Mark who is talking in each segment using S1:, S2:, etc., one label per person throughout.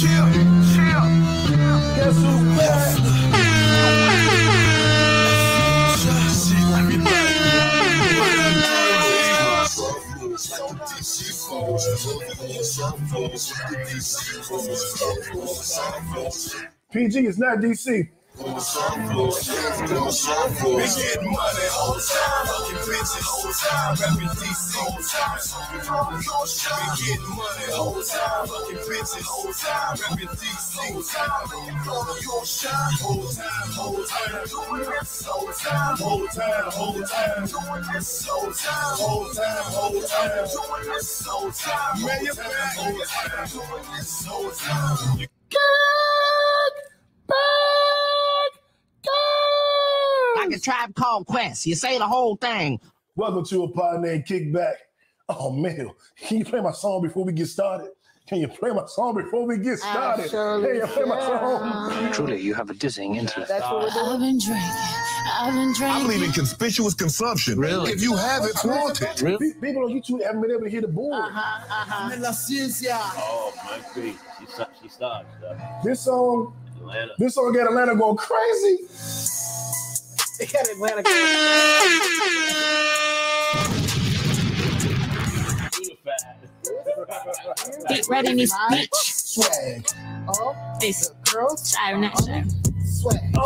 S1: Guess who's back? PG is not DC. We getting money whole time, fucking bitches whole time, rapping DC whole time. We getting money whole time, fucking bitches whole time, rapping DC whole time. Your shine whole time, doing this whole time, whole time, doing this whole time, doing this whole time. Man, you're back, doing this whole time.
S2: Like a Tribe Called Quest. You say the whole thing.
S1: Welcome to a Pod Named Kickback. Oh, man. Can you play my song before we get started? Can you play my song before we get started? Can you play my song?
S3: Truly, you have a dizzying intellect.
S4: That's what we're doing. I've been drinking.
S5: I believe in conspicuous consumption.
S3: Really?
S5: If you have it, flaunt it.
S3: Really?
S1: People on YouTube haven't been able to hear the board.
S6: Oh, my feet. She started.
S1: This song got Atlanta going crazy.
S4: It got Atlanta.
S7: Get ready in this bitch.
S1: Swag.
S4: Oh,
S7: This
S4: girl.
S7: sorry, not sorry.
S4: Swag.
S7: I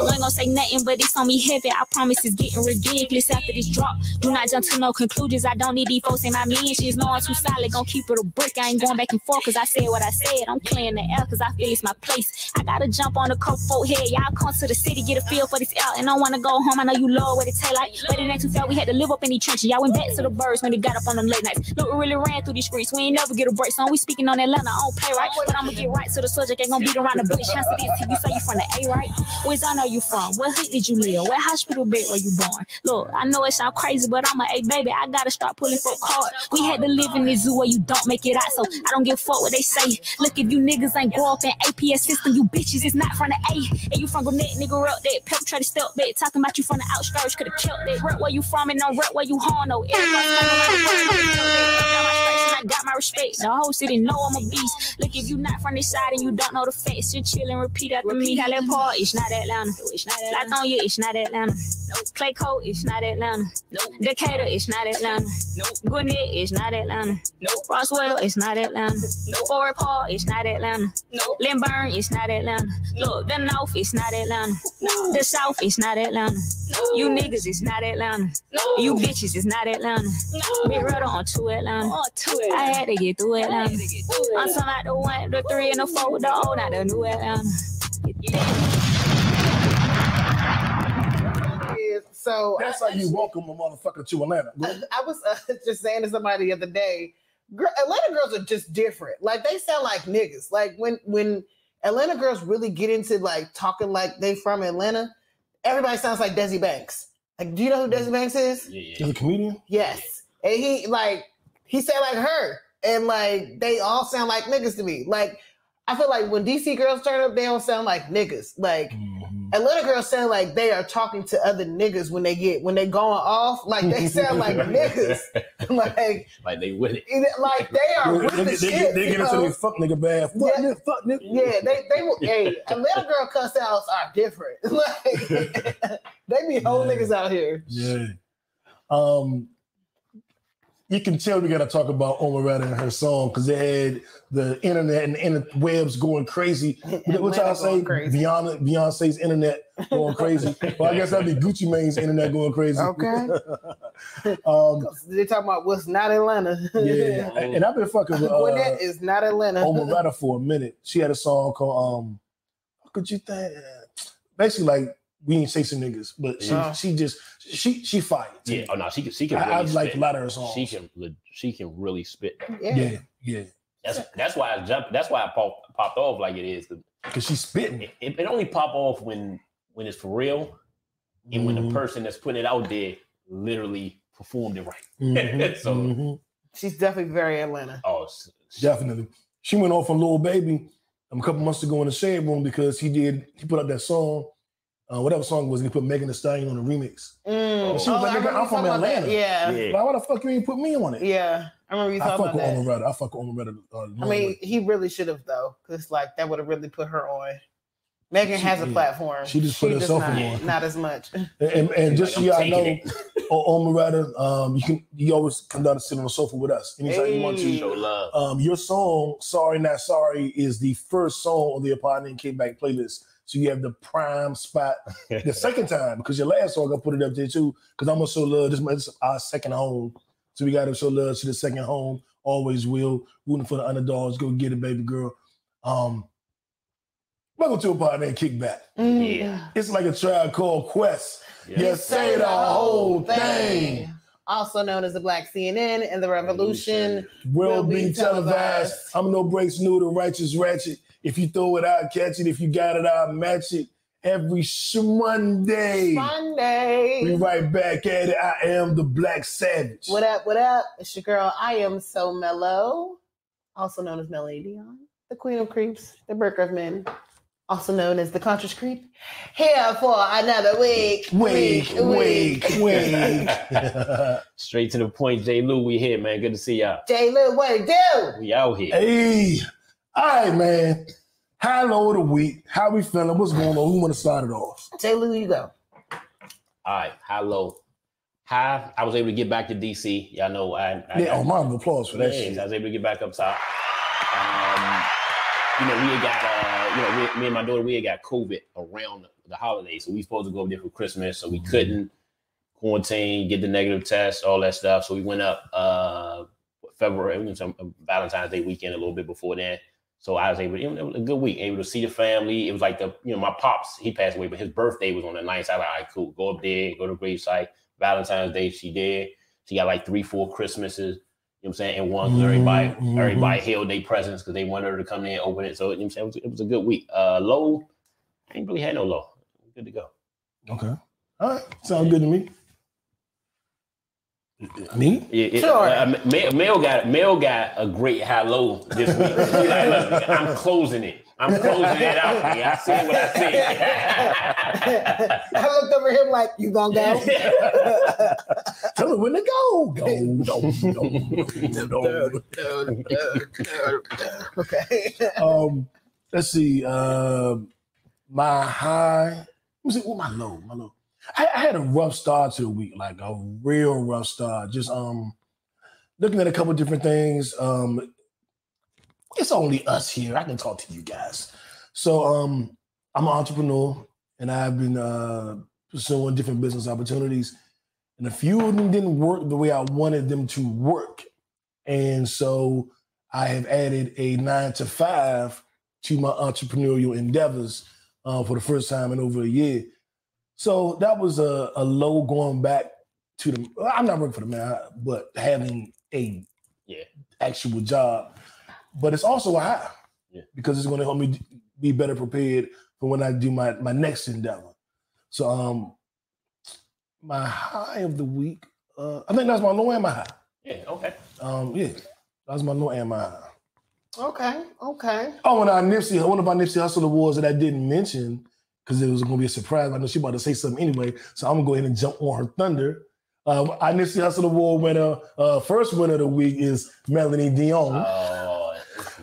S7: wasn't gonna say nothing, but it's on me heavy. I promise it's getting ridiculous after this drop. Do not jump to no conclusions. I don't need these folks in my mentions. No, I'm too solid. Gonna keep it a brick. I ain't going back and forth cause I said what I said. I'm clearing the air cause I feel it's my place. I gotta jump on the coat folk here. Y'all come to the city, get a feel for this out. And I wanna go home. I know you love what it taste like. But it ain't too far. We had to live up in these trenches. Y'all went back to the birds when they got up on them late nights. Look, we really ran through these streets. We ain't never get a break. So we speaking on Atlanta. I don't play right. But I'ma get right to the subject. Ain't gonna beat around the bush. Chance it is. You say you from the A, right? Where's I know you from? What hood did you live? What hospital bed were you born? Look, I know it sound crazy, but I'm a A baby. I gotta start pulling for card. We had to live in this zoo where you don't make it out, so I don't give a fuck what they say. Look, if you niggas ain't grow up in APS system, you bitches is not from the A. And you from Gwinnett, nigga, up that perpetrator step back, talking about you from the outskirts, coulda killed that. Rep where you from and don't rep where you horn, no. I got my respect. The whole city know I'm a beast. Look, if you not from this side and you don't know the facts, just chill and repeat after me. Cali Park, it's not Atlanta. It's not Atlanta. Latonia, it's not Atlanta. Clay Coat, it's not Atlanta. Decatur, it's not Atlanta. Gwinnett, it's not Atlanta. Roswell, it's not Atlanta. Forest Park, it's not Atlanta. Lynburn, it's not Atlanta. Look, the North, it's not Atlanta. The South, it's not Atlanta. You niggas, it's not Atlanta. You bitches, it's not Atlanta. Big Rudder on 2 Atlanta. I had to get through Atlanta. I'm talking about the 1, the 3, and the 4, the old, not the new Atlanta.
S4: So
S1: That's how you welcome a motherfucker to Atlanta.
S4: I was just saying to somebody the other day, Atlanta girls are just different. Like they sound like niggas. Like when Atlanta girls really get into like talking like they from Atlanta, everybody sounds like Desi Banks. Like, do you know who Desi Banks is?
S6: Yeah.
S1: He's a comedian?
S4: Yes. And he said like her, and like they all sound like niggas to me. Like I feel like when DC girls turn up, they don't sound like niggas. Like Atlanta girls sound like they are talking to other niggas when they going off. Like they sound like niggas.
S6: Like they with it.
S4: Like they are with the shit.
S1: They get into their fuck nigga bad. Fuck nigga.
S4: Yeah, they will. Hey, Atlanta girl cuss outs are different. Like they be whole niggas out here.
S1: Yeah. You can tell we got to talk about Omeretta and her song because they had the internet and the interwebs going crazy. What y'all say? Beyonce's internet going crazy. Well, I guess that'd be Gucci Mane's internet going crazy.
S4: Okay. They talking about what's not Atlanta.
S1: Yeah, and I've been fucking with
S4: Gwinnett is not Atlanta.
S1: Omeretta for a minute. She had a song called what could you think? Basically, like we ain't chasing niggas, but she fights.
S6: Yeah. Oh no, she can. Really
S1: I like a lot of her songs.
S6: She can really spit.
S1: Yeah.
S6: That's why I jumped. That's why I popped off like it is
S1: because she's spitting.
S6: It only pop off when it's for real, and when the person that's putting it out there literally performed it right. So
S4: she's definitely very Atlanta.
S6: Oh,
S1: definitely. She went off on Lil Baby a couple months ago in the Shade Room because he put out that song.
S3: whatever song it was, he put Megan Thee Stallion on the remix. She was like, nigga, I'm from Atlanta.
S4: Yeah.
S3: Like, why the fuck you ain't put me on it?
S4: Yeah. I remember you talking about that.
S3: I fuck with Omeretta.
S4: I mean, he really should have, though, because like that would have really put her on. Megan has a platform.
S3: She just put herself on.
S4: Not as much.
S3: And just so y'all know, Omeretta, you always come down to sit on the sofa with us anytime you want to.
S6: Show love.
S3: Your song, Sorry Not Sorry, is the first song on the Pod Named Kickback playlist. So you have the prime spot the second time, because your last song, I put it up there too, because I'm going to show love. This is our second home. So we got to show love to the second home. Always will. Rooting for the underdogs. Go get it, baby girl. Welcome to a Pod Named Kickback.
S4: Yeah.
S3: It's like a tribe called Quest. You say the whole thing.
S4: Also known as the Black CNN and the Revolution.
S3: Will be televised. I'm no breaks new, the righteous ratchet. If you throw it out, catch it. If you got it, I'll match it. Every Monday. We right back at it. I am the Black Savage.
S4: What up, what up? It's your girl, I Am So Mellow. Also known as Melanie Dion. The Queen of Creeps. The Burger of Men. Also known as the Conscious Creep. Here for another week.
S6: Straight to the point, J. Lou, we here, man. Good to see y'all.
S4: J. Lou, what it do?
S6: We out here.
S3: Hey. All right, man. High, low of the week. How we feeling? What's going on? We want to start it off.
S4: J. Lou, you go.
S6: All right, high, low. High, I was able to get back to DC. Y'all know I
S3: round of applause for that shit.
S6: I was able to get back up top. We had got, me and my daughter, we had got COVID around the holidays. So we supposed to go up there for Christmas. So we couldn't quarantine, get the negative test, all that stuff. So we went up February, we went to Valentine's Day weekend a little bit before that. So I was able, it was a good week, able to see the family. It was like my pops, he passed away, but his birthday was on the 9th. So I was like, all right, cool, go up there, go to the gravesite. Valentine's Day, she did. She got like 3-4 Christmases. You know what I'm saying? And one, everybody held their presents because they wanted her to come in and open it. So you know what I'm saying? It was a good week. Low, I ain't really had no low. Good to go.
S3: Okay. All right. Sounds good to me. Me?
S6: Yeah,
S4: sure.
S6: Mel got a great high low this week. Like, look, I'm closing it. I'm closing it out. I said what I said.
S4: I looked over him like, you gonna go?
S3: Tell him when to go.
S4: Okay.
S3: Let's see. My high. Let me see. What my low? My low. I had a rough start to the week, like a real rough start. Just looking at a couple different things. It's only us here. I can talk to you guys. So I'm an entrepreneur, and I've been pursuing different business opportunities, and a few of them didn't work the way I wanted them to work. And so I have added a 9-to-5 to my entrepreneurial endeavors for the first time in over a year. So that was a low going back to the, I'm not working for the man, but having a actual job. But it's also a high because it's going to help me be better prepared for when I do my next endeavor. So my high of the week, I think that's my low and my high.
S6: Yeah, okay.
S3: That's my low and my high.
S4: Okay.
S3: Oh, and one of our Nipsey Hussle Awards that I didn't mention, because it was going to be a surprise. I know she about to say something anyway, so I'm going to go ahead and jump on her thunder. Our Nipsey Hussle Award winner, first winner of the week is Melanie Dion.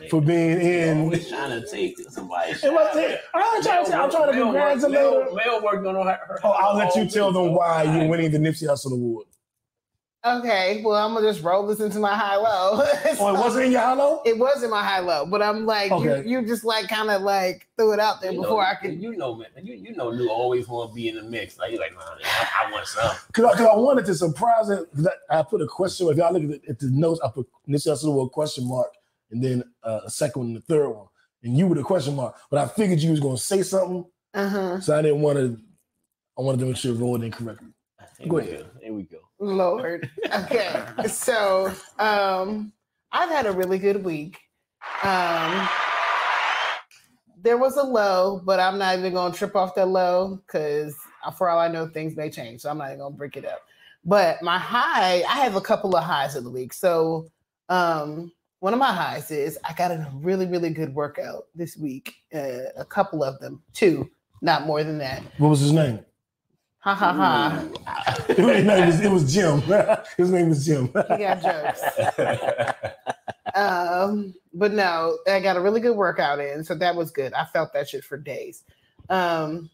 S3: For being in.
S6: Always trying to take somebody.
S3: I'm trying to congratulate her.
S6: Mel worked on her.
S3: I'll let you tell them why you're winning the Nipsey Hussle Award.
S4: Okay, well, I'm gonna just roll this into my high-low.
S3: So, it wasn't in your high-low?
S4: It was in my high-low, but I'm like, you just like kind of like threw it out there before I could.
S6: You know, Lou always want to be in the mix. Like, you're like, nah, I want some.
S3: Because I wanted to surprise it. I put a question. If y'all look at the notes, I put Nipsey Hussle Award question mark, and then a second one and the third one. And you were the question mark. But I figured you was going to say something. So I didn't want to, I wanted to make sure it rolled in correctly. Go ahead.
S6: Here we go.
S4: Lord. Okay. So I've had a really good week. There was a low, but I'm not even going to trip off that low because for all I know, things may change. So I'm not even going to break it up. But my high, I have a couple of highs of the week. So one of my highs is I got a really, really good workout this week. A couple of them, two Not more than that.
S3: What was his name?
S4: Ha ha ha.
S3: It was Jim. His name was Jim.
S4: He got jokes. But no, I got a really good workout in, so that was good. I felt that shit for days. My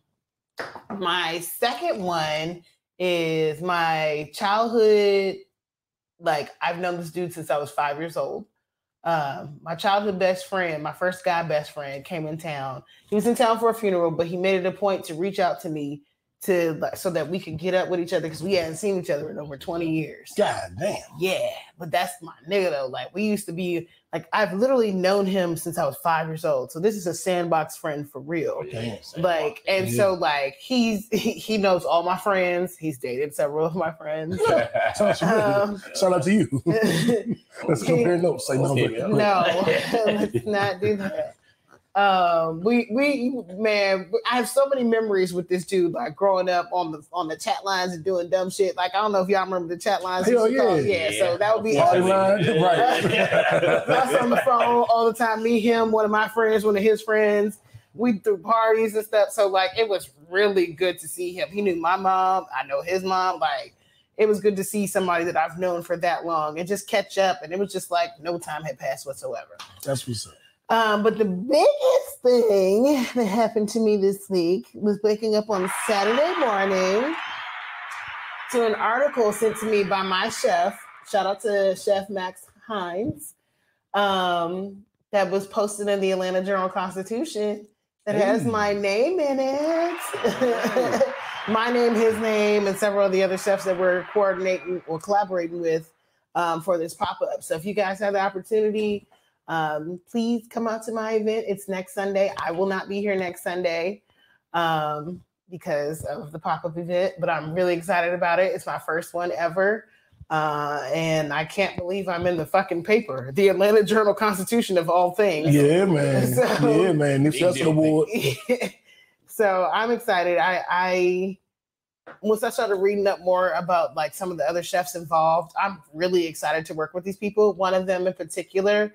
S4: second one is my childhood. Like, I've known this dude since I was 5 years old. My childhood best friend, my first guy best friend, came in town. He was in town for a funeral, but he made it a point to reach out to me so that we could get up with each other because we hadn't seen each other in over 20 years.
S3: God damn.
S4: Yeah, but that's my nigga though. Like, we used to be like, I've literally known him since I was 5 years old. So this is a sandbox friend for real.
S3: Damn.
S4: Like, and so like he knows all my friends. He's dated several of my friends.
S3: Shout out to you. Let's compare notes. Say no,
S4: let's not do that. Man, I have so many memories with this dude, like growing up on the chat lines and doing dumb shit. Like, I don't know if y'all remember the chat lines.
S3: Hell yeah.
S4: So that would be
S3: Party line. Right.
S4: Us on the phone all the time. Me, him, one of my friends, one of his friends. We threw parties and stuff. So like, it was really good to see him. He knew my mom. I know his mom. Like, it was good to see somebody that I've known for that long and just catch up. And it was just like no time had passed whatsoever.
S3: That's what's up.
S4: But the biggest thing that happened to me this week was waking up on Saturday morning to an article sent to me by my chef. Shout out to Chef Max Hines. That was posted in the Atlanta Journal-Constitution that has my name in it. My name, his name, and several of the other chefs that we're coordinating or collaborating with for this pop-up. So if you guys have the opportunity, please come out to my event. It's next Sunday. I will not be here next Sunday because of the pop-up event, but I'm really excited about it. It's my first one ever. And I can't believe I'm in the fucking paper, the Atlanta Journal-Constitution of all things.
S3: Yeah, man. Nipsey Hussle Award.
S4: So I'm excited. I once I started reading up more about like some of the other chefs involved, I'm really excited to work with these people. One of them in particular,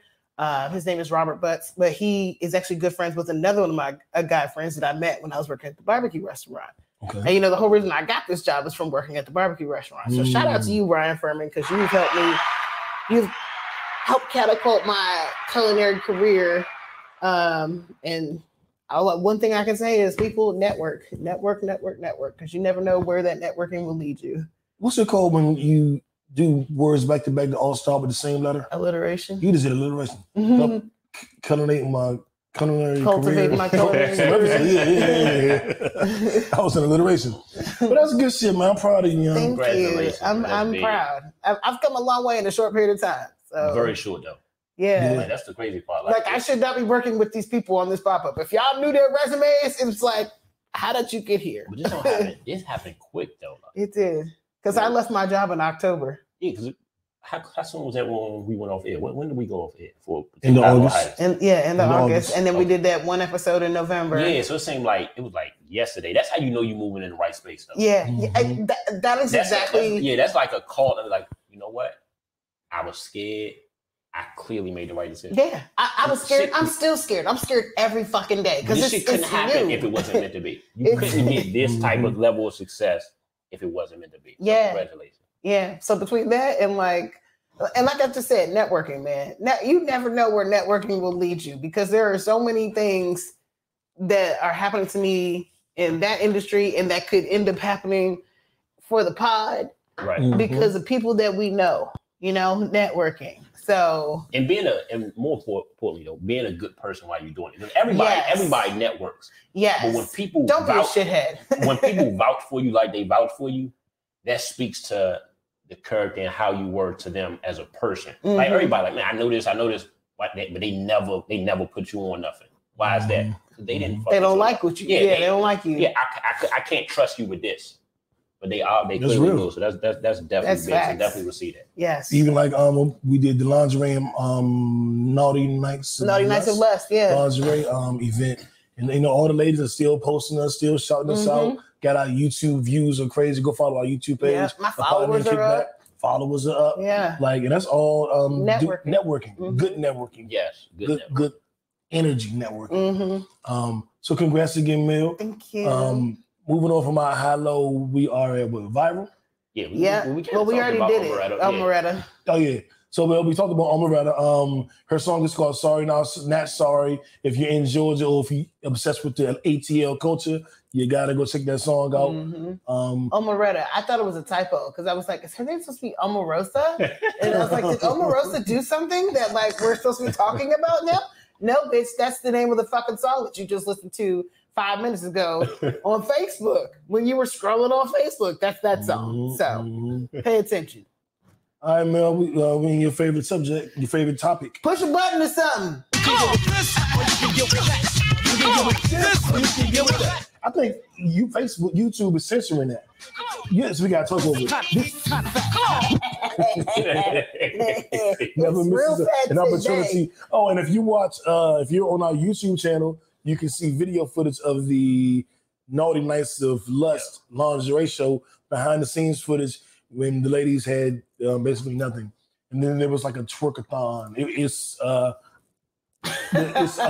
S4: his name is Robert Butts, but he is actually good friends with another one of my guy friends that I met when I was working at the barbecue restaurant. Okay. And the whole reason I got this job is from working at the barbecue restaurant. So shout out to you, Brian Furman, because you've helped me. You've helped catapult my culinary career. And one thing I can say is people network, because you never know where that networking will lead you.
S3: What's it called when you do words back to back that all start with the same letter?
S4: Alliteration.
S3: You just did alliteration.
S4: Mm-hmm.
S3: Cultivating my culinary
S4: career.
S3: My culinary Yeah. I was in alliteration. But that's good shit, man. I'm proud of you.
S4: Thank you. I'm proud. I've come a long way in a short period of time. So.
S6: Very short, though.
S4: Yeah.
S6: Like, that's the crazy part.
S4: Like I should not be working with these people on this pop-up. If y'all knew their resumes, it's like, how did you get here?
S6: But this don't happen. This happened quick, though.
S4: It did. Because I left my job in October.
S6: Yeah, because how soon was that when we went off air? When did we go off air?
S3: In the August.
S4: In the August. And then we did that one episode in November.
S6: Yeah, so it seemed like it was like yesterday. That's how you know you're moving in the right space, though.
S4: Yeah, mm-hmm. That's exactly.
S6: That's like a call. Like, you know what? I was scared. I clearly made the right decision.
S4: Yeah, I was scared. I'm still scared. I'm scared every fucking day. Because
S6: this shit couldn't happen if it wasn't meant to be. You couldn't get this type of level of success if it wasn't meant to be. So
S4: yeah.
S6: Congratulations.
S4: Yeah. So between that and like I just said, networking, man. Now, you never know where networking will lead you because there are so many things that are happening to me in that industry and that could end up happening for the pod.
S6: Right.
S4: Because of people that we know, networking. So
S6: and more importantly though, being a good person while you're doing it. Everybody networks.
S4: Yes.
S6: But when people
S4: don't be a shithead.
S6: When people vouch for you like they vouch for you, that speaks to the character and how you were to them as a person. Mm-hmm. Like everybody, like, man, I know this, but they never put you on nothing. Why is that? They didn't.
S4: They don't like what you. Yeah, they don't like you.
S6: Yeah, I can't trust you with this. But they clearly do. So that's definitely big. So definitely will see that.
S4: Yes.
S3: Even like we did the lingerie Naughty Nights of
S4: Lust, yeah.
S3: Lingerie event. And all the ladies are still posting us, still shouting us out. Got our YouTube views are crazy. Go follow our YouTube page.
S4: Yeah, my followers are up.
S3: Followers are up.
S4: Yeah.
S3: Like, and that's all networking.
S4: Mm-hmm.
S3: Good networking.
S6: Yes.
S3: Good energy networking.
S4: Mm-hmm.
S3: So congrats again, Mel.
S4: Thank you.
S3: Moving on from our high-low, we are at viral.
S6: Yeah,
S4: we already did it. Omeretta.
S3: Oh yeah. So we talked about Omeretta. Her song is called "Sorry Not Sorry." If you're in Georgia or if you're obsessed with the ATL culture, you gotta go check that song out.
S4: Omeretta. I thought it was a typo because I was like, is her name supposed to be Omarosa? And I was like, did Omarosa do something that like we're supposed to be talking about now? No, bitch, that's the name of the fucking song that you just listened to 5 minutes ago on Facebook. When you were scrolling on Facebook, that's that song. So pay attention.
S3: All right, Mel, we in your favorite subject, your favorite topic.
S4: Push a button or something.
S3: I think YouTube is censoring that. Yes, we gotta talk over it. Never misses an opportunity. Oh, and if you watch, if you're on our YouTube channel, you can see video footage of the Naughty Nights of Lust lingerie show, behind the scenes footage when the ladies had basically nothing, and then there was like a twerkathon. It's a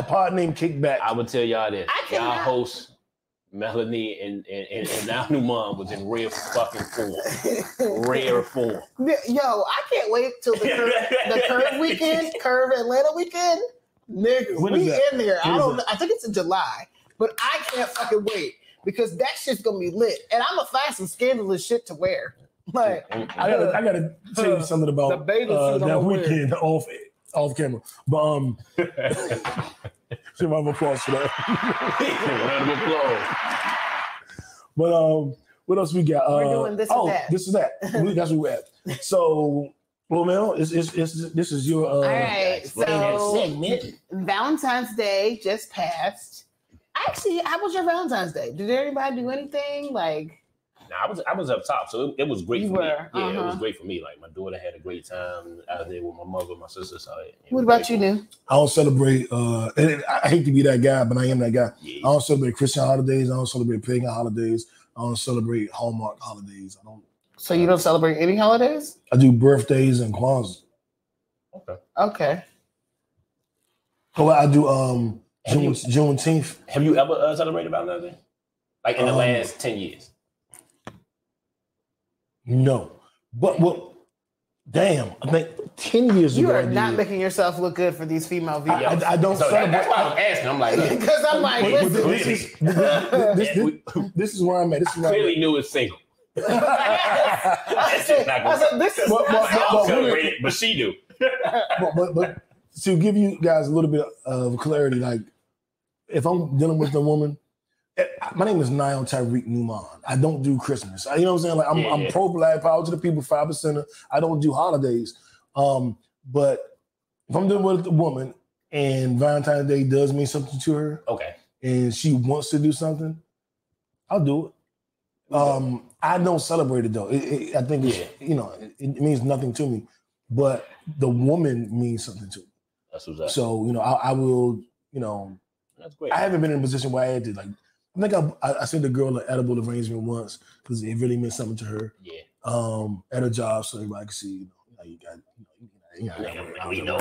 S3: pod named Kickback.
S6: I would tell y'all this. Y'all host Melanie and our new mom was in rare fucking form. Rare form.
S4: Yo, I can't wait till the Curve weekend, Curve Atlanta weekend. Niggas, we in there. I think it's in July, but I can't fucking wait because that shit's gonna be lit. And I'm gonna find some scandalous shit to wear. Like
S3: I gotta tell you something about that weekend off camera. But round of applause for that.
S6: Round of applause.
S3: But what else we got?
S4: We're doing this and that.
S3: This is that. That's where we're at. So, well, Mel, this is your
S4: all right. So Valentine's Day just passed. Actually, how was your Valentine's Day? Did anybody do anything like?
S6: Nah, I was up top, so it was great for me. Yeah,
S4: Uh-huh.
S6: It was great for me. Like my daughter had a great time out there with my mother, my sister. So
S4: what about you, dude?
S3: I don't celebrate. And I hate to be that guy, but I am that guy.
S6: Yeah.
S3: I don't celebrate Christian holidays. I don't celebrate pagan holidays. I don't celebrate Hallmark holidays. I don't.
S4: So you don't celebrate any holidays?
S3: I do birthdays and Kwanzaa.
S4: Okay.
S3: Oh, I do Juneteenth.
S6: Have you ever celebrated Valentine's Day? Like in the last 10 years?
S3: No, but well, damn, I think 10 years
S4: you
S3: ago.
S4: You are not making yourself look good for these female videos.
S3: I don't celebrate.
S6: That's why I'm asking. I'm like,
S4: because I'm like,
S3: this is where I'm at. This is where
S6: clearly knew it's single. This is but she do.
S3: but to give you guys a little bit of clarity, like if I'm dealing with a woman. My name is Niall Tyreek Newman. I don't do Christmas. You know what I'm saying? Like I'm pro-black, power to the people, 5%. I don't do holidays. But if I'm dealing with a woman and Valentine's Day does mean something to her,
S6: okay,
S3: and she wants to do something, I'll do it. I don't celebrate it though. I think it's, it means nothing to me. But the woman means something to me.
S6: That's what's up.
S3: So I will.
S6: That's great.
S3: I haven't been in a position where I had to like. I think I sent the girl an edible arrangement once because it really meant something to her.
S6: Yeah.
S3: At a job, so everybody could see, you got.
S6: We know.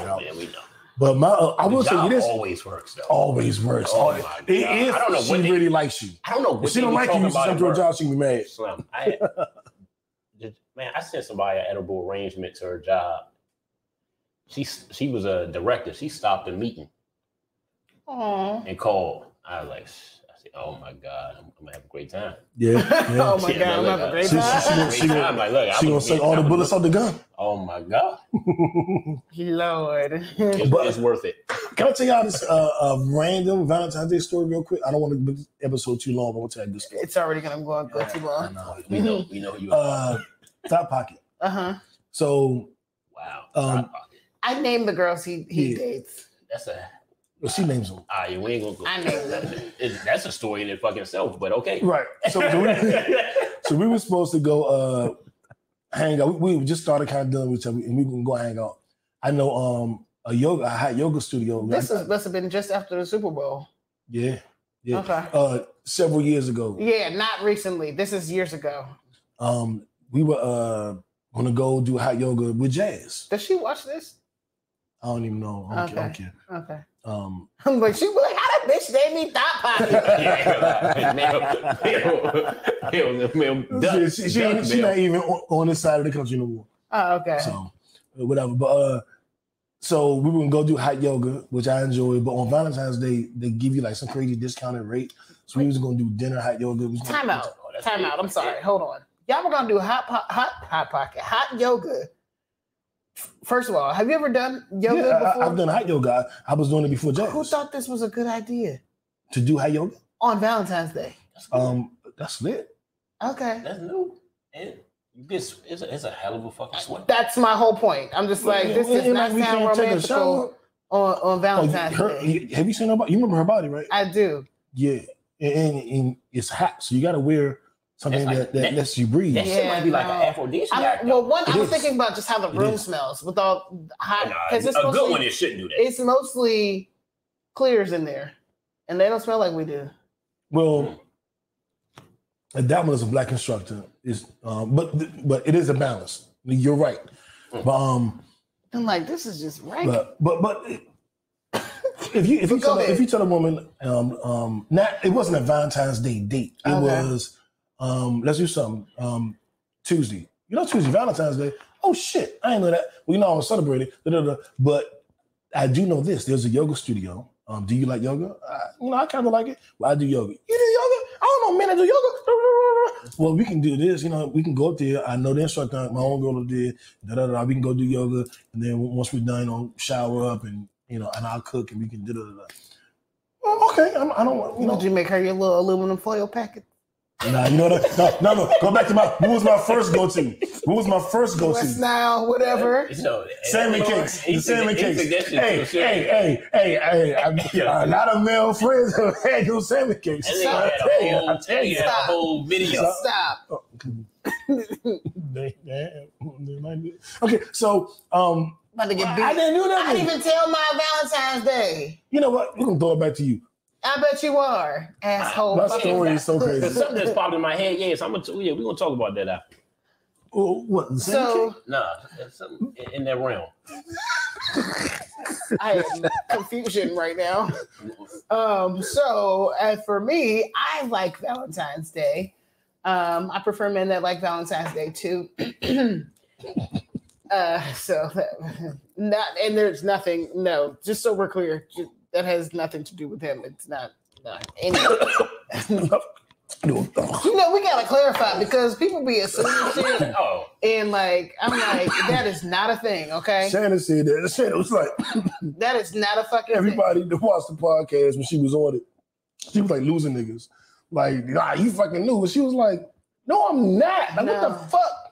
S3: But I will tell you this:
S6: always works though.
S3: Always works.
S6: Oh my God.
S3: If
S6: I don't know
S3: she
S6: what
S3: really likes you.
S6: I don't know.
S3: If she don't like you, you send her to a job, she can be mad.
S6: Slim. Man, I sent somebody an edible arrangement to her job. She was a director. She stopped a meeting and called. I was like, oh my God, I'm gonna have a great time.
S3: Yeah.
S4: Oh my God, I'm gonna have a great time.
S3: She gonna say all the bullets on the gun.
S6: Oh my God.
S4: Lord.
S6: It's worth it.
S3: Can I tell y'all this random Valentine's Day story real quick? I don't want to make this episode too long, but I'll tell you this story.
S4: It's already gonna go too long.
S6: We know you
S3: Top Pocket. So
S6: wow.
S3: I
S4: named the girls he dates.
S6: That's a
S3: well, she names them.
S6: You ain't gonna go.
S4: I named them.
S6: That's a story in fucking itself, but okay.
S3: Right. So we were supposed to go hang out. We just started kind of dealing with each other, and we can go hang out. I know a hot yoga studio.
S4: This must have been just after the Super Bowl.
S3: Yeah.
S4: Okay.
S3: Several years ago.
S4: Yeah, not recently. This is years ago.
S3: We were gonna go do hot yoga with Jazz.
S4: Does she watch this?
S3: I don't even know. I don't care.
S4: Okay.
S3: Um,
S4: I'm like, she was like, how that bitch named me Thought Pocket?
S3: She not even on this side of the country no more.
S4: Oh, okay.
S3: So whatever. But so we were gonna go do hot yoga, which I enjoyed. But on Valentine's Day, they give you like some crazy discounted rate. So we was gonna do dinner, hot yoga.
S4: Time out. I'm sorry. Hold on. Y'all were gonna do hot yoga. First of all, have you ever done yoga before?
S3: I've done hot yoga. I was doing it before Jazz.
S4: Who thought this was a good idea?
S3: To do hot yoga?
S4: On Valentine's Day.
S3: That's lit.
S4: Okay.
S6: That's new. And it's a hell of a fucking sweat.
S4: That's my whole point. I'm just like, this does not sound romantical on Valentine's Day.
S3: Have you seen her body? You remember her body, right?
S4: I do.
S3: Yeah. And it's hot. So you got to wear something that lets you breathe.
S6: That shit might be like an aphrodisiac.
S4: I was thinking about just how the room smells with all hot.
S6: Because a good one, it shouldn't do that.
S4: It's mostly clears in there, and they don't smell like we do.
S3: Well, that one is a black instructor. But it is a balance. You're right. But
S4: I'm like, this is just right.
S3: But if you tell a woman, it wasn't a Valentine's Day date. It was let's do something. Tuesday. You know Tuesday, Valentine's Day. Oh shit, I didn't know that. Well, I was celebrating. But I do know this. There's a yoga studio. Do you like yoga? I kind of like it. But I do yoga. You do yoga? I don't know, man. I do yoga. Well, we can do this. We can go up there. I know the instructor. My own girl did. We can go do yoga, and then once we're done, shower up, and and I'll cook, and we can do. Well, okay. I don't want.
S4: Did you make her your little aluminum foil packet?
S3: Nah, you know that. No. Go back to what was my first go-to?
S4: West Nile, whatever.
S3: Salmon cakes. The salmon cakes. Hey. Not a male friend who had no salmon cakes.
S6: I'll tell you a whole video.
S4: Stop.
S3: Okay, so
S4: about to get beat.
S3: I didn't do that.
S4: I didn't even tell my Valentine's Day.
S3: You know what? We're gonna throw it back to you.
S4: I bet you are, asshole.
S3: My story is so crazy.
S6: Something that's popped in my head. Yes, we're gonna talk about that after.
S3: What?
S6: Nah, something in that realm.
S4: I am confusion right now. So for me, I like Valentine's Day. I prefer men that like Valentine's Day too. There's nothing. No, just so we're clear, that has nothing to do with him. It's not anything. We gotta clarify because people be assuming shit. And I'm like, that is not a thing, okay?
S3: Shannon said that. Shannon was like,
S4: that is not a fucking
S3: everybody
S4: thing.
S3: that watched the podcast when she was on it, she was like losing niggas. Like, nah, you fucking knew. And she was like, no, I'm not. Like, what the fuck?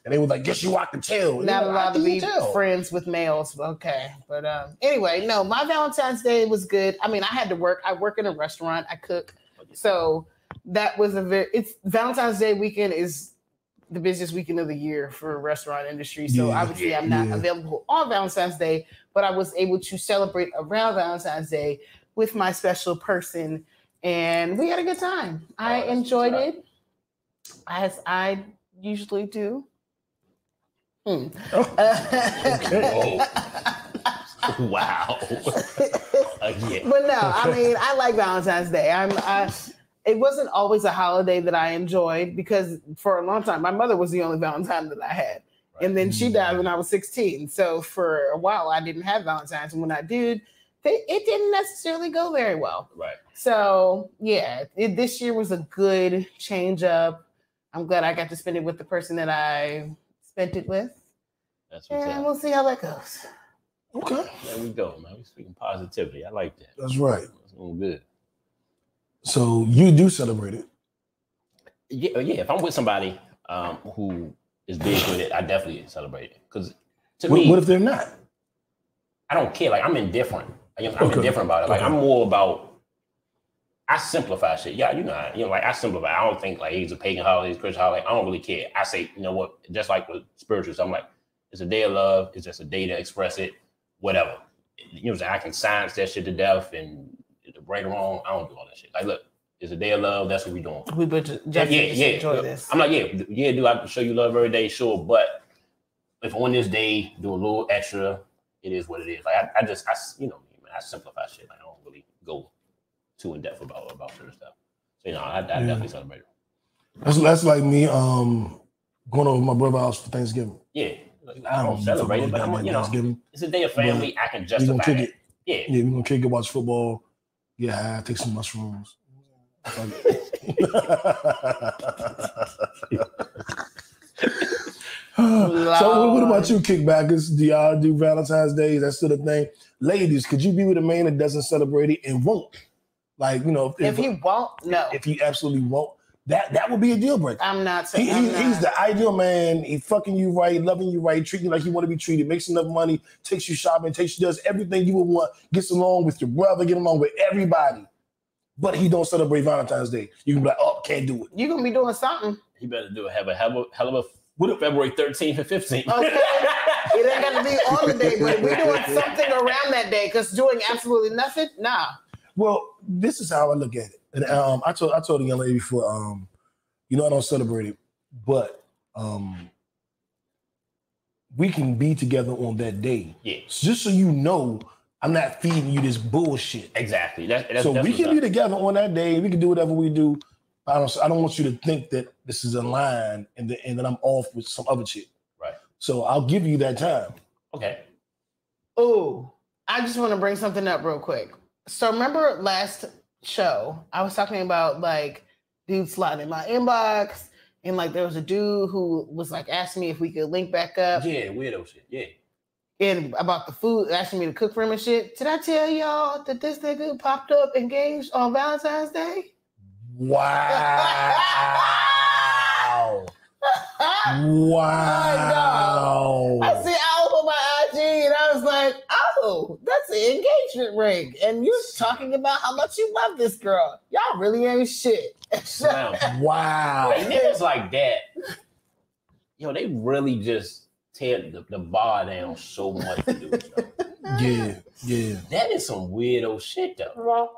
S3: And they was like, guess you I can tell.
S4: Not allowed to be friends with males. Okay. But anyway, no, my Valentine's Day was good. I mean, I had to work. I work in a restaurant. I cook. So that was Valentine's Day weekend is the busiest weekend of the year for the restaurant industry. So obviously I'm not available on Valentine's Day, but I was able to celebrate around Valentine's Day with my special person. And we had a good time. I enjoyed it, as I usually do.
S3: Okay.
S6: Wow. Again.
S4: But no, I mean, I like Valentine's Day. It wasn't always a holiday that I enjoyed because for a long time, my mother was the only Valentine that I had. Right. And then she died when I was 16. So for a while, I didn't have Valentines. And when I did, it didn't necessarily go very well.
S6: Right.
S4: So yeah, this year was a good change up. I'm glad I got to spend it with the person that I spent it with.
S6: That's what's
S4: and we'll see how that goes.
S3: Okay.
S6: There we go, man. We're speaking positivity. I like that.
S3: That's right.
S6: That's going good.
S3: So you do celebrate it?
S6: Yeah. If I'm with somebody who is big with it, I definitely celebrate it. Because to me,
S3: what if they're not?
S6: I don't care. Like, I'm indifferent. I'm indifferent about it. Like, I'm more about. I simplify shit. Yeah, I simplify. I don't think like it's a pagan holiday, it's a Christian holiday. I don't really care. I say, you know what? Just like with spirituals, I'm like, it's a day of love. It's just a day to express it. Whatever. I can science that shit to death and right or wrong. I don't do all that shit. Like, look, it's a day of love. That's what we're doing.
S4: We would definitely enjoy this.
S6: I'm like, do I show you love every day? Sure, but if on this day do a little extra, it is what it is. Like I you know, man, I simplify shit. Like I don't really go too in depth about certain stuff. So you know, I definitely celebrate it.
S3: That's like me going over to my brother's house for Thanksgiving.
S6: Yeah, like, I don't celebrate it, but I'm, you know, it's a day of family. I can justify
S3: we gonna kick
S6: it.
S3: Yeah, we're gonna kick it, watch football, get high, take some mushrooms. So what about you, kickbackers? Do y'all do Valentine's Day? Is that still a thing? Ladies, could you be with a man that doesn't celebrate it and won't? Like, you know,
S4: if he won't, no.
S3: If he absolutely won't, that would be a deal breaker.
S4: I'm not saying
S3: he's the ideal man. He fucking you right, loving you right, treating you like you want to be treated, makes enough money, takes you shopping, does everything you would want, gets along with your brother, get along with everybody. But he don't celebrate Valentine's Day. You can be like, oh, can't do it.
S4: You're gonna be doing something.
S6: He better have a hell of a February 13th and 15th.
S4: Okay. It ain't got to be on the day, but we're doing something around that day. Because doing absolutely nothing, nah.
S3: Well, this is how I look at it. And I told the young lady before, you know, I don't celebrate it, but we can be together on that day.
S6: Yeah.
S3: Just so you know, I'm not feeding you this bullshit.
S6: Exactly. That's
S3: we can be together on that day. We can do whatever we do. I don't want you to think that this is a line and that I'm off with some other shit.
S6: Right.
S3: So I'll give you that time.
S6: Okay.
S4: Oh, I just want to bring something up real quick. So remember last show, I was talking about like dudes sliding in my inbox, and like there was a dude who was like asking me if we could link back up.
S6: Yeah, weirdo shit. Yeah.
S4: And about the food, asking me to cook for him and shit. Did I tell y'all that this nigga popped up engaged on Valentine's Day?
S3: Wow. Wow.
S4: I see I opened my IG and I was like, oh, that's the engagement ring. And you're talking about how much you love this girl. Y'all really ain't shit.
S3: Wow.
S6: Like, niggas like that, yo, they really just tear the bar down so much to do it. Yeah. That is some weirdo shit, though.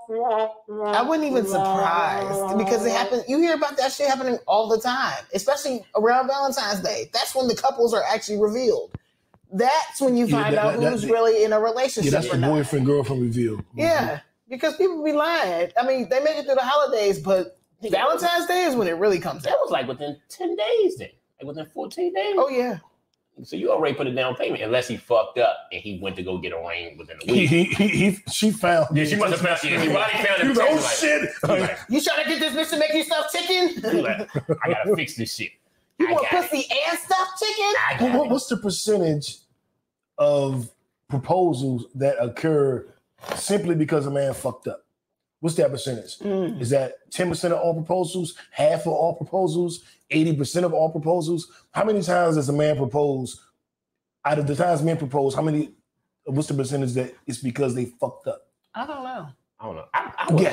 S4: I wasn't even surprised because it happened. You hear about that shit happening all the time, especially around Valentine's Day. That's when the couples are actually revealed. That's when you find out who's really in a relationship.
S3: Yeah, that's the boyfriend girlfriend reveal. Mm-hmm.
S4: Yeah, because people be lying. I mean, they make it through the holidays, but Valentine's Day is when it really comes out.
S6: That was like within 10 days then. Like within 14 days.
S4: Oh, yeah.
S6: So you already put a down payment unless he fucked up and he went to go get a ring within a week.
S3: She found.
S6: Yeah, she must have found. Yeah, she probably found it.
S3: He was like, oh shit!
S4: Like, you trying to get this bitch to make you stuffed chicken?
S6: Like, I gotta fix this shit.
S4: You want pussy and stuffed chicken?
S3: What's the percentage of proposals that occur simply because a man fucked up? What's that percentage? Is that 10% of all proposals? Half of all proposals? 80% of all proposals? How many times does a man propose? Out of the times men propose, what's the percentage that it's because they fucked up?
S4: I don't know.
S6: I would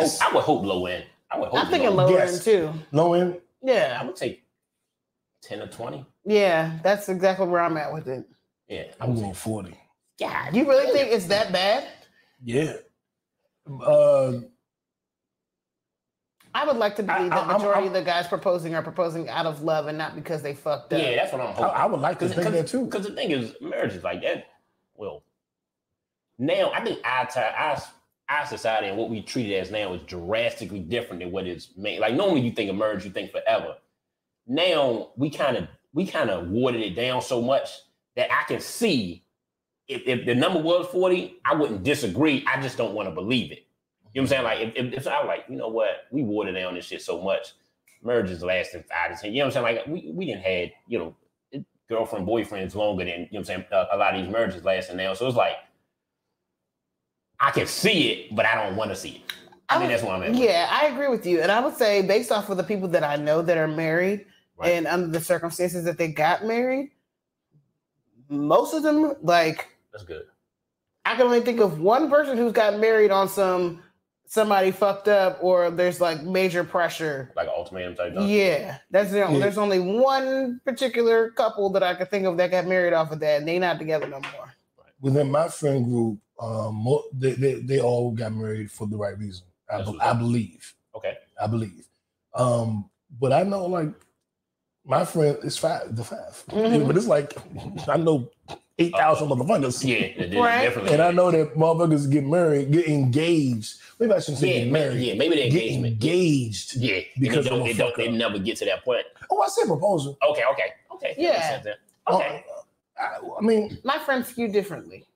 S6: hope low end.
S4: I'm thinking low end too.
S3: Low end?
S4: Yeah.
S6: I would take 10 or 20.
S4: Yeah, that's exactly where I'm at with it.
S6: Yeah.
S3: I'm going 40.
S4: God, you really think it's that bad?
S3: Yeah.
S4: I would like to believe that majority of the guys proposing are proposing out of love and not because they fucked up.
S6: Yeah, that's what I'm hoping.
S3: I would like to think that too.
S6: Because the thing is, marriage is like that. Well, now I think our society and what we treat it as now is drastically different than what it's made. Like normally you think of marriage, you think forever. Now we kind of watered it down so much that I can see if the number was 40, I wouldn't disagree. I just don't want to believe it. You know what I'm saying? Like, if I was like, you know what? We watered down this shit so much. Marriage is lasting 5 to 10. You know what I'm saying? Like, we didn't had, you know, girlfriend, boyfriends longer than, you know what I'm saying? A lot of these marriages lasting now. So it's like, I can see it, but I don't want to see it. I think that's what I'm at.
S4: Yeah, I agree with you. And I would say, based off of the people that I know that are married and under the circumstances that they got married, most of them, like...
S6: That's good.
S4: I can only think of one person who's got married on somebody fucked up or there's like major pressure.
S6: Like an ultimatum type stuff?
S4: Yeah. There's only one particular couple that I could think of that got married off of that and they not together no more.
S3: Within my friend group, they all got married for the right reason. I believe.
S6: Okay.
S3: I believe. But I know like my friend is the 5. Mm-hmm. But it's like I know 8,000 motherfuckers.
S6: Yeah,
S4: Right.
S6: definitely.
S3: And I know that motherfuckers get married, get engaged. Maybe I shouldn't say get married.
S6: Yeah, maybe the
S3: Get
S6: engagement.
S3: engaged.
S6: Yeah,
S3: because
S6: and
S3: of a fuck
S6: they
S3: up.
S6: never get to that point.
S3: Oh, I said proposal.
S6: Okay.
S4: Yeah.
S6: That makes sense then. Okay.
S3: I mean,
S4: My friends skew differently.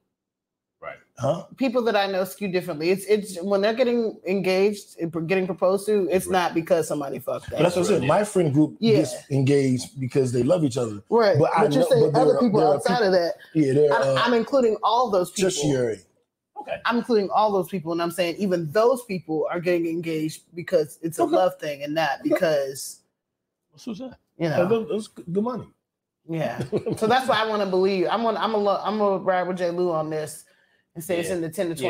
S6: Right.
S3: huh?
S4: People that I know skew differently. It's when they're getting engaged, getting proposed to. It's not because somebody fucked
S3: But
S4: up.
S3: that's what I said. My friend group gets engaged because they love each other.
S4: Right.
S3: But I
S4: But you're
S3: know-
S4: saying
S3: but
S4: other
S3: there
S4: people
S3: are
S4: outside of that.
S3: Yeah, they're
S4: I'm including all those people.
S3: tertiary.
S6: Okay.
S4: I'm including all those people, and I'm saying even those people are getting engaged because it's a love thing and not because
S6: What's that?
S4: you know.
S3: That's good money.
S4: Yeah. So that's why I want to believe. I'm gonna ride with J. Lou on this and say it's in the 10 to 20%.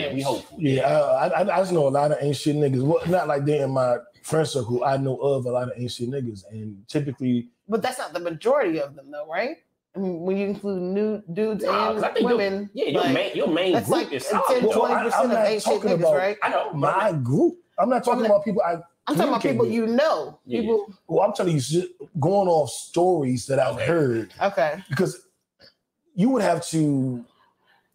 S6: Yeah, we hope.
S3: Yeah, I just know a lot of ain't shit niggas. Well, not like they're in my friend circle. I know of a lot of ain't shit niggas, and typically.
S4: But that's not the majority of them, though, right? I mean, when you include new dudes
S6: Nah, 'cause I
S4: and
S6: think
S4: women,
S6: your main
S4: that's
S6: group
S4: like
S6: is
S4: 10,
S6: solid.
S4: 20%
S3: I'm
S4: of
S3: not
S4: ain't shit
S3: talking
S4: niggas,
S3: about
S4: right?
S6: I know
S3: my group. I'm not talking about people I.
S4: I'm talking about people you know.
S6: Yeah.
S4: People.
S3: Well, I'm telling you, going off stories that I've heard,
S4: Okay.
S3: because you would have to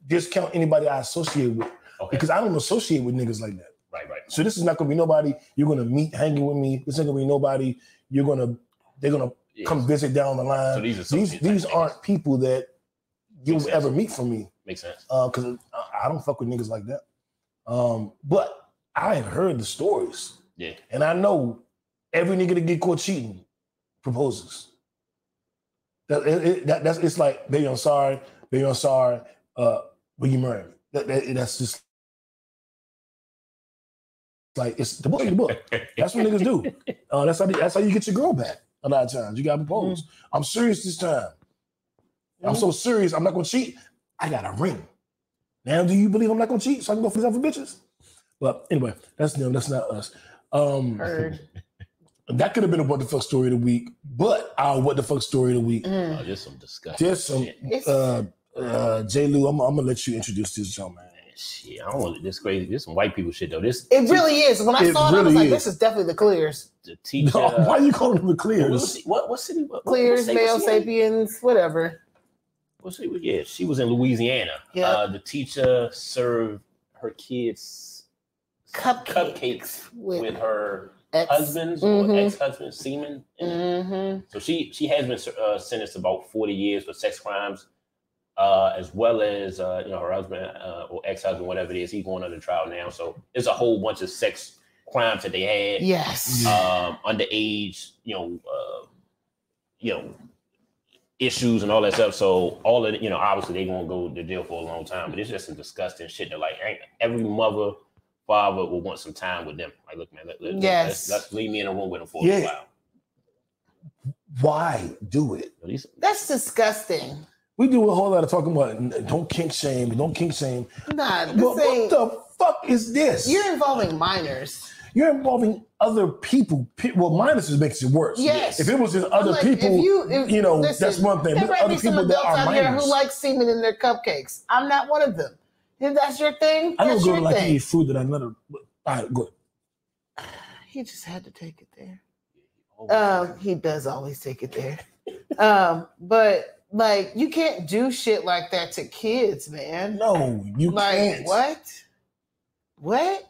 S3: discount anybody I associate with, because I don't associate with niggas like that.
S6: Right.
S3: So this is not gonna be nobody you're gonna meet hanging with me. This ain't gonna be nobody they're gonna come visit down the line.
S6: So
S3: these aren't people that you'll ever meet from me.
S6: Makes sense.
S3: Because I don't fuck with niggas like that. But I have heard the stories.
S6: Yeah.
S3: And I know every nigga that get caught cheating proposes. That's it's like, baby, I'm sorry. Will you marry me? That's just like, it's the book. That's what niggas do. That's how you get your girl back. A lot of times you gotta propose. I'm serious this time. I'm so serious. I'm not gonna cheat. I got a ring. Now, do you believe I'm not gonna cheat so I can go for some bitches? But anyway, that's them. That's not us.
S4: Heard.
S3: That could have been a what the fuck story of the week, but our what the fuck story of the week.
S6: Oh, there's some discussion.
S3: There's some J. Lou. I'm gonna let you introduce this young man.
S6: Shit, I don't want this crazy. This some white people shit though. This
S4: It really is. When I saw it, I was like, this is definitely the Clears.
S6: the teacher.
S3: No, why you calling them the Clears?
S6: What city? What
S4: Clears,
S6: state
S4: male
S6: was she in?
S4: sapiens, whatever.
S6: What city was- Yeah, she was in Louisiana.
S4: Yeah.
S6: The teacher served her kids cupcakes with her husband's or ex-husband semen. So she has been sentenced to about 40 years for sex crimes, as well as her husband or ex-husband, whatever it is, he's going under trial now. So there's a whole bunch of sex crimes that they had.
S4: Yes.
S6: Underage, issues and all that stuff. So all of it, obviously they won't go to jail for a long time. But it's just some disgusting shit that every mother, father will want some time with them. Like, look, man, let's leave me in a room with them for a while.
S3: Why do it?
S4: That's disgusting.
S3: We do a whole lot of talking about don't kink shame.
S4: Nah,
S3: But
S4: this
S3: what
S4: ain't.
S3: the fuck is this?
S4: You're involving minors.
S3: You're involving other people. Well, minus makes it worse.
S4: Yes.
S3: If it was just other
S4: like,
S3: people,
S4: listen,
S3: that's one thing.
S4: There
S3: But
S4: might
S3: other
S4: be some
S3: people that
S4: adults
S3: are
S4: out here
S3: minors.
S4: who like semen in their cupcakes. I'm not one of them. If that's your thing,
S3: I don't
S4: that's
S3: go
S4: your
S3: to like
S4: thing.
S3: any food that I never. All right, good.
S4: He just had to take it there. He does always take it there. But like, you can't do shit like that to kids, man.
S3: No, you can't.
S4: What?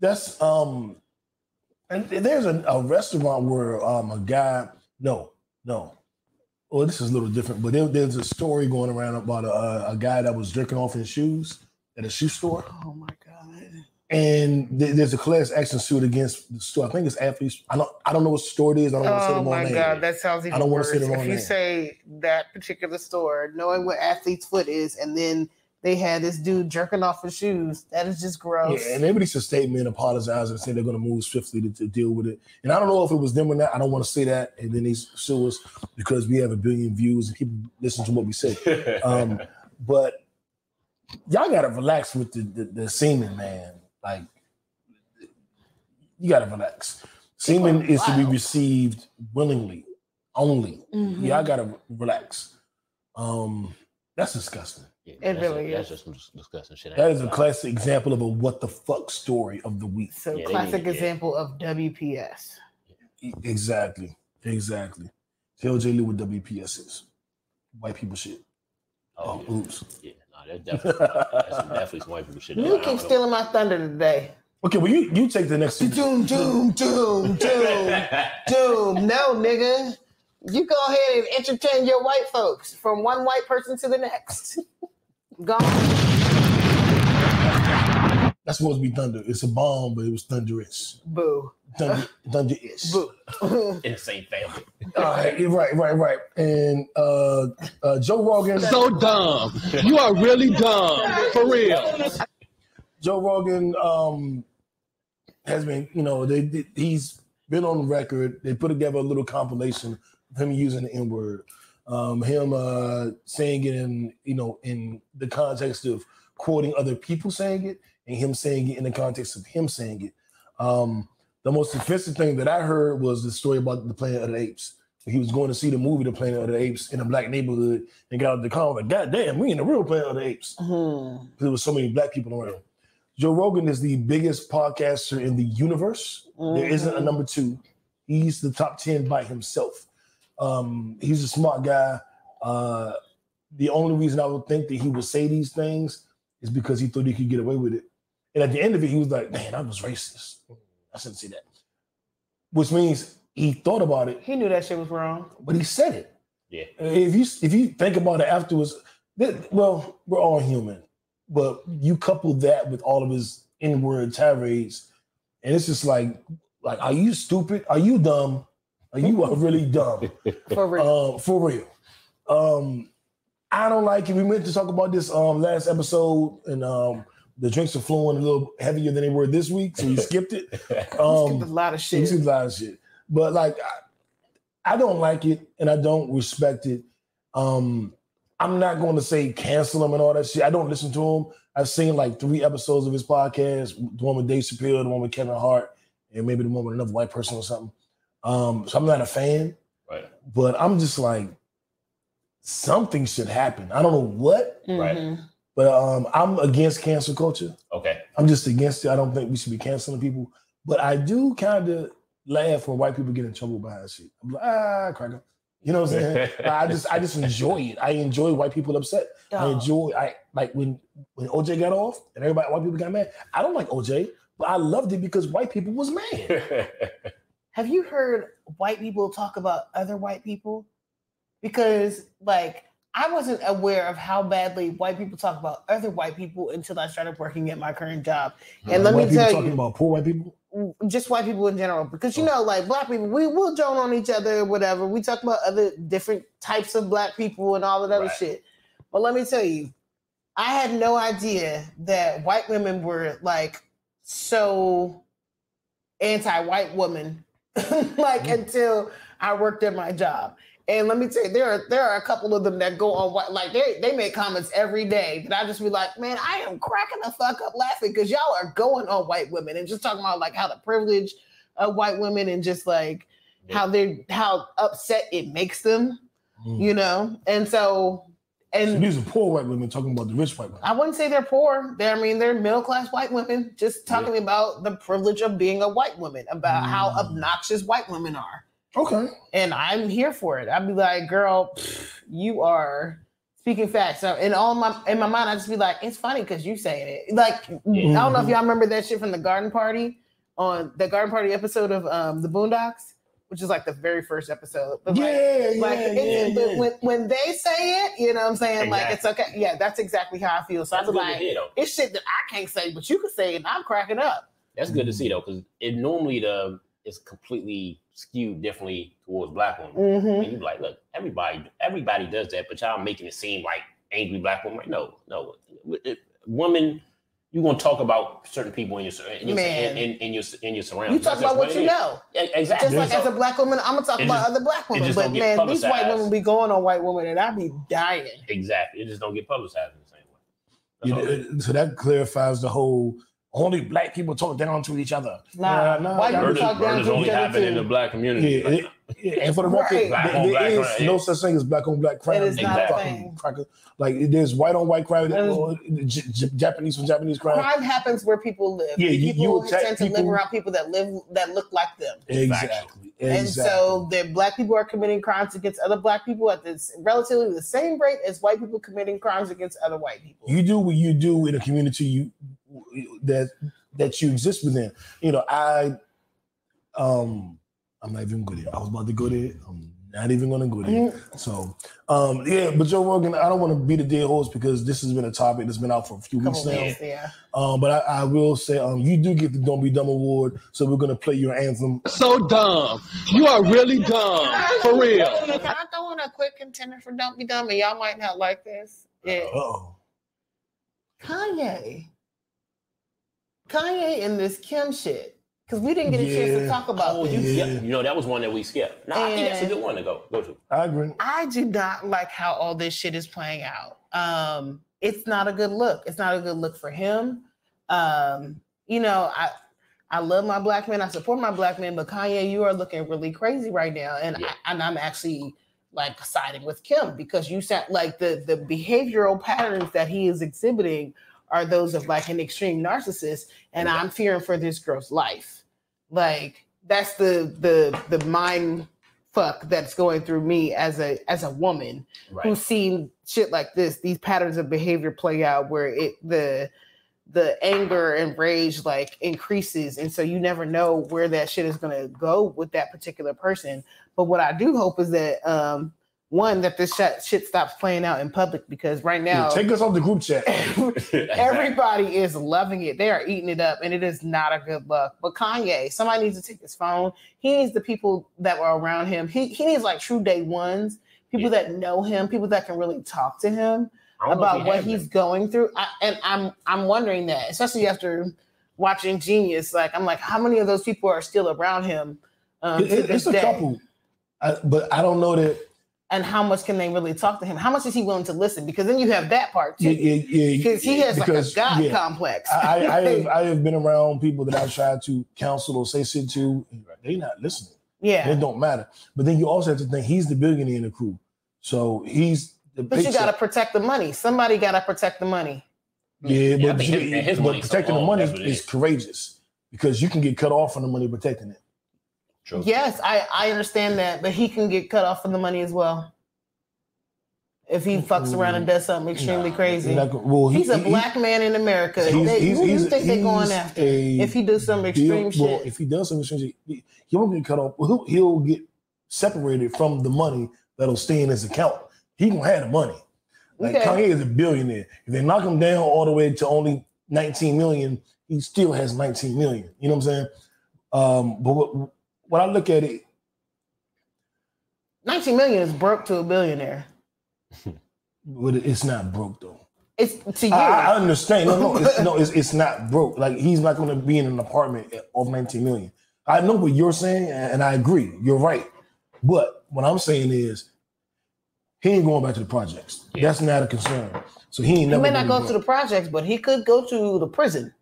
S3: That's and there's a restaurant where a guy. No. Well, this is a little different, but there's a story going around about a guy that was jerking off in shoes at a shoe store.
S4: Oh my god!
S3: And there's a class action suit against the store. I think it's athletes. I don't know what store it is. I don't want to say the wrong name.
S4: Oh my god, that sounds even
S3: I don't want to
S4: worse.
S3: say the wrong
S4: If
S3: name.
S4: you say that particular store, knowing what Athlete's Foot is, and then they had this dude jerking off his shoes, that is just gross.
S3: Yeah, and they released a statement apologizing and saying they're going to move swiftly to deal with it. And I don't know if it was them or not. I don't want to say that. And then they sue us because we have 1 billion views and people listen to what we say. But y'all got to relax with the semen, man. Like, you got to relax. Semen is to be received willingly, only. Y'all got to relax. That's disgusting.
S6: Yeah,
S4: It really
S6: that's
S4: is.
S6: just some disgusting shit.
S3: That is a classic example of a what the fuck story of the week.
S4: So
S6: Yeah,
S4: classic example of WPS.
S3: Exactly. Tell J. Lou what WPS is. White people shit.
S6: Oh,
S3: Oops.
S6: yeah. No, that's definitely some white people shit.
S4: You keep stealing my thunder today.
S3: Okay, well, you take the next.
S4: Doom. No, nigga. You go ahead and entertain your white folks from one white person to the next. Go on.
S3: That's supposed to be thunder. It's a bomb, but it was thunderous.
S4: Boo.
S3: Thunder-ish.
S4: Boo.
S6: In the same family.
S3: All right, right. And Joe Rogan.
S8: So dumb. You are really dumb. For real.
S3: Joe Rogan has been, he's been on record. They put together a little compilation of him using the N-word. Him saying it in the context of quoting other people saying it, and him saying it in the context of him saying it. The most offensive thing that I heard was the story about the Planet of the Apes. He was going to see the movie The Planet of the Apes in a black neighborhood and got out of the car like, God damn, we in the real Planet of the Apes. There was so many black people around. Joe Rogan is the biggest podcaster in the universe. There isn't a number 2. He's the top 10 by himself. He's a smart guy. The only reason I would think that he would say these things is because he thought he could get away with it. And at the end of it, he was like, man, I was racist. I shouldn't say that. Which means he thought about it.
S4: He knew that shit was wrong.
S3: But he said it.
S6: Yeah.
S3: If you think about it afterwards, well, we're all human. But you couple that with all of his N-word tirades, and it's just like, are you stupid? Are you dumb? Are you really dumb?
S4: For real.
S3: For real. I don't like it. We meant to talk about this last episode, and the drinks are flowing a little heavier than they were this week, so you skipped it.
S4: Skipped a lot of shit.
S3: But like, I don't like it, and I don't respect it. I'm not going to say cancel him and all that shit. I don't listen to him. I've seen like 3 episodes of his podcast, the one with Dave Chappelle, the one with Kevin Hart, and maybe the one with another white person or something. So I'm not a fan,
S6: right?
S3: But I'm just like, something should happen. I don't know what,
S6: right?
S3: But I'm against cancel culture.
S6: Okay.
S3: I'm just against it. I don't think we should be canceling people. But I do kind of laugh when white people get in trouble behind shit. I'm like, cracker. You know what I'm saying? I just enjoy it. I enjoy white people upset. I like when OJ got off and white people got mad. I don't like OJ, but I loved it because white people was mad.
S4: Have you heard white people talk about other white people? Because like I wasn't aware of how badly white people talk about other white people until I started working at my current job. And let me tell you,
S3: talking about poor white people.
S4: Just white people in general, because like black people, we will joke on each other, whatever. We talk about other different types of black people and all of that other shit. But let me tell you, I had no idea that white women were like so anti-white woman, like until I worked at my job. And let me tell you, there are a couple of them that go on white, like they make comments every day that I just be like, man, I am cracking the fuck up laughing because y'all are going on white women and just talking about like how the privilege of white women and just like how upset it makes them, And so
S3: these are poor white women talking about the rich white women.
S4: I wouldn't say they're poor. They're middle-class white women just talking about the privilege of being a white woman, about how obnoxious white women are.
S3: Okay. And
S4: I'm here for it. I'd be like, girl, you are speaking facts. So in my mind, I just be like, it's funny because you saying it. Like, I don't know if y'all remember that shit from the Garden Party, on the Garden Party episode of the Boondocks, which is like the very first episode. But when they say it, you know what I'm saying? Exactly. Like, it's okay. Yeah, that's exactly how I feel. So I'd be like, it's shit that I can't say, but you can say it, and I'm cracking up.
S6: That's good to see, though, because it normally is completely skewed differently towards black women. And you're like, look, everybody does that, but y'all making it seem like angry black women. No. Women, you're gonna talk about certain people in your surroundings.
S4: You talk about what you know.
S6: Yeah, exactly.
S4: Just like as a black woman, I'm gonna talk about other black women. But man, these white women be going on white women, and I be dying.
S6: Exactly. It just don't get publicized in the same way.
S3: So that clarifies the whole only black people talk down to each other.
S4: Nah, white people talk down
S6: Murders
S4: to
S6: only
S4: each other
S6: happen in
S4: too.
S6: the black community.
S3: And for the record,
S4: Right.
S3: there is
S6: crime,
S3: no such thing as black on black crime.
S4: It is not
S6: a
S3: Fucking
S4: thing.
S3: cracker. Like there's white on white crime, Japanese on Japanese crime.
S4: Crime happens where people live.
S3: Yeah, you
S4: people
S3: attack
S4: tend to live
S3: people-
S4: around people that look like them.
S3: Exactly.
S4: And so the black people are committing crimes against other black people at this relatively the same rate as white people committing crimes against other white people.
S3: you do what you do in a community that you exist within. You know, I'm not even good at it. I was about to go there. I'm not even going to go there. So, but Joe Rogan, I don't want to beat a dead horse because this has been a topic that's been out for a few weeks now.
S4: Yeah.
S3: But I will say, you do get the Don't Be Dumb Award, so we're going to play your anthem.
S8: So dumb. You are really dumb. For real.
S4: Can I throw in a quick contender for Don't Be Dumb? And y'all might not like this.
S3: Uh-oh.
S4: Kanye and this Kim shit. Because we didn't get a chance to talk about this.
S6: You know, that was one that we skipped. No, I think that's a good one to go to.
S3: I agree.
S4: I do not like how all this shit is playing out. It's not a good look. It's not a good look for him. You know, I love my black men. I support my black men, but Kanye, you are looking really crazy right now. And I'm actually like siding with Kim because you sound like the behavioral patterns that he is exhibiting are those of like an extreme narcissist. And I'm fearing for this girl's life. Like that's the mind fuck that's going through me as a woman who's seen shit like this, these patterns of behavior play out where the anger and rage like increases. And so you never know where that shit is going to go with that particular person. But what I do hope is that, one, that this shit stops playing out in public because right now...
S3: Take us off the group chat.
S4: Everybody is loving it. They are eating it up, and it is not a good look. But Kanye, somebody needs to take his phone. He needs the people that were around him. He needs like true day ones, people that know him, people that can really talk to him about what he's going through. I'm wondering that, especially after watching Genius. Like, I'm like, how many of those people are still around him?
S3: It's a couple, but I don't know that.
S4: And how much can they really talk to him? How much is he willing to listen? Because then you have that part too. Because he has like a God complex.
S3: I have been around people that I've tried to counsel or say shit to. They're not listening.
S4: Yeah.
S3: It don't matter. But then you also have to think he's the billionaire in the crew. So he's the
S4: But you got to protect the money. Somebody got to protect the money.
S3: Yeah, but
S6: money's
S3: protecting
S6: so
S3: the money
S6: long,
S3: is courageous because you can get cut off from the money protecting it.
S6: True.
S4: Yes, I understand that, but he can get cut off from the money as well. If he fucks around and does something extremely crazy. He's a black man in America. Who do you think they're going after? If he does some extreme shit.
S3: Well, if he does some extreme shit, he won't get cut off. He'll get separated from the money that'll stay in his account. He gonna have the money. Like Kanye is a billionaire. If they knock him down all the way to only 19 million, he still has 19 million. You know what I'm saying? But when I look at it,
S4: 19 million is broke to a billionaire.
S3: But it's not broke though.
S4: It's to you.
S3: I understand. It's not broke. Like he's not going to be in an apartment of 19 million. I know what you're saying, and I agree. You're right. But what I'm saying is, he ain't going back to the projects. Yeah. That's not a concern. So he may
S4: not go to the projects, but he could go to the prison.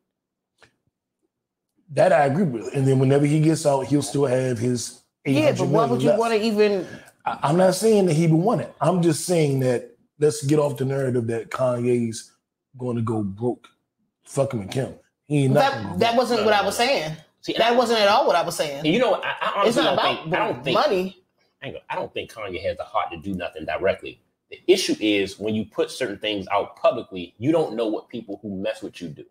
S3: That I agree with. And then whenever he gets out, he'll still have his 800
S4: Yeah, but why would you want to even...
S3: I'm not saying that he would want it. I'm just saying that let's get off the narrative that Kanye's going to go broke. Fuck him and Kim. He ain't not
S4: that wasn't what I was saying. See, that wasn't at all what I was saying.
S6: You know, I honestly
S4: don't think money.
S6: I don't think Kanye has the heart to do nothing directly. The issue is when you put certain things out publicly, you don't know what people who mess with you do.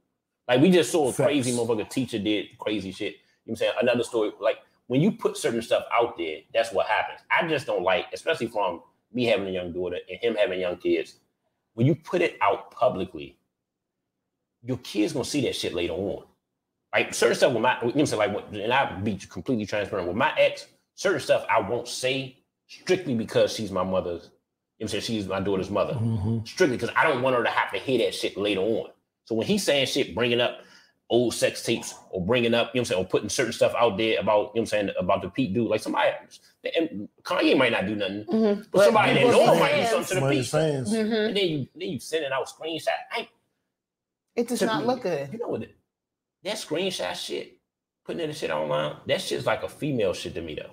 S6: Like we just saw a crazy motherfucker teacher did crazy shit. You know what I'm saying? Another story, like when you put certain stuff out there, that's what happens. I just don't like, especially from me having a young daughter and him having young kids, when you put it out publicly, your kids gonna see that shit later on. Like certain stuff with my, you know what I'm saying, like, and I'll be completely transparent with my ex, certain stuff I won't say strictly because she's my mother's, you know what I'm saying, she's my daughter's mother. Mm-hmm. Strictly because I don't want her to have to hear that shit later on. So when he's saying shit, bringing up old sex tapes or bringing up, you know what I'm saying, or putting certain stuff out there about, you know what I'm saying, about the Pete dude, like somebody, and Kanye might not do nothing, but somebody that knows might do something to the Pete. Mm-hmm. And then you sending out screenshots.
S4: It does not look good.
S6: You know what? that screenshot shit, putting that shit online, that shit's like a female shit to me though.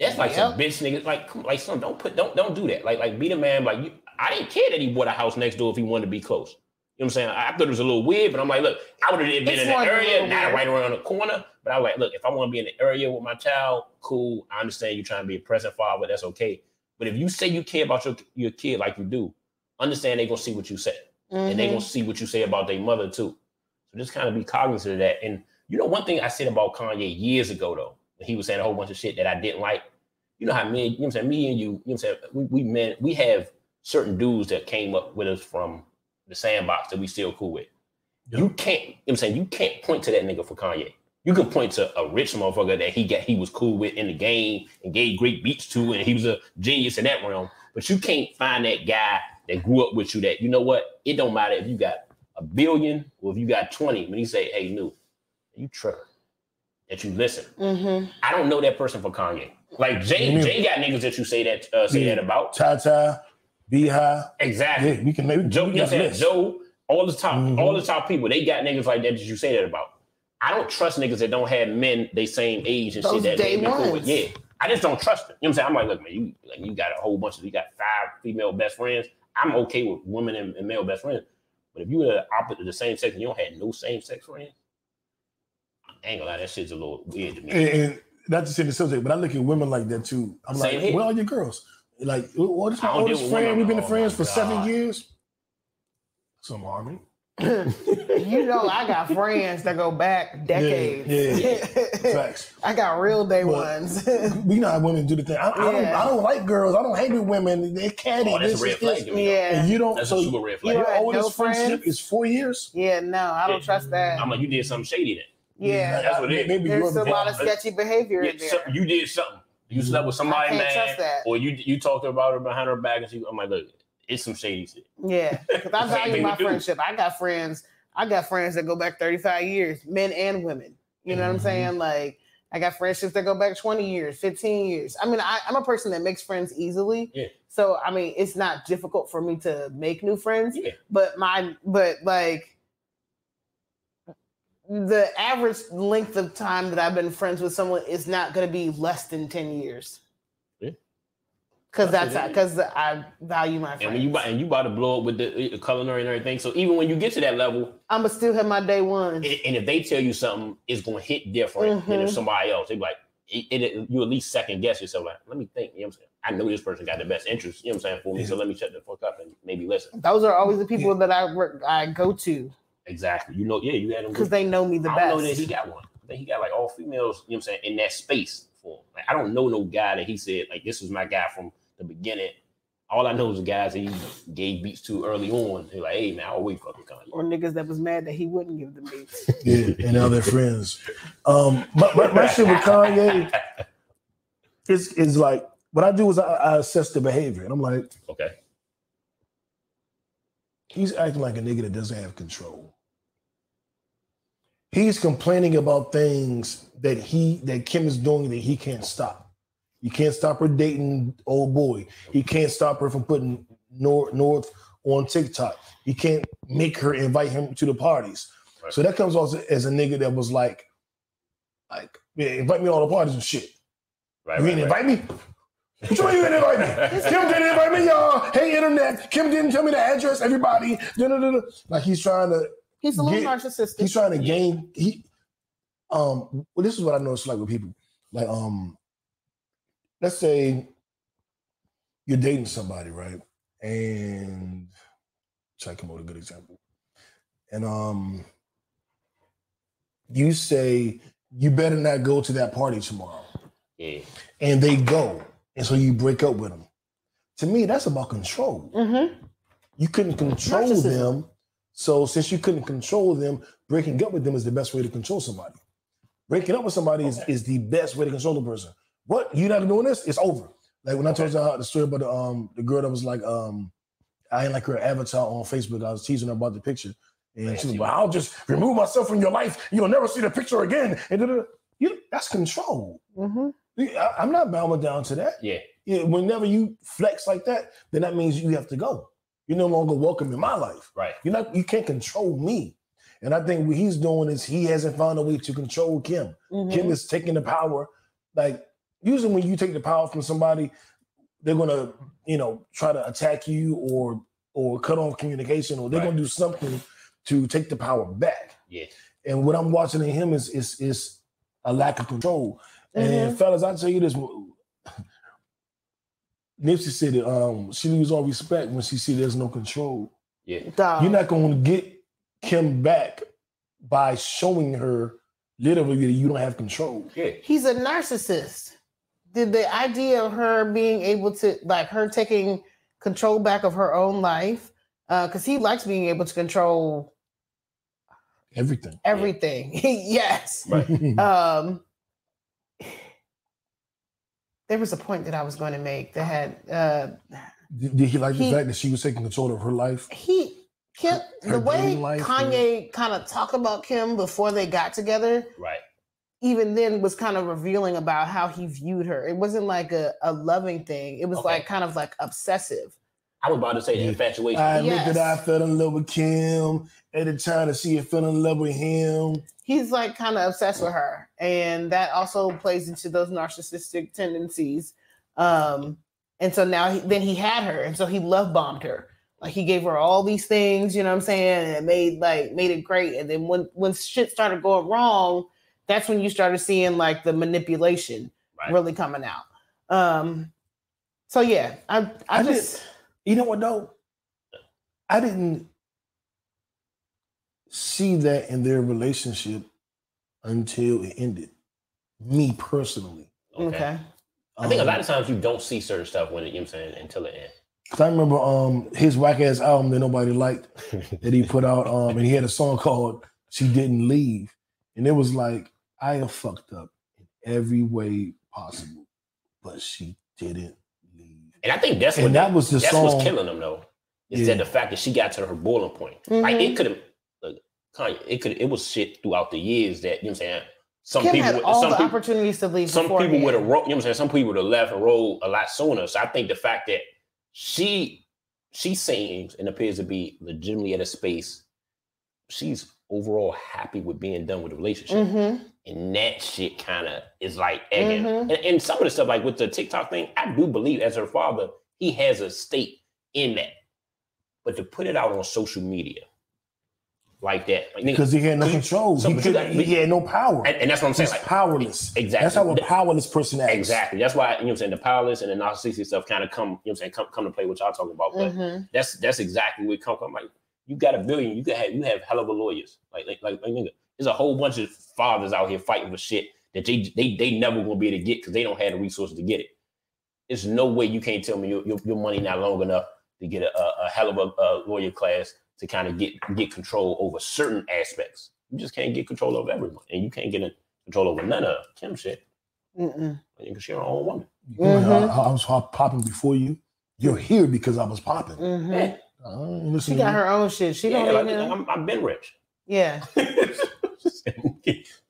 S6: That's like some bitch niggas. Like son, don't do that. Like be the man. Like I didn't care that he bought a house next door if he wanted to be close. You know what I'm saying? I thought it was a little weird, but I'm like, look, I would have been in the area, not right around the corner. But I was like, look, if I want to be in the area with my child, cool. I understand you trying to be a present father. That's okay. But if you say you care about your kid like you do, understand they're gonna see what you say, and they're gonna see what you say about their mother too. So just kind of be cognizant of that. And you know, one thing I said about Kanye years ago though, when he was saying a whole bunch of shit that I didn't like. You know how me, you know what I'm saying, me and you know what I'm saying, we have certain dudes that came up with us from the sandbox that we still cool with. You can't, you know what I'm saying, you can't point to that nigga for Kanye. You can point to a rich motherfucker that he was cool with in the game and gave great beats to, and he was a genius in that realm. But you can't find that guy that grew up with you that, you know what, it don't matter if you got $1 billion or if you got 20, when he say, hey, new, you tripping, that you listen. I don't know that person for Kanye. Like Jay got niggas that you say that about. Tata, Beehive. Exactly. Yeah, we can maybe Joe. You know what I'm saying? Joe, all the top people, they got niggas like that you say that about. I don't trust niggas that don't have men they same age and shit that they been cool with. Yeah, I just don't trust them. You know what I'm saying? I'm like, look, man, you got a whole bunch of, you got 5 female best friends. I'm okay with women and male best friends, but if you were the opposite of the same sex and you don't have no same sex friends, I ain't gonna lie, that shit's a little weird to me. And not to say the subject, but I look at women like that too. I'm like, where are your girls? Like, what is my oldest friend? We've been friends for 7 years. Some harmony.
S4: You know, I got friends that go back decades.
S3: Yeah. Facts.
S4: I got real day ones.
S3: We know how women do the thing. I don't like girls. I don't hate with women. They're catty.
S6: Oh, that's a red flag.
S4: Yeah.
S3: And you don't.
S6: That's a super red flag.
S3: Your oldest friendship is 4 years.
S4: Yeah, no, I don't trust that.
S6: I'm like, you did something shady then.
S4: Yeah,
S6: that's what it is.
S3: Maybe
S4: there's a lot of sketchy behavior in there.
S6: You did something. You slept with somebody,
S4: I can't trust that.
S6: Or you talked about her behind her back, and I'm like, look, it's some shady shit.
S4: Yeah, because I value my friendship. I got friends that go back 35 years, men and women. You know what I'm saying? Like, I got friendships that go back 20 years, 15 years. I mean, I'm a person that makes friends easily. Yeah. So I mean, it's not difficult for me to make new friends. Yeah. But like, the average length of time that I've been friends with someone is not going to be less than 10 years. Yeah. Because I value my friends.
S6: And you about to blow up with the culinary and everything. So even when you get to that level,
S4: I'ma still have my day one.
S6: And if they tell you something, it's going to hit different than if somebody else. They be like, you at least second guess yourself. Like, let me think. You know what I'm saying? I know this person got the best interest. You know what I'm saying? For me, so let me shut the fuck up and maybe listen.
S4: Those are always the people that I go to.
S6: Exactly. You know, you had them
S4: because they know me the best.
S6: I don't know that he got one. I think he got like all females, you know what I'm saying, in that space for him. Like, I don't know no guy that he said, like, this was my guy from the beginning. All I know is the guys that he gave beats to early on. They're like, hey, man, I'll wait for Kanye.
S4: Or niggas that was mad that he wouldn't give them beats.
S3: Yeah, and now they're friends. My shit with Kanye is like, what I do is I assess the behavior. And I'm like,
S6: okay.
S3: He's acting like a nigga that doesn't have control. He's complaining about things that Kim is doing that he can't stop. He can't stop her dating old boy. He can't stop her from putting North on TikTok. He can't make her invite him to the parties. Right. So that comes off as a nigga that was like, yeah, invite me to all the parties and shit.
S6: Right,
S3: you didn't invite me? What you mean you didn't invite me? Kim didn't invite me, y'all. Hey, internet. Kim didn't tell me the address, everybody. Like he's trying to.
S4: He's a little narcissistic.
S3: He's trying to gain. Well, this is what I know it's like with people. Like, let's say you're dating somebody, right? And try to come up with a good example. And you say you better not go to that party tomorrow.
S6: Yeah.
S3: And they go. And so you break up with them. To me, that's about control.
S4: Mm-hmm.
S3: You couldn't control them. So since you couldn't control them, breaking up with them is the best way to control somebody. Breaking up with somebody is the best way to control the person. What? You're not doing this? It's over. Like when I told you the story about the girl that was like, I ain't like her avatar on Facebook. I was teasing her about the picture. And she was like, I'll just remove myself from your life. You'll never see the picture again. And that's control.
S4: Mm-hmm.
S3: I'm not bowing down to that.
S6: Yeah.
S3: Whenever you flex like that, then that means you have to go. You're no longer welcome in my life.
S6: Right.
S3: You can't control me. And I think what he's doing is he hasn't found a way to control Kim. Kim is taking the power. Like, usually when you take the power from somebody, they're gonna, try to attack you or cut off communication, or they're gonna do something to take the power back.
S6: Yeah.
S3: And what I'm watching in him is a lack of control. And fellas, I tell you this, Nipsey said it, she loses all respect when she see there's no control.
S6: Yeah.
S3: You're not gonna get Kim back by showing her literally that you don't have control.
S6: Yeah.
S4: He's a narcissist. The idea of her being able to, like, her taking control back of her own life, because he likes being able to control
S3: everything.
S4: Yes.
S6: Right.
S4: There was a point that I was going to make that had.
S3: Did he like the fact that she was taking control of her life?
S4: Kim,
S3: her
S4: the way
S3: life,
S4: Kanye kind of talked about Kim before they got together,
S6: right?
S4: Even then was kind of revealing about how he viewed her. It wasn't like a loving thing. It was like kind of like obsessive.
S6: I was about to say infatuation.
S3: I admit that I fell in love with Kim at the time that she had fell in love with him.
S4: He's like kind of obsessed with her. And that also plays into those narcissistic tendencies. And so now he had her. And so he love bombed her. Like, he gave her all these things, you know what I'm saying? And made it great. And then when shit started going wrong, that's when you started seeing like the manipulation really coming out. So yeah, I just,
S3: you know what though? I didn't see that in their relationship until it ended. Me personally.
S4: Okay.
S6: I think a lot of times you don't see certain stuff when it, you know what I'm saying, until it ends.
S3: I remember his whack ass album that nobody liked that he put out, and he had a song called "She Didn't Leave," and it was like, I have fucked up in every way possible, but she didn't leave.
S6: And I think that's
S3: and that was the song.
S6: That's what's killing them though. Is that the fact that she got to her boiling point? Like, it could have, Kanye, it was shit throughout the years that, you know what I'm saying. Some
S4: Kim
S6: people
S4: had all the opportunities to leave.
S6: Some people would have, you know what I'm saying. Some people would have left and rolled a lot sooner. So I think the fact that she seems and appears to be legitimately at a space, she's overall happy with being done with the relationship. And that shit kind of is like egging. And some of the stuff, like with the TikTok thing, I do believe as her father, he has a stake in that. But to put it out on social media like that, like,
S3: because he had no control. He had no power.
S6: And that's what I'm saying.
S3: He's
S6: like,
S3: powerless.
S6: Exactly.
S3: That's how a powerless person acts.
S6: Exactly. That's why, you know what I'm saying, the powerless and the narcissistic stuff kind of come, you know what I'm saying, come to play what y'all talking about. But that's exactly where it come from. Like, you got $1 billion, you have hell of a lawyers. Like nigga, there's a whole bunch of fathers out here fighting for shit that they never gonna be able to get because they don't have the resources to get it. There's no way you can't tell me your money not long enough to get a hell of a lawyer class to kind of get control over certain aspects. You just can't get control over everyone, and you can't get control over none of Kim shit. Because she's her own woman.
S3: I was popping before you. You're here because I was popping.
S6: Yeah.
S4: She got her own shit. She don't even.
S6: I've been rich.
S4: Yeah.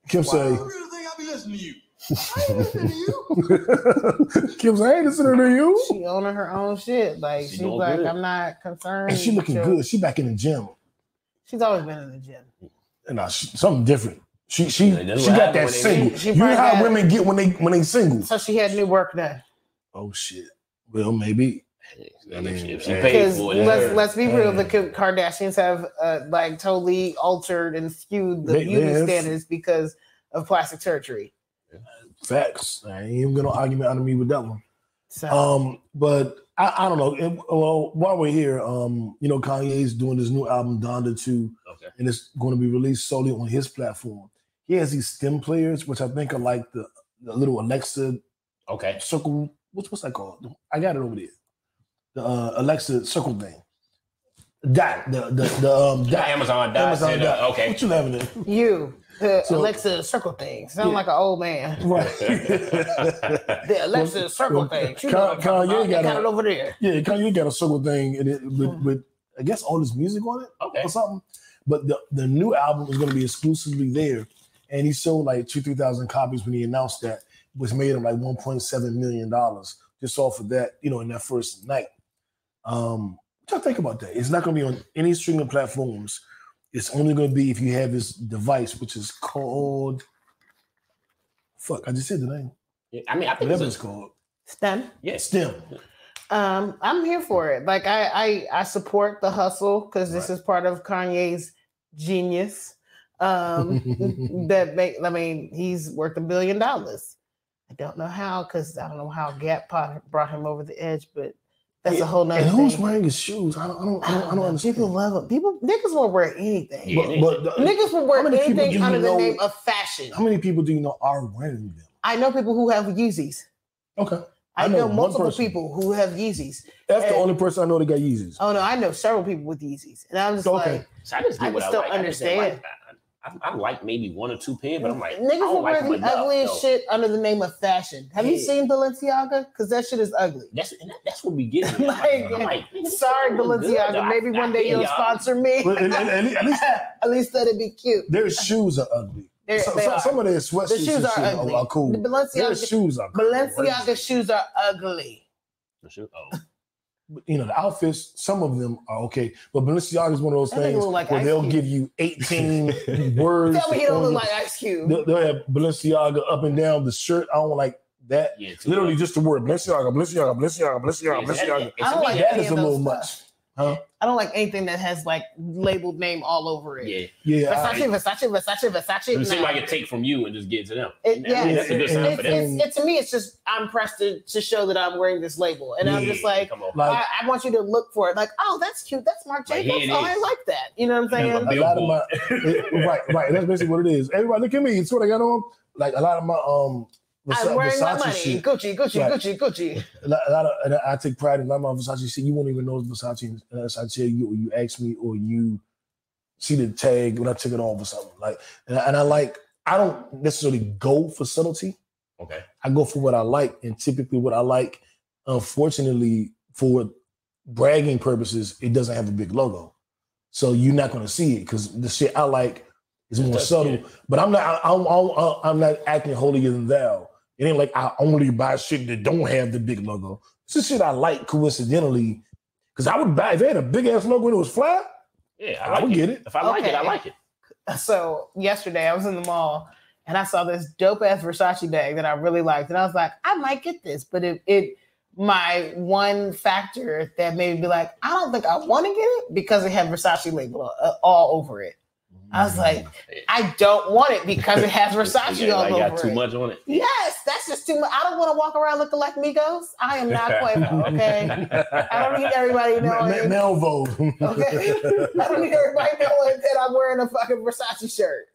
S3: Kim say.
S1: I really think I'll be listening to you. I ain't listening to you.
S3: Kim say, I ain't listening to you.
S4: She owning her own shit. Like, she's like, good. I'm not concerned.
S3: And she looking good. She back in the gym.
S4: She's always been in the gym.
S3: And something different. She got that single. You know how women get when they single.
S4: So she had new work done.
S3: Oh shit. Well, maybe.
S6: If she paid for it.
S4: Let's be real. The Kardashians have like totally altered and skewed the beauty standards because of plastic surgery.
S3: Facts. I ain't even gonna argument out of me with that one.
S4: So.
S3: But I don't know. Well, while we're here, Kanye's doing this new album, Donda 2, and it's going to be released solely on his platform. He has these stem players, which I think are like the little Alexa circle. What's that called? I got it over there. The Alexa circle thing. Dot. The
S6: Amazon Dot. Okay.
S3: What you laughing at?
S4: The Alexa circle thing. Sound like an old man.
S3: Right.
S4: The Alexa circle thing.
S3: Kanye got
S4: it over there.
S3: Yeah, Kanye got a circle thing and it, with I guess all his music on it or something. But the new album is going to be exclusively there. And he sold like 2,000-3,000 copies when he announced that, which made him like $1.7 million just off of that, in that first night. What y'all think about that? It's not going to be on any streaming platforms It's only going to be if you have this device, which is called. Fuck, I just said the name.
S6: Yeah, I mean, I think
S3: Whatever it's called.
S4: STEM.
S6: Yeah,
S3: STEM.
S4: I'm here for it. Like I support the hustle because this is part of Kanye's genius. He's worth $1 billion. I don't know how, because I don't know how Gap brought him over the edge, but that's a whole nother
S3: thing. And who's
S4: thing.
S3: wearing his shoes? I don't understand.
S4: People love them. Niggas will wear anything.
S6: Yeah.
S3: But
S4: Niggas will wear anything under the
S3: know,
S4: name of fashion.
S3: How many people do you know are wearing them?
S4: I know people who have Yeezys.
S3: Okay.
S4: I know multiple people who have Yeezys.
S3: That's the only person I know that got Yeezys.
S4: Oh no, I know several people with Yeezys, and I'm just like,
S6: so I just
S4: don't understand.
S6: I like maybe one or two pair, but I'm like,
S4: niggas will wear the ugliest shit under the name of fashion. Have you seen Balenciaga? Because that shit is ugly.
S6: That's what we get.
S4: Like, sorry, Balenciaga. Maybe one day you'll sponsor me. At least let it be cute.
S3: Their shoes are ugly. Some of their sweatshirts are cool. Their shoes are cool.
S4: Balenciaga shoes are ugly.
S3: You know, the outfits, some of them are okay, but Balenciaga is one of those things where they'll give you 18 words.
S4: Tell me he don't look like Ice Cube.
S3: They'll have Balenciaga up and down the shirt. I don't like that. Yeah, literally just the word Balenciaga. I don't like that is a little much. Huh?
S4: I don't like anything that has like labeled name all over it.
S6: Yeah.
S4: Versace.
S6: It seems like it take from you and just get to them.
S4: To me, it's just I'm pressed to show that I'm wearing this label, and I'm just like I want you to look for it. Like, oh, that's cute. That's Marc Jacobs. I like that. You know what I'm saying?
S3: A lot of my right. That's basically what it is. Everybody, look at me. It's what I got on. Like a lot of my
S4: I'm wearing my money.
S3: Shit.
S4: Gucci.
S3: A lot of, and I take pride in my Versace shit. You won't even know it's Versace unless I tell you, or you ask me, or you see the tag when I took it off or something. Like, and I don't necessarily go for subtlety.
S6: Okay.
S3: I go for what I like, and typically what I like, unfortunately, for bragging purposes, it doesn't have a big logo, so you're not going to see it because the shit I like is more subtle. But I'm not acting holier than thou. It ain't like I only buy shit that don't have the big logo. This is shit I like coincidentally, because I would buy if they had a big ass logo and it was fly.
S6: Yeah,
S3: I would get it.
S6: If I like it, I like it.
S4: So yesterday I was in the mall and I saw this dope ass Versace bag that I really liked, and I was like, I might get this, but my one factor that made me be like, I don't think I want to get it because it had Versace label all over it. I was like, I don't want it because it has Versace all over it.
S6: Got too much on it.
S4: Yes, that's just too much. I don't want to walk around looking like Migos. I am not Quavo, okay? I don't need everybody knowing.
S3: Melvo.
S4: Okay? I don't need everybody knowing that I'm wearing a fucking Versace shirt.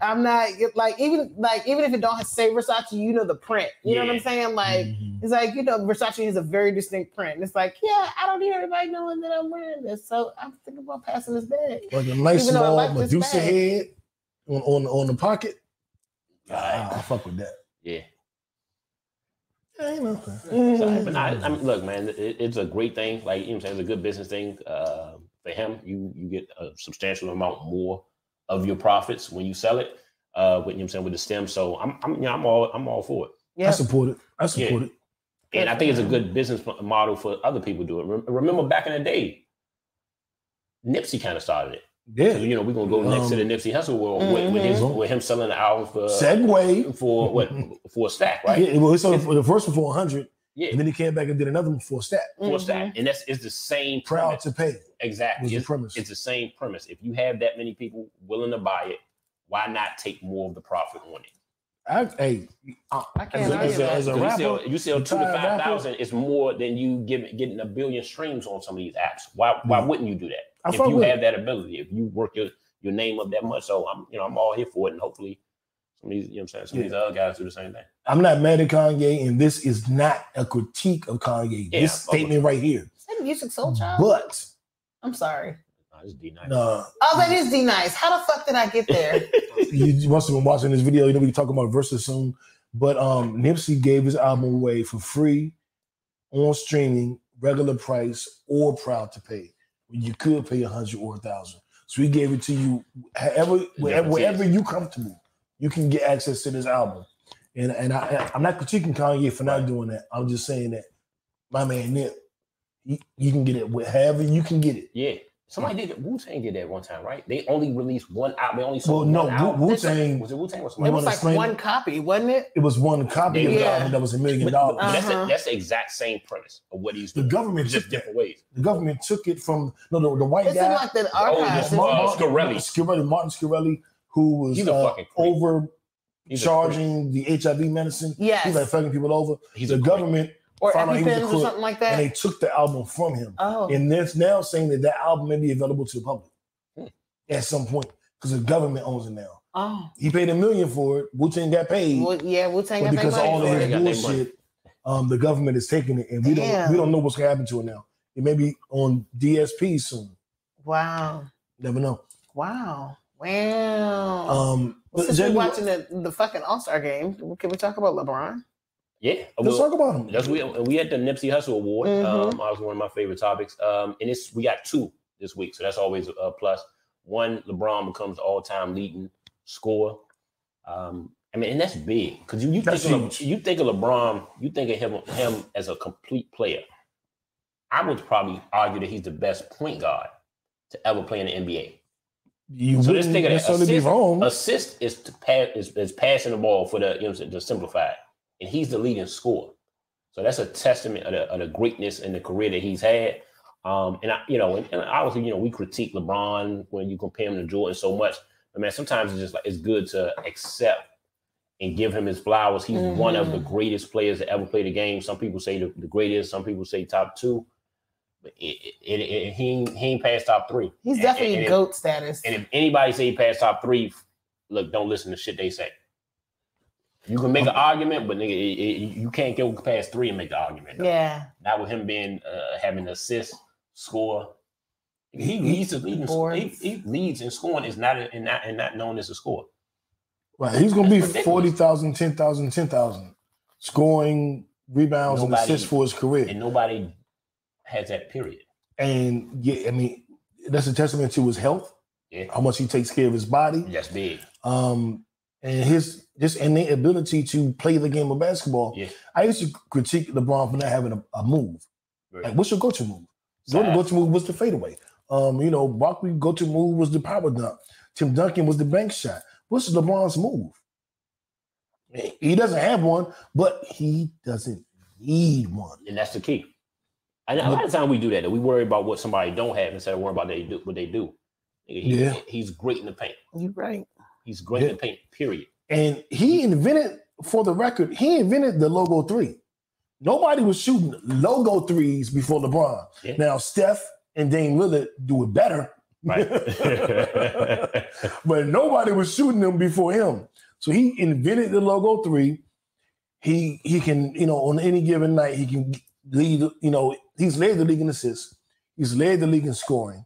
S4: I'm not even if it don't say Versace, you know the print. You know what I'm saying? Like it's like, you know, Versace is a very distinct print. And it's like, yeah, I don't need everybody knowing that I'm wearing this. So I'm thinking about passing this bag.
S3: Like a nice small Medusa head on the pocket. I fuck with that.
S6: Yeah.
S3: You know.
S6: But I mean, look, man, it's a great thing. Like, you know what I'm saying, it's a good business thing. For him, you get a substantial amount more of your profits when you sell it. With, you know what I'm saying, with the stem. So I'm all for it.
S3: Yeah. I support it.
S6: And I think it's a good business model for other people to do it. Remember back in the day, Nipsey kind of started it.
S3: Yeah.
S6: So, you know, we're going to go next to the Nipsey Hussle Award with him selling the album for
S3: Segway
S6: for a stack, right?
S3: Yeah, well, so the first one for 100. Yeah. And then he came back and did another one for a stack.
S6: For a stack. And it's the same
S3: Proud
S6: premise.
S3: to pay.
S6: Exactly.
S3: Premise.
S6: It's the same premise. If you have that many people willing to buy it, why not take more of the profit on it?
S4: I can't
S3: as a rapper,
S6: you sell 2,000 to 5,000. It's more than you getting a billion streams on some of these apps. Why wouldn't you do that? If you have that ability, if you work your name up that much, so I'm all here for it, and hopefully some of these, you know what I'm saying, some of these other guys do the same thing. I'm
S3: not mad at Kanye, and this is not a critique of Kanye. This statement right here.
S4: Is that Music Soul Child?
S3: But
S4: I'm sorry.
S6: It's D-Nice.
S3: Oh,
S4: that is D-Nice. How the fuck did I get there?
S3: You must have been watching this video. You know, we talking about Versus soon. But Nipsey gave his album away for free on streaming, regular price, or Proud to Pay. When you could pay 100 or 1,000. So he gave it to you wherever you comfortable. You can get access to this album. And I'm not critiquing Kanye for not doing that. I'm just saying that my man Nip, you can get it however you can get it.
S6: Yeah. Somebody did it. Wu-Tang did that one time, right? They only released one album. They only
S3: Well,
S6: sold
S3: no,
S6: one album.
S3: Wu-Tang.
S6: Was it Wu-Tang or
S4: It
S6: something?
S4: was like
S3: explain
S4: one copy, wasn't it?
S3: It was one copy of the
S4: Yeah.
S3: album that was $1 million.
S6: But that's the exact same premise of what he's
S3: The
S6: doing.
S3: government
S6: just
S3: took that.
S6: different ways.
S3: The government took it from the white
S4: It's in
S3: guy.
S4: like the
S6: Oh,
S4: archives.
S6: Scarelli.
S3: Martin Scarelli, who was
S6: He's a fucking creep.
S3: overcharging the HIV medicine.
S4: Yes.
S3: He's like fucking people over.
S6: He's
S3: the
S6: a creep.
S3: government
S4: Or
S3: found out he was a
S4: EpiPens or
S3: crook,
S4: something like that.
S3: and they took the album from him.
S4: Oh.
S3: And it's now saying that album may be available to the public at some point because the government owns it now.
S4: Oh.
S3: He paid $1 million for it. Wu-Tang got paid.
S4: Well, yeah, Wu-Tang
S3: But
S4: got
S3: because of all of
S4: money
S3: his
S4: for it.
S6: got their
S3: bullshit, the government is taking it, and we don't know what's gonna happen to it now. It may be on DSP soon.
S4: Wow.
S3: Never know.
S4: Wow.
S3: But
S4: Since
S3: Jamie,
S4: we're watching the fucking All-Star game, can we talk about LeBron?
S6: Yeah.
S3: let's talk about him.
S6: We had the Nipsey Hussle Award.
S4: Mhm.
S6: I was one of my favorite topics. And we got 2 this week, so that's always a plus. One, LeBron becomes the all-time leading scorer. And that's big because you think of LeBron, you think of him as a complete player. I would probably argue that he's the best point guard to ever play in the NBA.
S3: You
S6: So
S3: wouldn't
S6: let's think of that.
S3: necessarily be wrong.
S6: Assist is to pass is passing the ball for to simplify it, and he's the leading scorer. So that's a testament of the greatness and the career that he's had. And obviously, we critique LeBron when you compare him to Jordan so much. But man, sometimes it's just like it's good to accept and give him his flowers. He's one of the greatest players to ever play the game. Some people say the greatest. Some people say top 2. But he ain't past top 3.
S4: He's definitely GOAT status.
S6: And if anybody say he passed top 3, look, don't listen to shit they say. You can make an argument, but nigga, you can't go past 3 and make the argument. Though.
S4: Yeah.
S6: Not with him being having assist, score. He leads in scoring. Is not known as a scorer.
S3: Right, he's gonna be 40,000, 10,000, 10,000, scoring, rebounds, and assists for his career.
S6: And nobody has that period.
S3: And yeah, I mean, that's a testament to his health.
S6: Yeah.
S3: How much he takes care of his body.
S6: That's big.
S3: And his just innate ability to play the game of basketball.
S6: Yeah.
S3: I used to critique LeBron for not having a move.
S6: Right.
S3: Like, what's your go-to move? Jordan go-to move was the fadeaway. Barkley go-to move was the power dunk. Tim Duncan was the bank shot. What's LeBron's move? He doesn't have one, but he doesn't need one.
S6: And that's the key. And a lot of times we do that. We worry about what somebody don't have instead of worrying about what they do. He's great in the paint.
S4: You're right.
S6: He's great in the paint, period.
S3: And he invented, for the record, the logo 3. Nobody was shooting logo 3s before LeBron. Yeah. Now, Steph and Dame Lillard do it better.
S6: Right.
S3: But nobody was shooting them before him. So he invented the logo 3. He can, on any given night, he can lead, he's led the league in assists. He's led the league in scoring.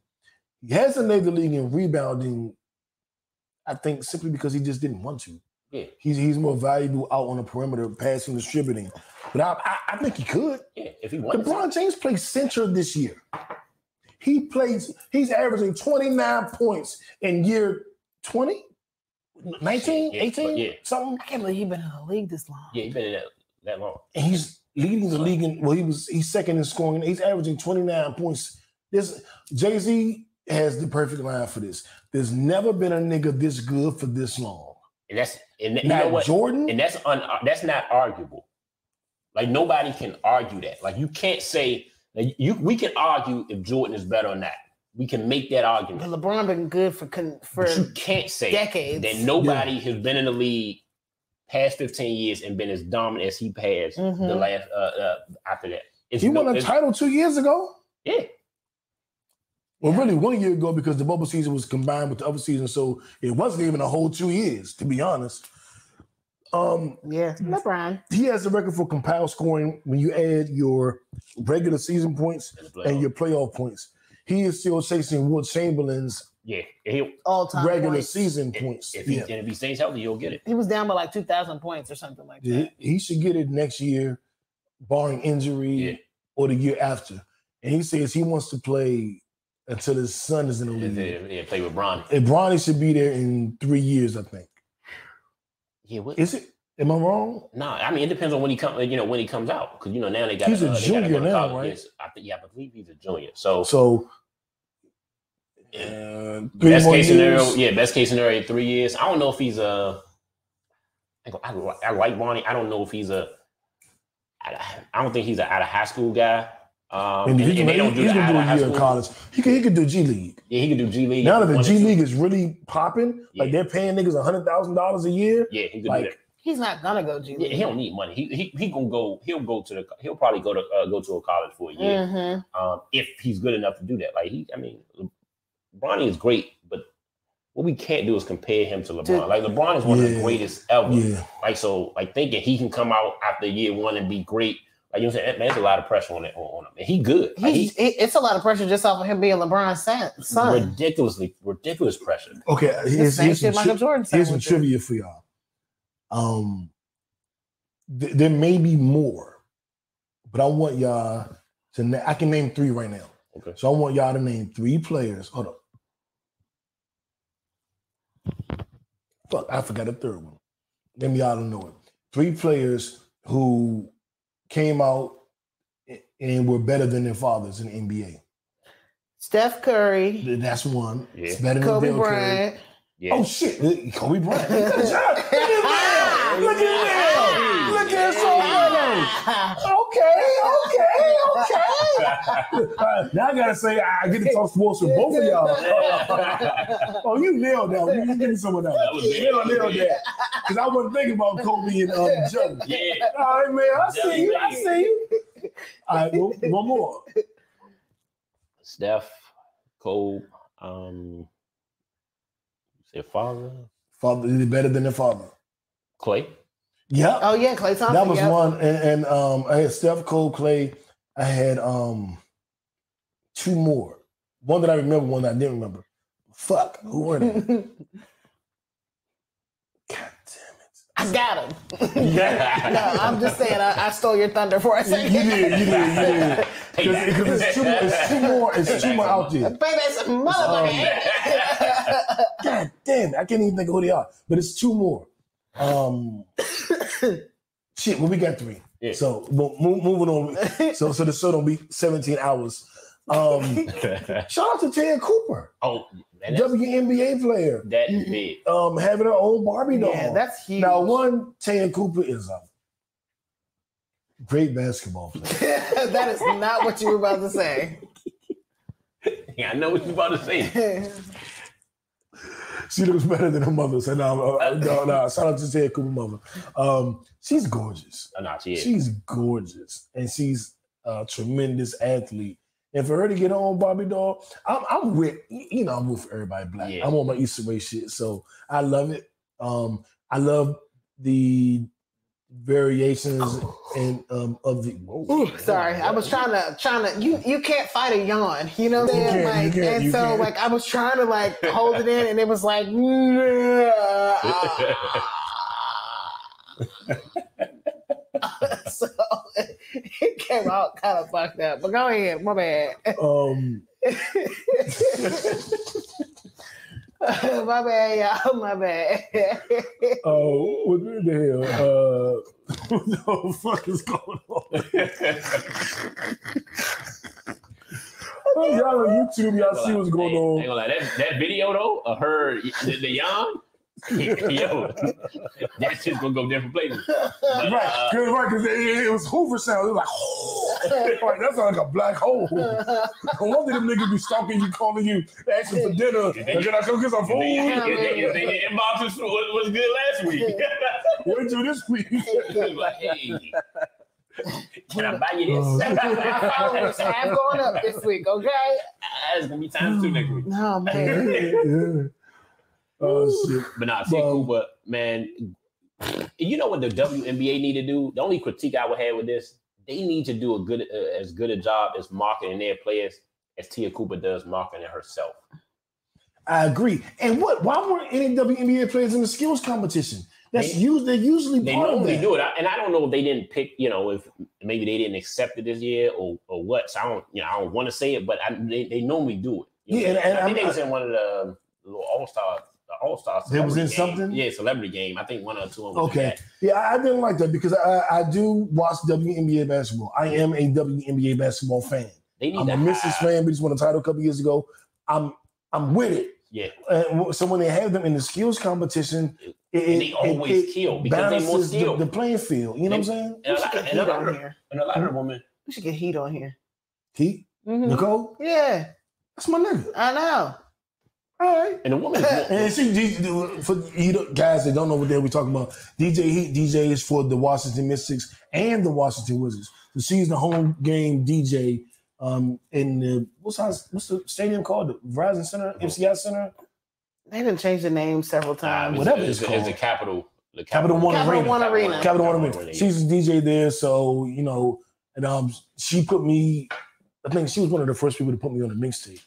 S3: He hasn't led the league in rebounding, I think, simply because he just didn't want to.
S6: Yeah.
S3: He's more valuable out on the perimeter, passing, distributing. But I think he could.
S6: Yeah, if he wanted
S3: LeBron James plays center this year. He's averaging 29 points in year 20, 19, 18, something.
S4: I can't believe he's been in the league this long.
S6: Yeah, he's been in that long.
S3: And he's leading the league he's second in scoring. He's averaging 29 points. Jay-Z has the perfect line for this. There's never been a nigga this good for this long.
S6: And you know what?
S3: Jordan.
S6: And that's not arguable. Like nobody can argue that. Like you can't say we can argue if Jordan is better or not. We can make that argument.
S4: But LeBron been good for
S6: but you can't say
S4: decades
S6: that nobody has been in the league past 15 years and been as dominant as he has the last after that.
S3: He won a title 2 years ago.
S6: Yeah.
S3: Well, really 1 year ago because the bubble season was combined with the other season, so it wasn't even a whole 2 years, to be honest.
S4: LeBron.
S3: He has the record for compiled scoring when you add your regular season points and your playoff points. He is still chasing Wilt Chamberlain's
S4: all-time
S3: regular
S4: points.
S3: Season points.
S6: And if he stays healthy, he'll get it.
S4: He was down by like 2,000 points or something like that.
S3: He should get it next year, barring injury or the year after. And he says he wants to play until his son is in the league.
S6: Yeah, play with Bronny.
S3: And Bronny should be there in 3 years, I think.
S6: Yeah, what
S3: is it? Am I wrong?
S6: No, I mean it depends on when he comes. When he comes out, because now they got.
S3: He's a junior now, right?
S6: I believe he's a junior. So Best case scenario, best case scenario 3 years. I don't know if he's I like Ronnie. I don't know if he's I don't think he's an out of high school guy. And they don't do that out of year of
S3: college. He could do G League.
S6: Yeah, he could do G League.
S3: Now that the G League is really popping, like they're paying niggas $100,000 a year.
S6: Yeah, he could
S3: like,
S6: do that.
S4: He's not gonna go G League.
S6: Yeah, he don't need money. He gonna go. He'll probably go to a college for a year.
S4: Mm-hmm.
S6: If he's good enough to do that. Like Bronny is great, but what we can't do is compare him to LeBron.
S4: Dude.
S6: Like LeBron is one of the greatest ever.
S3: Yeah.
S6: Like thinking he can come out after year one and be great. Like you know what I'm saying? Man, there's a lot of pressure on him. And he good.
S4: It's a lot of pressure just off of him being LeBron's son.
S6: Ridiculous pressure.
S3: Okay, here's some trivia for y'all. There may be more, but I want y'all to. I can name 3 right now.
S6: Okay.
S3: So I want y'all to name 3 players. Hold up. Fuck, I forgot the third one. Maybe y'all don't know it. 3 players who came out and were better than their fathers in the NBA.
S4: Steph Curry.
S3: That's one.
S6: Yeah.
S3: It's better than
S4: Kobe
S3: Bel
S4: Bryant.
S6: Yeah.
S3: Oh shit, Kobe Bryant. Good job. Look at Will. Look at so Okay. Now I gotta say I get to talk sports with both of y'all. Oh, you nailed that. You give me some of that. Nailed that. Because I wasn't thinking about Kobe and Joe.
S6: Yeah.
S3: All right, man. I see you. All right, one more.
S6: Steph, Cole, their father
S3: is better than their father.
S6: Clay.
S3: Yeah.
S4: Oh yeah, Klay Thompson.
S3: That was one, and I had Steph, Cole, Clay. I had 2 more. One that I remember, one that I didn't remember. Fuck, who were they? God damn it!
S4: I got him. No, I'm just saying I stole your thunder for a second.
S3: You did. Because it's two more out there.
S4: Baby, it's a motherfucker.
S3: God damn it, I can't even think of who they are. But it's 2 more. Shit, well, we got 3.
S6: Yeah.
S3: So moving on. So the show don't be 17 hours. Shout out to Tan Cooper.
S6: Oh, man,
S3: WNBA player.
S6: That is big.
S3: Having her own Barbie doll.
S4: Yeah, that's huge.
S3: Now, Tan Cooper is a great basketball player.
S4: That is not what you were about to say.
S6: Yeah, I know what you're about to say.
S3: She looks better than her mother. So no, shout out to Tan Cooper mother. She's gorgeous.
S6: She is.
S3: She's gorgeous. And she's a tremendous athlete. And for her to get on Barbie doll, I'm with, I'm with everybody black. Yeah. I'm on my Easter Way shit. So I love it. I love the variations and of the.
S4: Sorry, I was trying to. You can't fight a yawn. You know what I'm saying? Like, I was trying to hold it in, and it was like. So it came out kind of fucked up. But go ahead, my bad. My bad, y'all. My bad.
S3: Oh, what the hell? What the fuck is going on? Y'all on YouTube, y'all see what's going on.
S6: Ain't gonna lie, that video though of her the yawn. Yo, that shit's gonna go different places. But,
S3: right, because it was Hoover sound. It was like, that sounds like a black hole. No wonder them niggas be stalking you, calling you, asking for dinner. Can I come get some food?
S6: They inbox was good last week.
S3: Wait till this week.
S6: Like, hey, can I buy you this?
S4: It's half going up this week, okay?
S6: It's gonna be times 2 next week.
S4: No, man.
S3: Yeah. Oh shit!
S6: But nah, Cooper, man. You know what the WNBA need to do? The only critique I would have with this, they need to do as good a job as marketing their players as Tia Cooper does marketing herself.
S3: I agree. And why weren't any WNBA players in the skills competition? They're usually
S6: they
S3: part
S6: normally
S3: of that.
S6: do it, and I don't know if they didn't pick. If maybe they didn't accept it this year or what. So I don't want to say it, but they normally do it. And I think they was in one of the little All-Star.
S3: They was in
S6: game.
S3: something?
S6: Yeah, celebrity game. I think 1 or 2 of them.
S3: Okay. Yeah, I didn't like that because I do watch WNBA basketball. I am a WNBA basketball fan. I'm a Mrs. fan. We just won a title a couple years ago. I'm I'm with it.
S6: Yeah.
S3: So when they have them in the skills competition,
S6: they always kill because they more skilled.
S3: The playing field. You know what I'm saying?
S6: And a lot of women.
S4: We should get Heat on here.
S3: Heat?
S4: Mm-hmm.
S3: Nicole?
S4: Yeah.
S3: That's my nigga.
S4: I know.
S3: All right.
S6: And the woman
S3: and see, for guys that don't know what the hell we're talking about, DJ Heat DJs for the Washington Mystics and the Washington Wizards. So she's the home game DJ in the what's the stadium called? The Verizon Center, MCI Center.
S4: They didn't change the name several times.
S3: Whatever it's called.
S6: It's the Capital
S3: One Arena. Capital One Arena.
S6: Arena.
S3: She's a DJ there, so you know, and she put me. I think she was one of the first people to put me on the mixtape,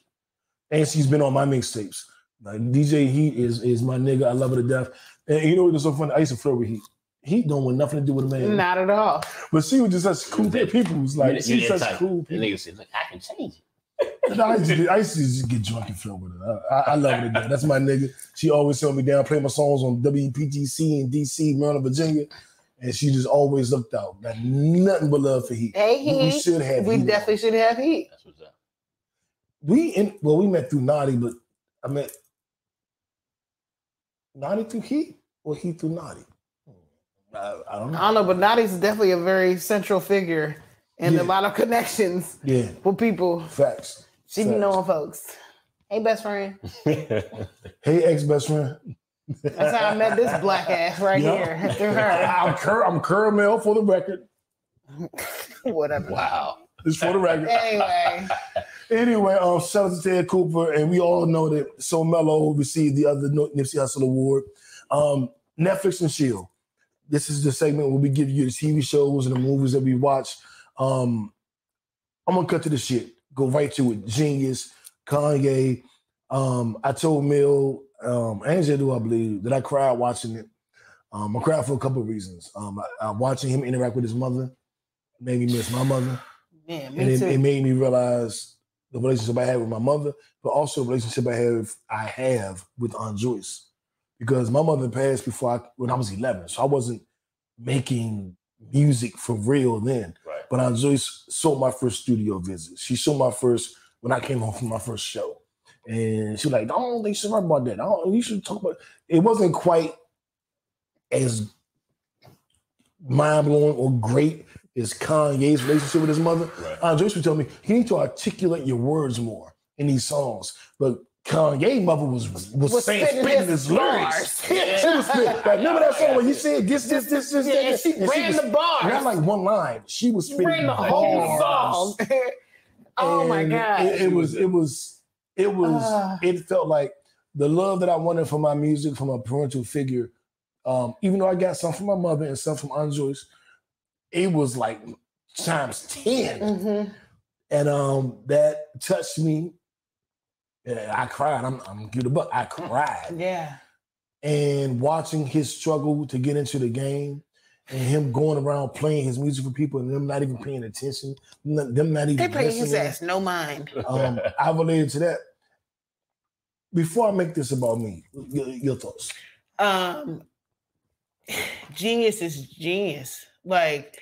S3: and she's been on my mixtapes. Like DJ Heat is my nigga. I love her to death. And you know what's so funny? I used to flirt with Heat. Heat don't want nothing to do with a man.
S4: Not at all.
S3: But she was just such cool people. Was like she's such cool people.
S6: The nigga said, "Look, I can change it."
S3: I used to just get drunk and flirt with her. I love her to death. That's my nigga. She always held me down, play my songs on WPTC in DC, Maryland, Virginia. And she just always looked out. Got nothing but love for Heat.
S4: Hey, Heat.
S3: We should have
S4: We
S3: Heat.
S4: definitely should have Heat.
S6: That's what's up.
S3: We met through Naughty, but I met Naughty through Heat or Heat through Naughty? I don't know.
S4: I don't know, but Naughty's definitely a very central figure and a lot of connections with people.
S3: Facts.
S4: She be knowing folks. Hey, best friend.
S3: Hey, ex-best friend.
S4: That's how I met this black ass right here. Through her.
S3: I'm caramel for the record.
S4: Whatever.
S6: Wow.
S3: It's for the record.
S4: Anyway,
S3: shout out to Ted Cooper, and we all know that So Mellow received the other Nipsey Hussle Award. Netflix and chill. This is the segment where we give you the TV shows and the movies that we watch. I'm gonna cut to the shit. Go right to it. Genius, Kanye. I told Mill, Angela, I believe, that I cried watching it. I cried for a couple of reasons. Watching him interact with his mother made me miss my mother.
S4: Yeah,
S3: and it made me realize the relationship I had with my mother, but also the relationship I have with Aunt Joyce. Because my mother passed when I was 11, so I wasn't making music for real then.
S6: Right.
S3: But Aunt Joyce saw my first studio visit. She saw my first, when I came home from my first show. And she was like, I don't think you should write about that. You should talk about it. It wasn't quite as mind-blowing or great as Kanye's relationship with his mother.
S6: Right.
S3: Aunt Joyce would tell me, you need to articulate your words more in these songs. But Kanye's mother was spitting his lyrics. She was spitting. Like, remember that song when you said this,
S4: and she ran the bars.
S3: Not like one line. She was spitting
S4: ran the whole song. Oh my God.
S3: It felt like the love that I wanted for my music from a parental figure, even though I got some from my mother and some from Aunt Joyce, it was like times 10.
S4: Mm-hmm.
S3: And that touched me. I cried. I'm give the buck. I cried.
S4: Yeah.
S3: And watching his struggle to get into the game and him going around playing his music for people and them not even paying attention, them not even
S4: they pay his
S3: listening.
S4: ass no mind.
S3: I related to that. Before I make this about me, your thoughts.
S4: Genius is genius. Like,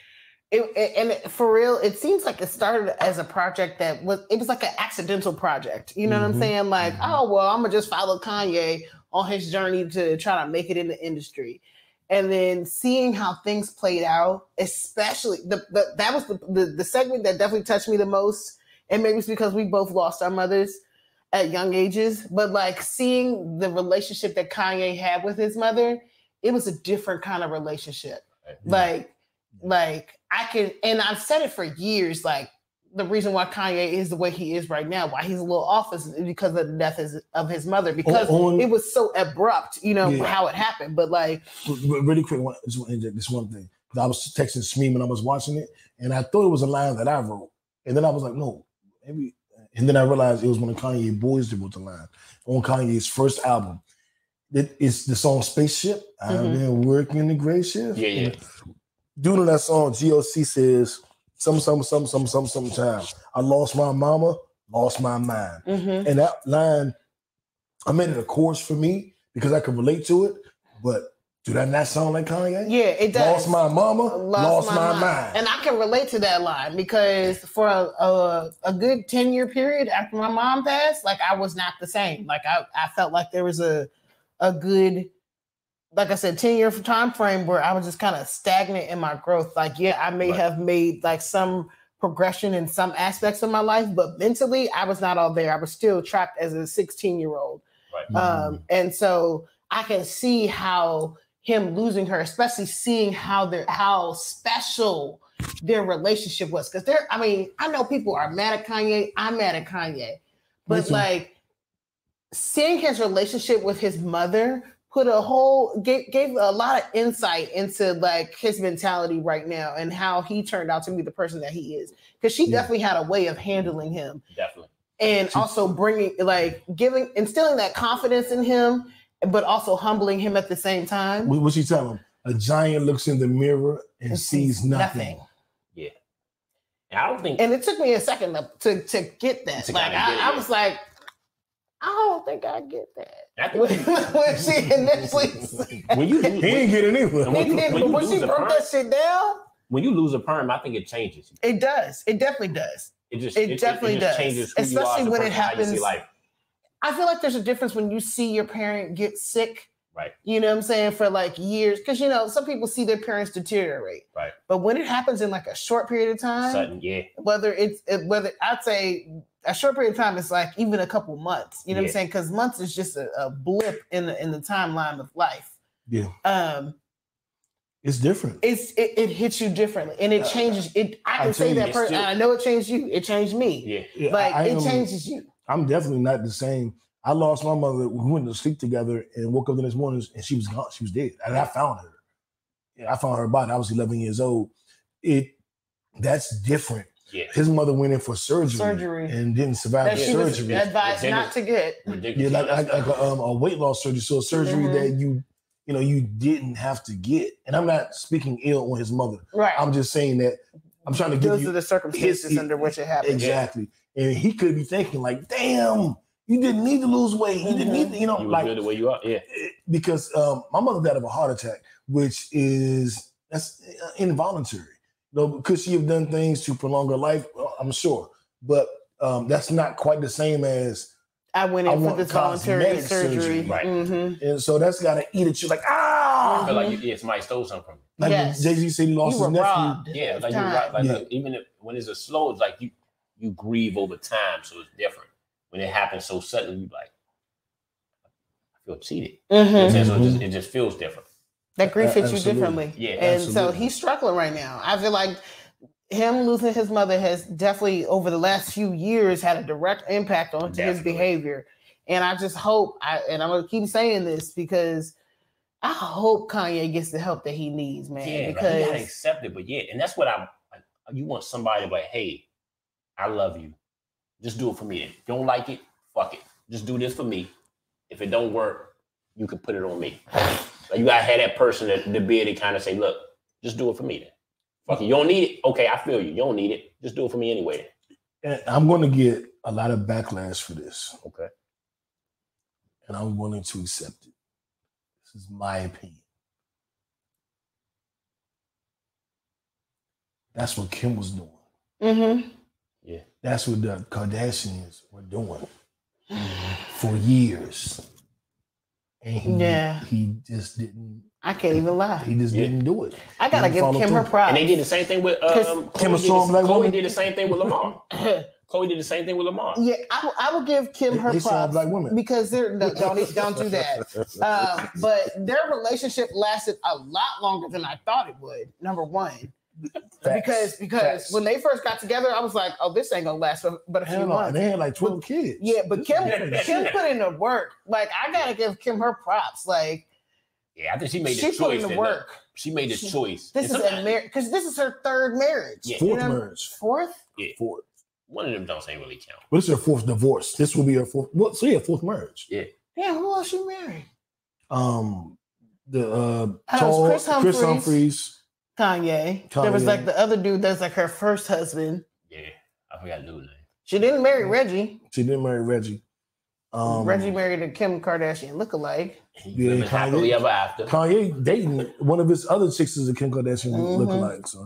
S4: and for real, it seems like it started as a project it was like an accidental project. You know what I'm saying? Like, oh, well, I'm going to just follow Kanye on his journey to try to make it in the industry. And then seeing how things played out, especially that was the segment that definitely touched me the most. And maybe it's because we both lost our mothers at young ages, but like seeing the relationship that Kanye had with his mother, it was a different kind of relationship. Right. Like I can, and I've said it for years, like the reason why Kanye is the way he is right now, why he's a little off is because of the death of his mother, because it was so abrupt, how it happened. But like,
S3: really quick, I just want to inject this one thing. I was texting Smee when I was watching it, and I thought it was a line that I wrote. And then I was like, no, maybe. And then I realized it was one of Kanye boys that wrote the line on Kanye's first album. It's the song Spaceship. I've been working the great shift.
S6: Yeah.
S3: Dude on that song, GOC says, sometime. I lost my mama, lost my mind. And that line, I made it a chorus for me because I could relate to it. But Do that not sound like Kanye?
S4: Yeah, it does.
S3: Lost my mama, lost my mind.
S4: And I can relate to that line because for a good 10-year period after my mom passed, like I was not the same. Like I felt like there was a good, like I said, 10-year time frame where I was just kind of stagnant in my growth. Like, yeah, I may have made like some progression in some aspects of my life, but mentally I was not all there. I was still trapped as a 16-year-old.
S6: Right.
S4: And so I can see how him losing her, especially seeing how special their relationship was. Because I know people are mad at Kanye. I'm mad at Kanye. But like seeing his relationship with his mother gave a lot of insight into like his mentality right now and how he turned out to be the person that he is. Because she definitely had a way of handling him.
S6: Definitely.
S4: And also instilling that confidence in him, but also humbling him at the same time.
S3: What she tell him? A giant looks in the mirror and sees nothing.
S6: Yeah. And I don't think.
S4: And it took me a second to get that. I was like, I don't think I get that. When she initially
S6: when you
S3: he didn't get it either.
S4: When she broke that shit down.
S6: When you lose a perm, I think it changes.
S4: It does. It definitely does.
S6: It definitely does. Changes who
S4: especially
S6: you are,
S4: when it happens.
S6: I
S4: feel like there's a difference when you see your parent get sick.
S6: Right.
S4: You know what I'm saying? For like years. Because, some people see their parents deteriorate.
S6: Right.
S4: But when it happens in like a short period of time.
S6: Sudden, yeah.
S4: Whether I'd say a short period of time is like even a couple months. You know what I'm saying? Because months is just a blip in the timeline of life.
S3: Yeah. It's different.
S4: It hits you differently. And it changes it. I can say that person. I know it changed you. It changed me.
S6: Yeah.
S4: Like it changes you.
S3: I'm definitely not the same. I lost my mother. We went to sleep together and woke up the next morning and she was gone. She was dead. And I found her. Yeah, I found her body. I was 11 years old. That's different.
S6: Yeah.
S3: His mother went in for surgery and didn't survive the surgery.
S4: Was advised not to get.
S6: Ridiculous.
S3: Yeah, like a weight loss surgery. So a surgery that you didn't have to get. And I'm not speaking ill on his mother.
S4: Right.
S3: I'm just saying that I'm trying to give you
S4: those are the circumstances under which it happened.
S3: Exactly. And he could be thinking like, damn, you didn't need to lose weight. You didn't need to,
S6: you like good the way you are. Yeah.
S3: Because my mother died of a heart attack, that's involuntary. Could she have done things to prolong her life? I'm sure. But that's not quite the same as
S4: I went in for this voluntary surgery.
S6: Right.
S4: Mm-hmm.
S3: And so that's got to eat at you like, ah!
S6: I feel like somebody stole something from you.
S3: Like Jay-Z said he lost his nephew.
S4: Robbed.
S6: Yeah, like you're right. Like even when it's a slow, it's like you grieve over time, so it's different. When it happens so suddenly, you like, I feel cheated.
S4: Mm-hmm.
S6: So it just feels different.
S4: That grief hits you differently.
S6: Yeah.
S4: And so he's struggling right now. I feel like him losing his mother has definitely over the last few years had a direct impact on his behavior. And I just hope, and I'm going to keep saying this because I hope Kanye gets the help that he needs, man.
S6: Yeah,
S4: because
S6: he gotta accept it. But and that's what you want somebody to be like, hey, I love you. Just do it for me. If you don't like it, fuck it. Just do this for me. If it don't work, you can put it on me. Like you gotta have that person to be able to kind of say, look, just do it for me then. Fuck it. You don't need it. Okay, I feel you. You don't need it. Just do it for me anyway.
S3: And I'm going to get a lot of backlash for this.
S6: Okay.
S3: And I'm willing to accept it. This is my opinion. That's what Kim was doing.
S4: Mm-hmm.
S6: Yeah.
S3: That's what the Kardashians were doing for years. And he just didn't.
S4: I can't even lie.
S3: He just didn't do it.
S4: I gotta give Kim her props.
S6: And they did the same thing with Chloe did the same thing with Lamar. Chloe did the same thing with Lamar.
S4: Yeah, I will give Kim her props
S3: black women.
S4: because don't do that. But their relationship lasted a lot longer than I thought it would. Number one, because when they first got together, I was like, oh, this ain't gonna last but a few months.
S3: And they had like 12 kids.
S4: Yeah, but Kim put in the work. Like I gotta give Kim her props. Like.
S6: Yeah, I think she made the choice.
S4: She put in the work.
S6: She made the choice.
S4: This is because this is her third marriage.
S3: Yeah. Fourth marriage.
S4: Fourth?
S3: Yeah. Fourth.
S6: One of them don't say really count.
S3: But it's her fourth divorce. This will be her fourth. Well, so fourth marriage.
S6: Yeah.
S4: Yeah, who else she married?
S3: Chris Humphries.
S4: Kanye. There was like the other dude that's like her first husband.
S6: Yeah, I forgot the dude's name.
S4: She didn't marry Reggie.
S3: She didn't marry Reggie.
S4: Reggie married a Kim Kardashian lookalike.
S3: Yeah,
S6: Living happily ever after.
S3: Kanye dating one of his other chicks is a Kim Kardashian lookalike. So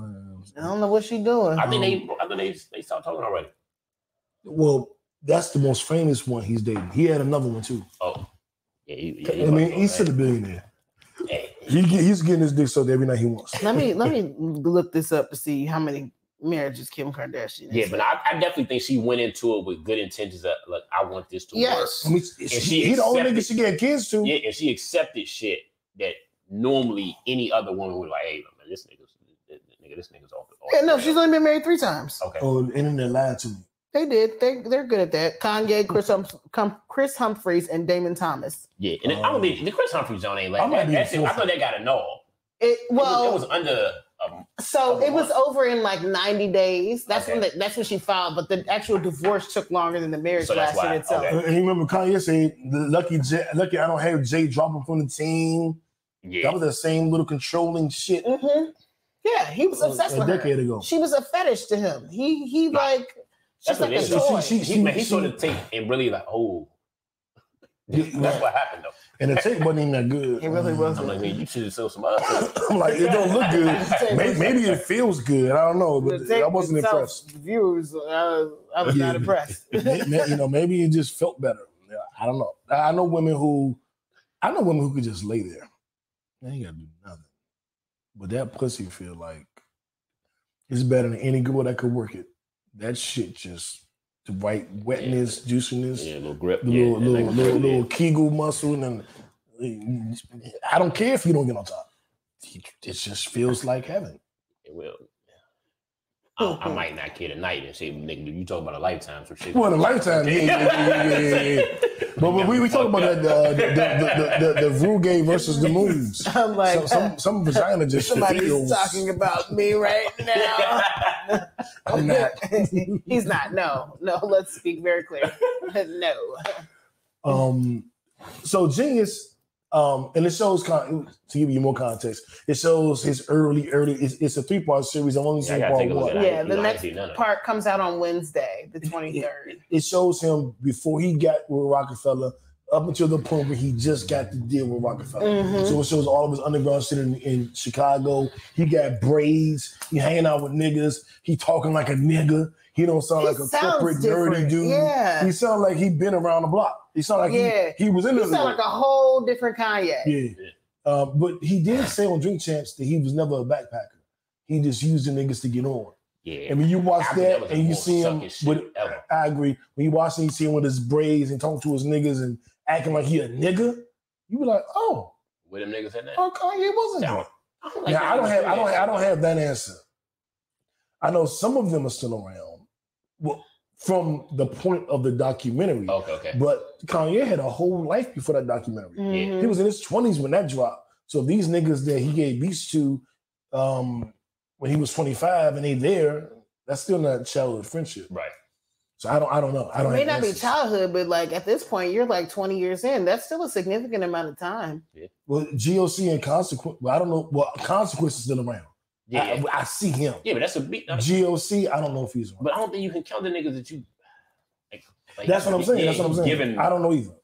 S4: I don't know what she doing.
S6: I think they stopped talking already.
S3: well, that's the most famous one he's dating. He had another one too.
S6: Oh, yeah.
S3: He's still a billionaire.
S6: Hey.
S3: He's getting his dick sucked every night he wants.
S4: Let me look this up to see how many marriages Kim Kardashian is.
S6: Yeah, but I definitely think she went into it with good intentions of like, I want this to work.
S3: I mean, he the only nigga she get kids to.
S6: Yeah, and she accepted shit that normally any other woman would like, hey, man, this nigga's off.
S4: Yeah, no, she's only been married 3 times.
S6: Okay.
S3: Oh, the internet lied to me.
S4: They did. They're good at that. Kanye, Chris Humphries, and Damon Thomas.
S6: Yeah, and I don't think the Chris Humphries John ain't like I thought they got a no.
S4: It
S6: was under.
S4: So it was over in like 90 days. That's when she filed, but the actual divorce took longer than the marriage lasted itself.
S3: Okay. And you remember Kanye said, lucky I don't have Jay dropping from the team.
S6: Yeah.
S3: That was the same little controlling shit.
S4: Mm-hmm. Yeah, he was obsessed with her.
S3: A decade ago.
S4: She was a fetish to him. He like, she's like a toy.
S6: He sort of take and really like, oh. That's what happened though.
S3: And the tape wasn't even that good.
S4: It really wasn't.
S6: I'm like, man, you should have sold some other stuff.
S3: I'm like, it don't look good. Maybe it feels good. I don't know, but I wasn't impressed.
S4: Viewers, I was not impressed.
S3: Maybe it just felt better. Yeah, I don't know. I know women who could just lay there. They ain't gotta do nothing. But that pussy feel like it's better than any girl that could work it. That shit just the right wetness, juiciness,
S6: a little grip,
S3: little Kegel muscle, and I don't care if you don't get on top. It just feels like heaven.
S6: It will. I might not care tonight and say, nigga, you talk about a lifetime for shit.
S3: Well, a lifetime, yeah. But we talk about that the Rogan versus the moves.
S4: I'm like,
S3: some vagina just
S4: somebody's
S3: feels.
S4: talking about me right now.
S3: I'm not.
S4: He's not. No. Let's speak very clear. No.
S3: So Genius. And it shows, to give you more context, it shows his early. It's a 3-part series. I've only seen part 1.
S4: Yeah, the next part comes out on Wednesday, the 23rd.
S3: It shows him before he got with Rockefeller, up until the point where he just got to deal with Rockefeller. Mm-hmm. So it shows all of his underground shit in Chicago. He got braids. He hanging out with niggas. He talking like a nigga. He don't sound like a corporate nerdy dude.
S4: Yeah.
S3: He sound like he been around the block. He sound like he was in there.
S4: He sound like a whole different Kanye.
S3: Yeah. But he did say on Drink Champs that he was never a backpacker. He just used the niggas to get on.
S6: Yeah.
S3: And when you watch that and you see him I agree. When you watch him, you see him with his braids and talking to his niggas and acting like he a nigga, you be like, oh.
S6: Where them niggas in there?
S3: Oh, Kanye wasn't there. Now I don't have that answer. I know some of them are still around. Well, from the point of the documentary.
S6: Okay.
S3: But Kanye had a whole life before that documentary.
S4: Mm-hmm.
S3: He was in his 20s when that dropped. So these niggas that he gave beats to when he was 25 and they there, that's still not childhood friendship.
S6: Right.
S3: So I don't know.
S4: It may not be childhood, but like at this point, you're like 20 years in. That's still a significant amount of time.
S6: Yeah.
S3: Well, GOC and Consequence, I don't know. Well, Consequence is still around.
S6: Yeah.
S3: I see him.
S6: Yeah, but that's a big
S3: GOC, I don't know if he's around.
S6: But I don't think you can count the niggas that you like
S3: that's what I'm saying. That's what I'm saying. I don't know either.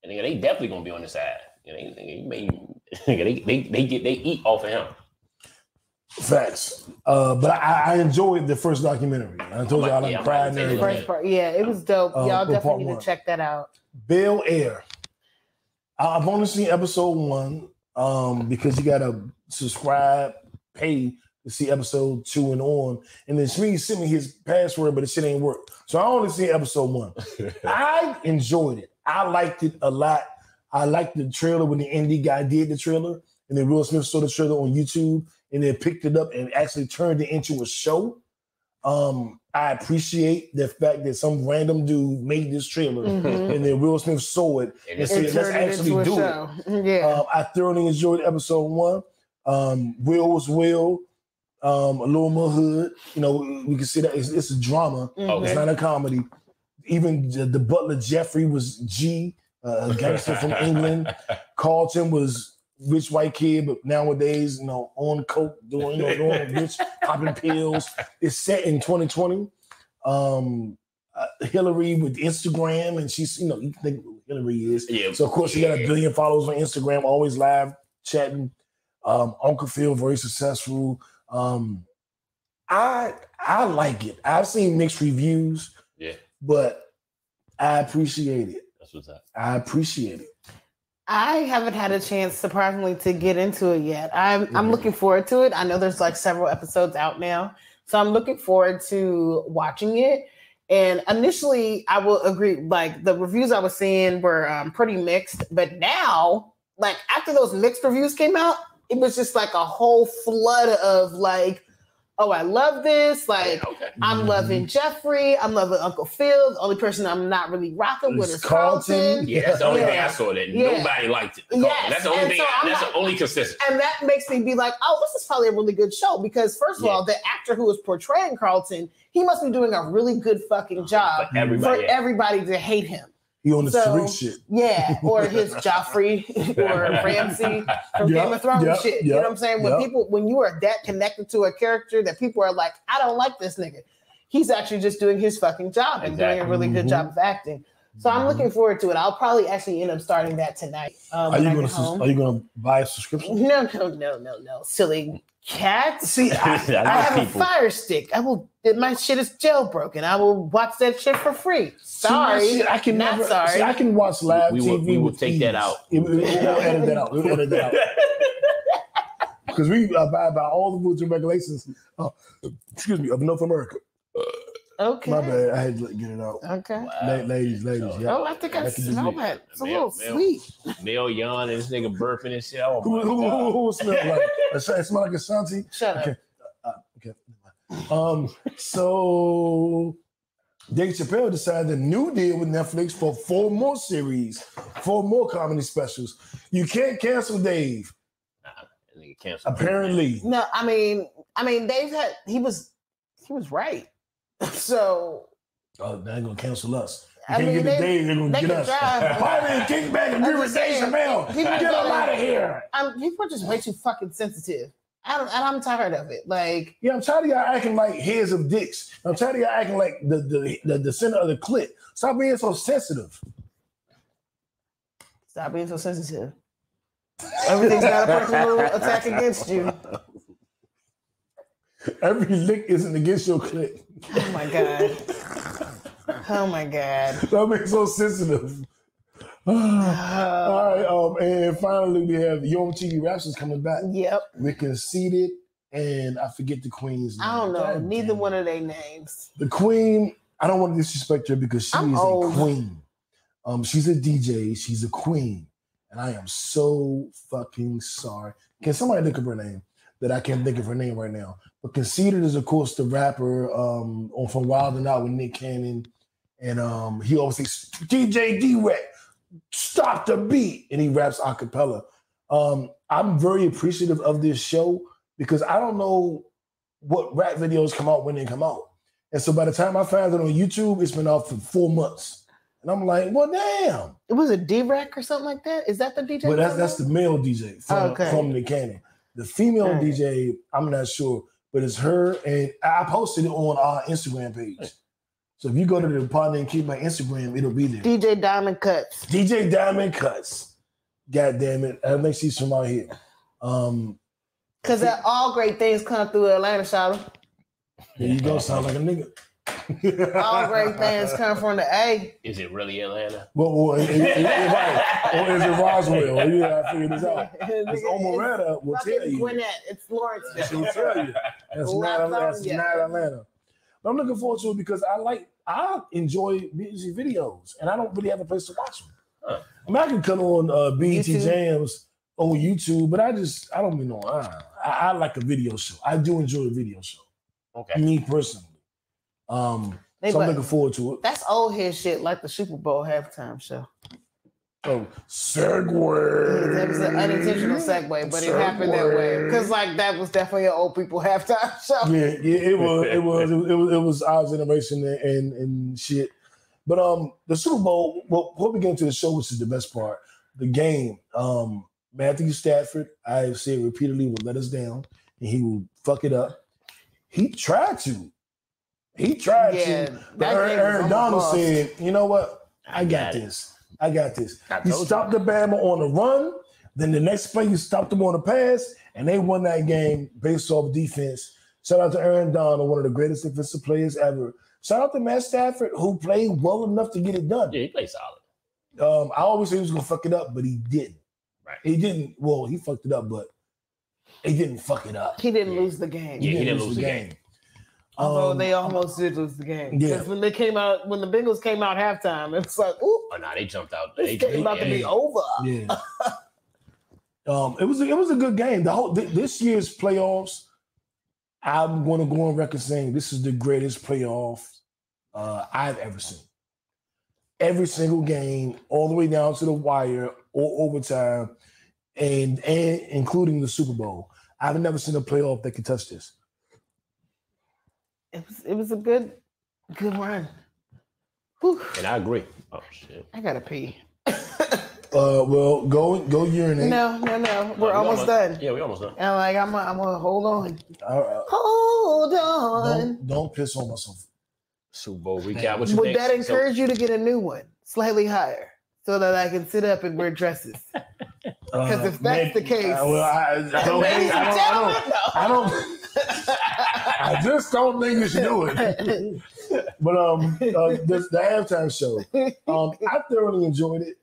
S6: And they definitely gonna be on the side. They eat off of him.
S3: Facts. But I enjoyed the first documentary. I told you I like cried.
S4: The first part, it was dope. Y'all definitely need to check that out.
S3: Bel Air. I've only seen episode 1 because you gotta subscribe, pay to see episode 2 and on. And then Shmi sent me his password, but the shit ain't work. So I only seen episode 1. I enjoyed it. I liked it a lot. I liked the trailer when the indie guy did the trailer, and then Will Smith saw the trailer on YouTube and then picked it up and actually turned it into a show. I appreciate the fact that some random dude made this trailer and then Will Smith saw it and said, let's actually do it.
S4: Yeah.
S3: I thoroughly enjoyed episode 1. Will was Will, a little more hood. You know, we can see that it's a drama. It's not a comedy. Even the butler Jeffrey was G, a gangster from England. Carlton was rich white kid, but nowadays, on coke, doing rich, popping pills. It's set in 2020. Hillary with Instagram, and she's, you think who Hillary is.
S6: Yeah.
S3: So of course she got 1 billion followers on Instagram, always live chatting. Uncle Phil, very successful. I like it. I've seen mixed reviews.
S6: Yeah.
S3: But I appreciate it.
S6: That's what's up.
S3: I appreciate it.
S4: I haven't had a chance, surprisingly, to get into it yet. I'm looking forward to it. I know there's like several episodes out now, so I'm looking forward to watching it. And initially, I will agree, like the reviews I was seeing were pretty mixed. But now, like after those mixed reviews came out, it was just like a whole flood of like, oh, I love this. Like, I'm loving Jeffrey. I'm loving Uncle Phil. The only person I'm not really rocking with is Carlton.
S6: Yeah, that's the only thing I saw that nobody liked it.
S4: Yes.
S6: That's the only thing. That's the only consistent.
S4: And that makes me be like, oh, this is probably a really good show because, first of all, the actor who was portraying Carlton, he must be doing a really good fucking job for everybody to hate him.
S3: He on the street shit.
S4: Yeah, or his Joffrey or Ramsay from Game of Thrones shit. You know what I'm saying? When you are that connected to a character that people are like, I don't like this nigga. He's actually just doing his fucking job and doing a really good job of acting. So I'm looking forward to it. I'll probably actually end up starting that tonight.
S3: Are you gonna buy a subscription?
S4: No, silly cat. See, I have a Fire Stick. My shit is jailbroken. I will watch that shit for free. Sorry,
S3: See, I can
S4: not
S3: never.
S4: sorry.
S3: See, I can watch live TV.
S6: We will take that out.
S3: We'll edit that out. We'll edit that out. Because we abide by all the rules and regulations. Of North America.
S4: Okay.
S3: My bad. I had to get it out.
S4: Okay.
S3: Ladies. Yeah.
S4: Oh, I think I smell that. It's a little sweet.
S6: Male yawn and this nigga burping and shit. Oh,
S3: who smell like? It smells like Ashanti.
S4: Shut up.
S3: Okay. So Dave Chappelle decided a new deal with Netflix for 4 more series, 4 more comedy specials. You can't cancel Dave.
S6: Nigga canceled.
S3: Apparently.
S4: No, I mean, Dave he was right. So
S3: they ain't gonna cancel us. You
S4: I
S3: can't
S4: mean,
S3: get the Dave, they're gonna get us. Pod Named Kickback and agree with Dave Chappelle. Get him out of here.
S4: People are just way too fucking sensitive. I'm tired of it. Like,
S3: yeah, I'm tired of y'all acting like heads of dicks. I'm tired of y'all acting like the center of the clit. Stop being so sensitive.
S4: Stop being so sensitive. Everything's not a personal attack against you.
S3: Every lick isn't against your clit.
S4: Oh my god. Oh my god.
S3: Stop being so sensitive. All right, and finally we have Young TV Raptors coming back.
S4: Yep.
S3: We're Conceited, and I forget the queen's name.
S4: I don't know. Neither one of their names.
S3: The queen, I don't want to disrespect her because she is a queen. She's a DJ. She's a queen. And I am so fucking sorry. Can somebody look up her name? That I can't think of her name right now. But Conceited is, of course, the rapper from Wild 'N Out with Nick Cannon. And he always says, DJ D-Rec, stop the beat. And he raps a cappella. I'm very appreciative of this show because I don't know what rap videos come out when they come out. And so by the time I found it on YouTube, it's been out for 4 months. And I'm like, well, damn.
S4: It was a D-Rec or something like that? Is that the DJ?
S3: Well, that's the male DJ from Nick Cannon. The female DJ, I'm not sure, but it's her. And I posted it on our Instagram page. So if you go to the Pod Named Kickback Instagram, it'll be there.
S4: DJ Diamond Cuts.
S3: DJ Diamond Cuts. God damn it. I think she's from out here.
S4: Because all great things come through Atlanta, Charlotte.
S3: There you go. Sound like a nigga.
S4: All great things come from the A.
S6: Is it really Atlanta?
S3: Or is it Roswell? Yeah, I figured this out. It's Omeretta will tell you.
S4: Gwinnett. It's Lawrence.
S3: She'll tell you. That's not Atlanta. But I'm looking forward to it because I enjoy music videos and I don't really have a place to watch them.
S6: Huh.
S3: I mean, I can cut on BET Jams on YouTube, but I don't even know. I like a video show. I do enjoy a video show.
S6: Okay.
S3: Me personally. So I'm looking forward to it.
S4: That's old head shit, like the Super Bowl halftime show.
S3: Oh, segue.
S4: That was an unintentional segue, but it happened that way because, like, that was definitely an old people halftime show.
S3: Yeah, it was our generation and shit. But the Super Bowl. Well, before we get into the show, which is the best part, the game. Matthew Stafford, I have said repeatedly, will let us down, and he will fuck it up. He tried to. He tried
S4: Yeah,
S3: to. But
S4: that game was
S3: Aaron Donald
S4: almost
S3: said, you know what? I got this. I got this. He stopped the Bama on the run. Then the next play, you stopped them on the pass, and they won that game based off defense. Shout out to Aaron Donald, one of the greatest defensive players ever. Shout out to Matt Stafford, who played well enough to get it done.
S6: Yeah, he played solid.
S3: I always said he was going to fuck it up, but he didn't.
S6: Right.
S3: He didn't. Well, he fucked it up, but he didn't fuck it up.
S4: He didn't lose the game.
S6: Yeah, he didn't lose the game.
S4: Although they almost did lose the game. Because when they came out, when the Bengals came out halftime, it was like, ooh.
S6: Oh, no, they jumped out.
S4: This game about to be over.
S3: Yeah. It was a good game. The whole this year's playoffs, I'm going to go on record saying this is the greatest playoff I've ever seen. Every single game, all the way down to the wire or overtime, and including the Super Bowl. I've never seen a playoff that could touch this.
S4: It was a good run. Whew.
S6: And I agree. Oh shit.
S4: I gotta pee.
S3: Well, go urinate.
S4: No. We're almost done.
S6: Yeah, we're almost done.
S4: And like I'm gonna hold on.
S3: Hold
S4: on.
S3: Don't piss on myself.
S6: Super Bowl recap. What you
S4: Would
S6: think?
S4: that encourage you to get a new one, slightly higher, so that I can sit up and wear dresses? Because if that's the case,
S3: I just don't think you should do it. But the halftime show, I thoroughly enjoyed it.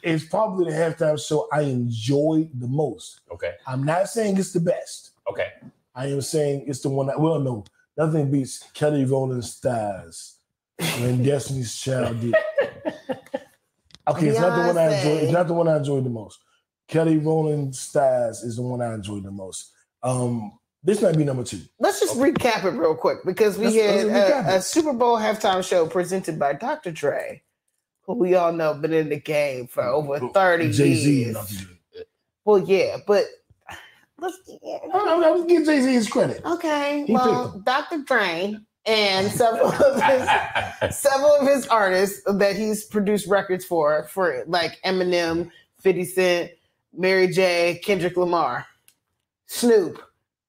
S3: It's probably the halftime show I enjoyed the most.
S6: Okay.
S3: I'm not saying it's the best.
S6: Okay.
S3: I am saying it's the one that no, nothing beats Kelly Rowland's Stars when Destiny's Child did. Okay, it's not the one I enjoyed. It's not the one I enjoyed the most. Kelly Rowland's Stars is the one I enjoyed the most. This might be number 2.
S4: Let's just recap it real quick because we had a Super Bowl halftime show presented by Dr. Dre, who we all know been in the game for over 30
S3: Jay-Z
S4: years. Well, yeah, but let's
S3: give Jay-Z his credit.
S4: Okay, Dr. Dre and several of his artists that he's produced records for like Eminem, 50 Cent, Mary J, Kendrick Lamar, Snoop,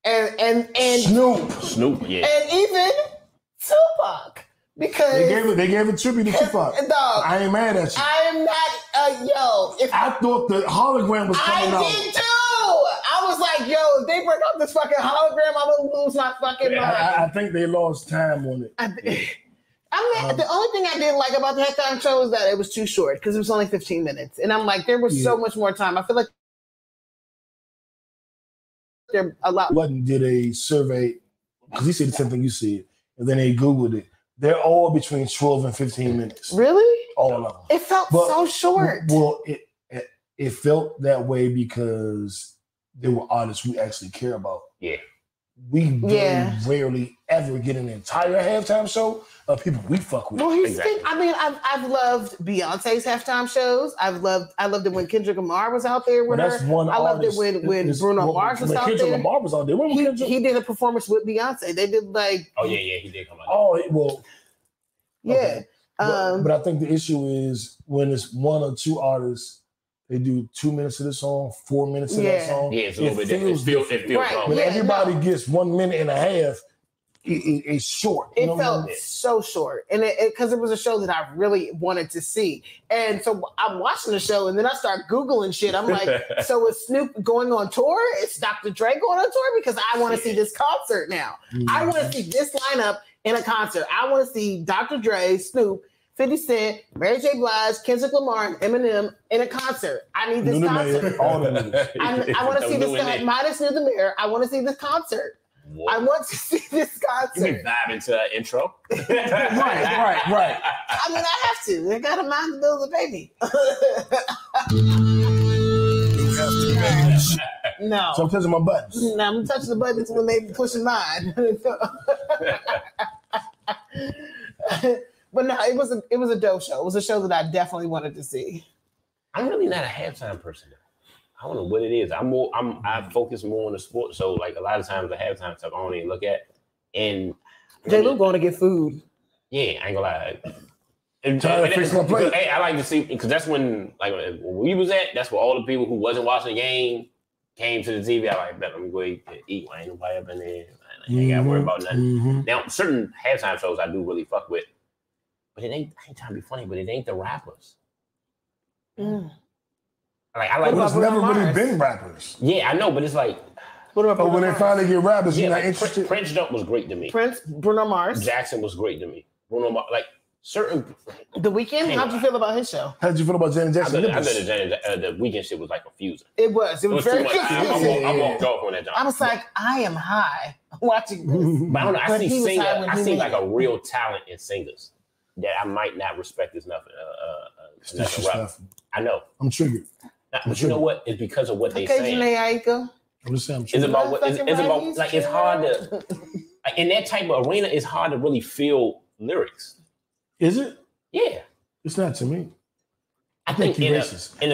S4: and
S6: Snoop, yeah,
S4: and even Tupac, because
S3: they gave a tribute to Tupac.
S4: Dog,
S3: I ain't mad at you.
S4: I am not
S3: I thought the hologram was coming out.
S4: I did too. I was like, yo, if they bring up this fucking hologram, I'm gonna lose my fucking mind.
S3: I think they lost time on it.
S4: The only thing I didn't like about the halftime show was that it was too short because it was only 15 minutes. And I'm like, there was so much more time. I feel like there a lot.
S3: Ludden did a survey because he said the same thing you said, and then they Googled it. They're all between 12 and 15 minutes.
S4: Really?
S3: All of them.
S4: It felt so short.
S3: Well, it felt that way because they were artists we actually care about.
S6: Yeah.
S3: We very rarely ever get an entire halftime show of people we fuck with.
S4: Well, I've loved Beyonce's halftime shows. I loved it when Kendrick Lamar was out there with her. I loved it when Bruno Mars was out there.
S3: Kendrick Lamar was out there.
S4: He did a performance with Beyonce. They did like.
S6: Oh yeah, he did come out.
S3: Oh well.
S4: Yeah.
S3: Okay. But I think the issue is when it's one or two artists. They do 2 minutes of the song, 4 minutes of that song.
S6: Yeah, it's a little bit different. It feels
S4: right.
S6: wrong.
S3: When everybody gets 1 minute and a half, it's short.
S4: It felt so short. And because it was a show that I really wanted to see. And so I'm watching the show and then I start Googling shit. I'm like, so is Snoop going on tour? Is Dr. Dre going on tour? Because I want to see this concert now. Mm-hmm. I want to see this lineup in a concert. I want to see Dr. Dre, Snoop, 50 Cent, Mary J. Blige, Kendrick Lamar, and Eminem in a concert. I need this concert. I want to see this guy, minus Near the Mirror. I want to see this concert. What? I want to see this concert.
S6: You can vibe into that intro.
S3: Right.
S4: I mean, I have to. I got to mind the bills of baby.
S5: You have to manage.
S4: No.
S3: So I'm touching my buttons.
S4: No, I'm touching the buttons when they pushing mine. But no, it was a dope show. It was a show that I definitely wanted to see.
S6: I'm really not a halftime person. I don't know what it is. I focus more on the sport. So like a lot of times the halftime stuff I don't even look at. And
S4: J-Lo going to get food.
S6: Yeah, I ain't gonna lie. I like to see because that's when we was at. That's where all the people who wasn't watching the game came to the TV. I like, let me go eat. I ain't nobody up in there. nothing. Ain't gotta worry about nothing. Now, certain halftime shows I do really fuck with, but it ain't. I ain't trying to be funny, but it ain't the rappers. Like I like.
S3: It's never really been rappers.
S6: Yeah, I know, but it's like.
S3: But when they finally get rappers, you're not interested.
S6: Prince Jump was great to me.
S4: Bruno Mars.
S6: Jackson was great to me. Bruno Mars, like certain.
S4: The Weeknd. How'd you feel about his show?
S3: How'd you feel about Janet Jackson?
S6: I thought the Weeknd shit was like confusing.
S4: It was very confusing.
S6: I walked off on that.
S4: I was like, I am high watching this.
S6: But I don't know. I see like a real talent in singers that I might not respect as nothing. I know.
S3: I'm triggered.
S6: But you know what? It's because of what they say.
S4: Occasionally, Aiko.
S3: I'm just saying.
S6: It's about what. It's about like it's hard to. Like, in that type of arena, it's hard to really feel lyrics.
S3: Is it?
S6: Yeah.
S3: It's not to me.
S6: I think in a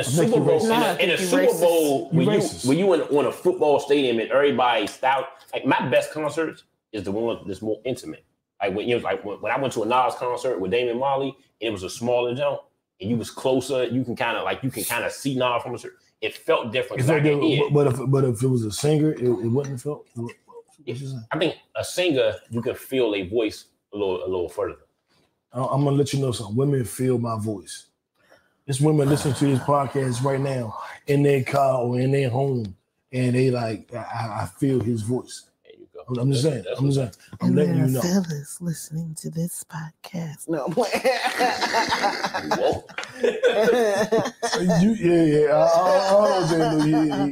S6: Super Bowl, in a Super Bowl, when you on a football stadium and everybody's out, like my best concerts is the one that's more intimate. Like when when I went to a Nas concert with Damon Marley, and it was a smaller jump, and you was closer, you can kind of see Nas from a certain. It felt different.
S3: But if it was a singer, it wouldn't have felt.
S6: I think a singer, you can feel a voice a little further.
S3: I'm gonna let you know something. Women feel my voice. There's women listening to this podcast right now in their car or in their home, and they like, I feel his voice. There you go. I'm just saying. I'm letting you know.
S4: Fellas listening to this podcast. No, I'm playing.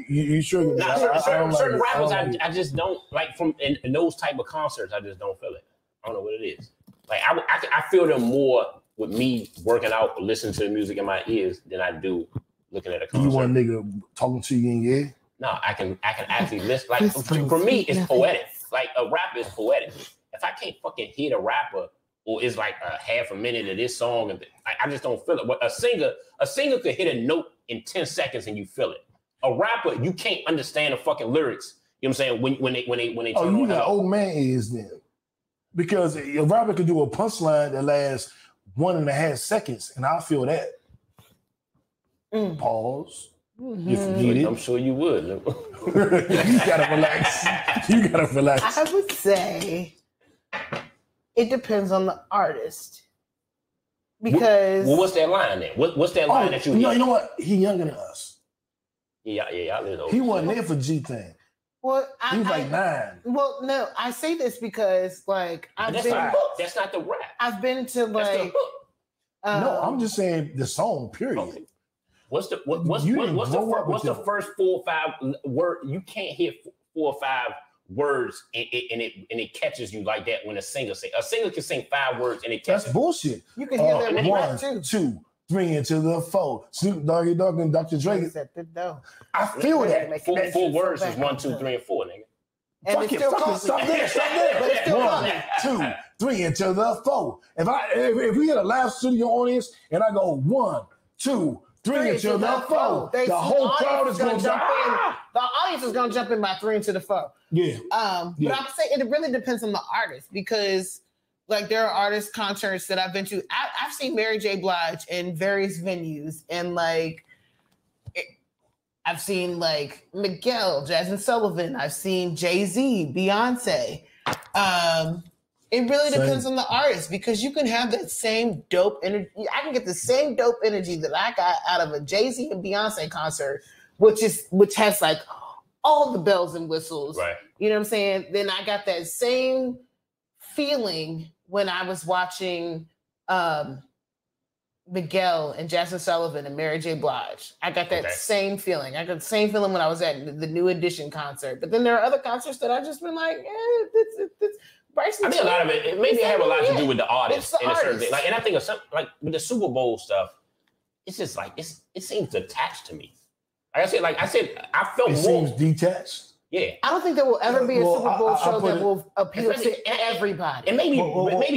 S3: You sure?
S6: Certain rappers, I just don't like from in those type of concerts. I just don't feel it. I don't know what it is. Like I feel them more with me working out or listening to the music in my ears than I do looking at a concert.
S3: You want a nigga talking to you in your ear?
S6: No, I can actually listen. Like for me, it's poetic. Like a rap is poetic. If I can't fucking hear the rapper, or it's like a half a minute of this song, and I just don't feel it. But a singer could hit a note in 10 seconds and you feel it. A rapper, you can't understand the fucking lyrics. You know what I'm saying? When they
S3: turn on got old man is then. Because a rapper could do a punchline that lasts 1.5 seconds, and I feel that. Pause. If you need it.
S6: I'm sure you would.
S3: You gotta relax.
S4: I would say it depends on the artist. Because
S6: what's that line then? What's that line that you hear?
S3: You know what? He younger than us.
S6: Yeah. I live over.
S3: He wasn't there for G thing.
S4: Well,
S3: he was like 9.
S4: Well, no, I say this because like
S6: that's not the rap.
S4: I've been to like.
S6: That's the hook.
S3: No, I'm just saying the song. Period. Okay.
S6: What's the first 4 or 5 word? You can't hit 4 or 5 words and it catches you like that when a singer sing. A singer can sing 5 words and it catches.
S3: That's bullshit.
S4: You can hear that
S3: 1, 2, 3 into the 4. Snoop Doggy Dogg and Dr. Dre. I feel that.
S6: 4 words is 1, 2, 3, and 4, nigga.
S4: And it's still close.
S3: Stop there. But it's still 1, 2, 3 into the 4. If we had a live studio audience and I go 1, 2, 3 into the 4, the whole crowd is going to jump in.
S4: The audience is going to jump in by 3 into the 4.
S3: Yeah.
S4: But I'm saying it really depends on the artist because like there are artist concerts that I've been to. I've seen Mary J. Blige in various venues and like I've seen like Miguel, Jasmine Sullivan. I've seen Jay-Z, Beyonce. It really depends on the artist because you can have that same dope energy. I can get the same dope energy that I got out of a Jay-Z and Beyonce concert, which has like all the bells and whistles.
S6: Right.
S4: You know what I'm saying? Then I got that same feeling when I was watching Miguel and Jasmine Sullivan and Mary J. Blige. I got that same feeling. I got the same feeling when I was at the New Edition concert. But then there are other concerts that I just been like,
S6: I think a lot of it maybe have a lot to do with the artist in a certain thing. Like, and I think of something like with the Super Bowl stuff, it's just like it seems attached to me. Like I said, I felt
S3: it
S6: more.
S3: Seems detached.
S6: Yeah,
S4: I don't think there will ever be a Super Bowl show that will appeal to everybody.
S6: And maybe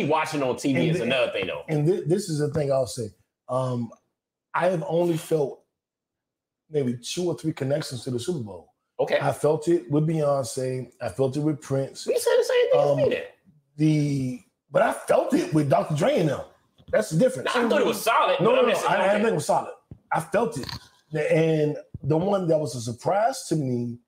S6: watching on TV is another thing though.
S3: And this is the thing I'll say. I have only felt maybe 2 or 3 connections to the Super Bowl.
S6: Okay.
S3: I felt it with Beyonce. I felt it with Prince.
S6: We said the same thing as me
S3: but I felt it with Dr. Dre and them. That's the difference.
S6: I thought it was solid.
S3: No. I didn't think it was solid. I felt it. And the one that was a surprise to me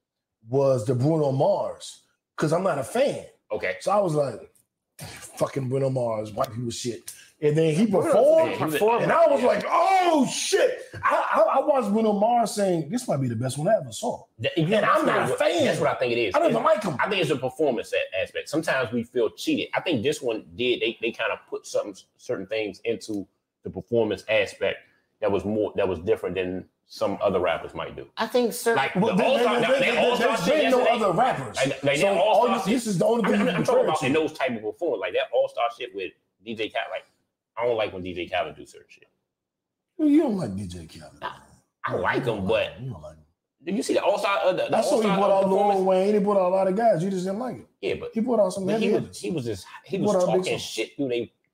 S3: was the Bruno Mars, because I'm not a fan.
S6: Okay.
S3: So I was like, fucking Bruno Mars, white people shit. And then he performed, and I was like, oh shit. I watched Bruno Mars saying, this might be the best one I ever saw. And I'm not a fan.
S6: That's what I think it is.
S3: I don't even like him.
S6: I think it's a performance aspect. Sometimes we feel cheated. I think this one did. They kind of put certain things into the performance aspect that was different than some other rappers might do.
S4: I think certain
S6: like
S3: there's been no other rappers. This is the only thing
S6: I'm talking about in those type of performance, like that all-star shit with DJ Khaled. Like, I don't like when DJ Khaled do certain shit.
S3: You don't like DJ Khaled.
S6: I like him, but
S3: you don't like him.
S6: Did you see the all-star?
S3: That's why he brought out Lil Wayne. He brought out a lot of guys. You just didn't like it.
S6: Yeah, but
S3: he brought out some heavy hitters.
S6: He was talking shit through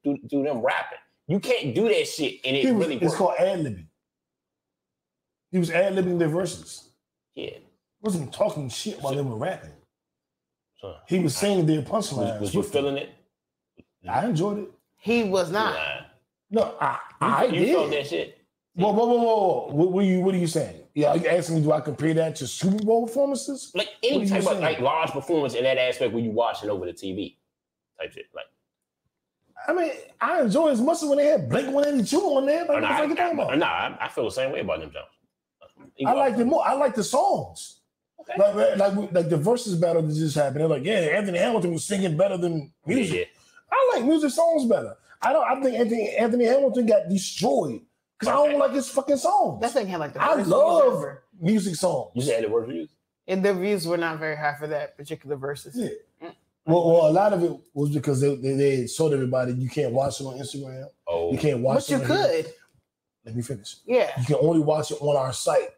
S6: them rapping. You can't do that shit and it really works.
S3: It's called ad-libbing. He was ad-libbing their verses.
S6: Yeah.
S3: He wasn't talking shit while they were rapping. He was saying their punchlines.
S6: Was you feeling it?
S3: I enjoyed it.
S4: He was not.
S3: No, I did.
S6: You felt that shit?
S3: Whoa. What are you saying? Yeah, are you asking me, do I compare that to Super Bowl performances?
S6: Like any type of like large performance in that aspect when you watching over the TV type shit. Like,
S3: I mean, I enjoy it as much as when they had Blink 182 on there. Like,
S6: I feel the same way about them Jones.
S3: I like them more. I like the songs. Okay. Like the versus battle that just happened. They're like, yeah, Anthony Hamilton was singing better than music. Yeah. I like music songs better. I think Anthony Hamilton got destroyed because I don't like his fucking songs.
S4: That thing had like the
S3: I love music songs.
S6: You said the worst views?
S4: And the views were not very high for that particular versus.
S3: Yeah. Well, a lot of it was because they told everybody you can't watch it on Instagram.
S6: Oh,
S3: you can't watch it.
S4: But you could.
S3: Let me finish.
S4: Yeah.
S3: You can only watch it on our site.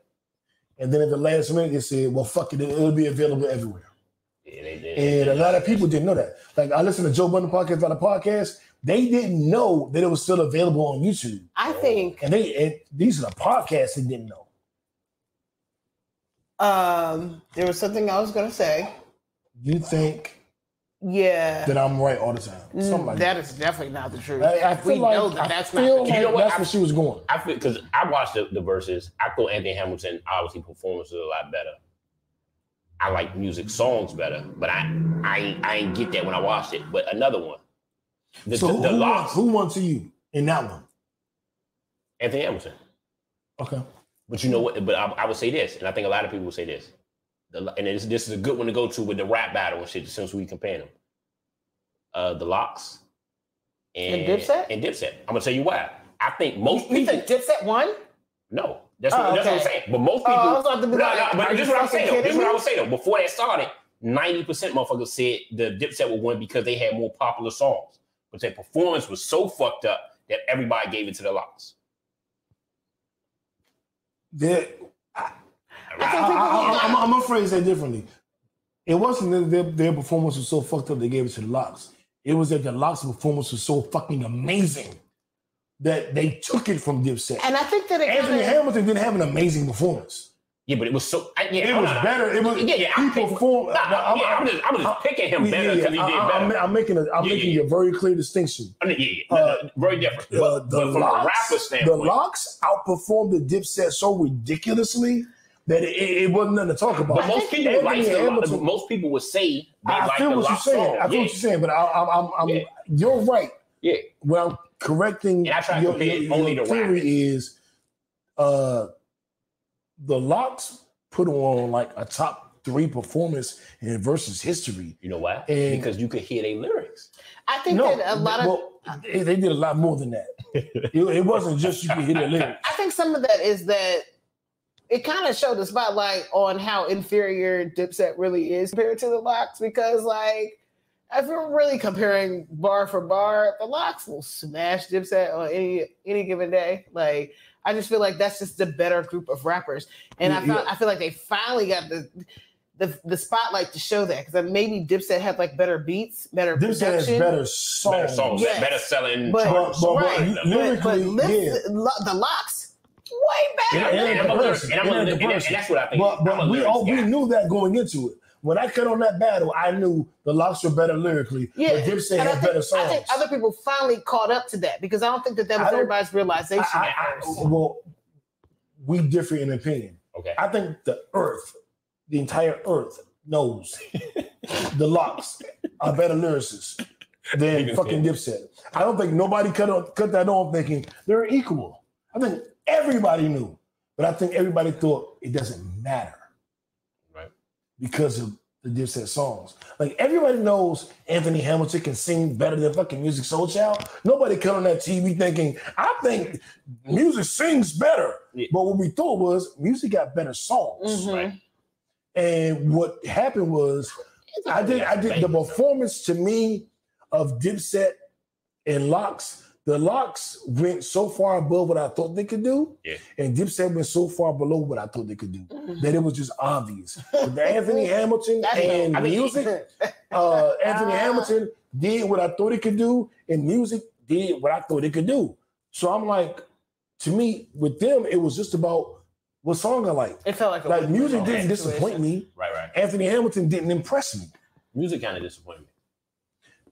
S3: And then at the last minute, they said, well, fuck it, it'll be available everywhere.
S6: Yeah, they did.
S3: And a lot of people didn't know that. Like, I listened to Joe Budden podcast about the podcast. They didn't know that it was still available on YouTube.
S4: I think.
S3: And these are the podcasts they didn't know.
S4: There was something I was going to say.
S3: You think that I'm right all the time?
S4: That is definitely not the truth.
S3: I feel like that's not the truth. You know what? That's where she was going.
S6: I feel because I watched the verses. I thought Anthony Hamilton obviously performances a lot better. I like music songs better, but I ain't get that when I watched it. But another one.
S3: Who won to you in that one?
S6: Anthony Hamilton.
S3: Okay.
S6: But you know what? But I would say this, and I think a lot of people would say this. And this is a good one to go to with the rap battle and shit, since we compare them. The Locks and Dipset. I'm gonna tell you why. I think most people.
S4: You think Dipset won?
S6: No, that's what I'm saying. But most people. But this is what I'm saying though. This is what I would say though. Before that started, 90% motherfuckers said the Dipset would win because they had more popular songs, but their performance was so fucked up that everybody gave it to the Locks.
S3: I'm gonna phrase that differently. It wasn't that their performance was so fucked up they gave it to the Locks. It was that the Locks' performance was so fucking amazing that they took it from Dipset.
S4: And I think that
S3: Anthony Hamilton didn't have an amazing performance.
S6: Yeah, but it was so.
S3: It was better. It was. He performed.
S6: I'm just picking him better because he did better.
S3: I'm making a very clear distinction.
S6: Very different. But from a rapper standpoint,
S3: the Locks outperformed the Dipset so ridiculously that it wasn't nothing to talk about.
S6: But most people would say they like the Locks song.
S3: I feel what you're saying, but you're right.
S6: Yeah.
S3: Well, I'm correcting your theory is the Locks put on like a top 3 performance in versus history.
S6: You know why? Because you could hear their lyrics.
S4: I think that a lot of
S3: they did a lot more than that. It wasn't just you could hear their lyrics.
S4: I think some of that is that it kind of showed the spotlight on how inferior Dipset really is compared to the Locks, because like if we're really comparing bar for bar, the Locks will smash Dipset on any given day. Like I just feel like that's just the better group of rappers, and I feel like they finally got the spotlight to show that, because maybe Dipset had like better beats, better
S3: Dipset
S4: production,
S3: has better songs,
S4: yes.
S6: better selling.
S4: But
S3: lyrically,
S4: the Locks way better.
S6: And that's what I think.
S3: But we knew that going into it. When I cut on that battle, I knew the Locks were better lyrically, but Dipset had better songs.
S4: I think other people finally caught up to that, because I don't think that was everybody's realization at first.
S3: Well, we differ in opinion.
S6: Okay.
S3: I think the entire earth knows the Locks a better lyricist than fucking Dipset. I don't think nobody cut that on thinking they're equal. I think everybody knew, but I think everybody thought it doesn't matter.
S6: Right.
S3: Because of the Dipset songs. Like everybody knows Anthony Hamilton can sing better than fucking Music Soul Child. Nobody cut on that TV thinking, I think Music sings better.
S6: Yeah.
S3: But what we thought was Music got better songs.
S6: Right.
S3: And what happened was I did the performance to me of Dipset and Locks. The Locks went so far above what I thought they could do, and Dipset went so far below what I thought they could do that it was just obvious. But the Anthony Hamilton and Music, Anthony Hamilton did what I thought he could do, and Music did what I thought it could do. So I'm like, to me, with them, it was just about what song I like.
S4: It felt like
S3: Music didn't disappoint me.
S6: Right.
S3: Anthony Hamilton didn't impress me.
S6: Music kind of disappointed me.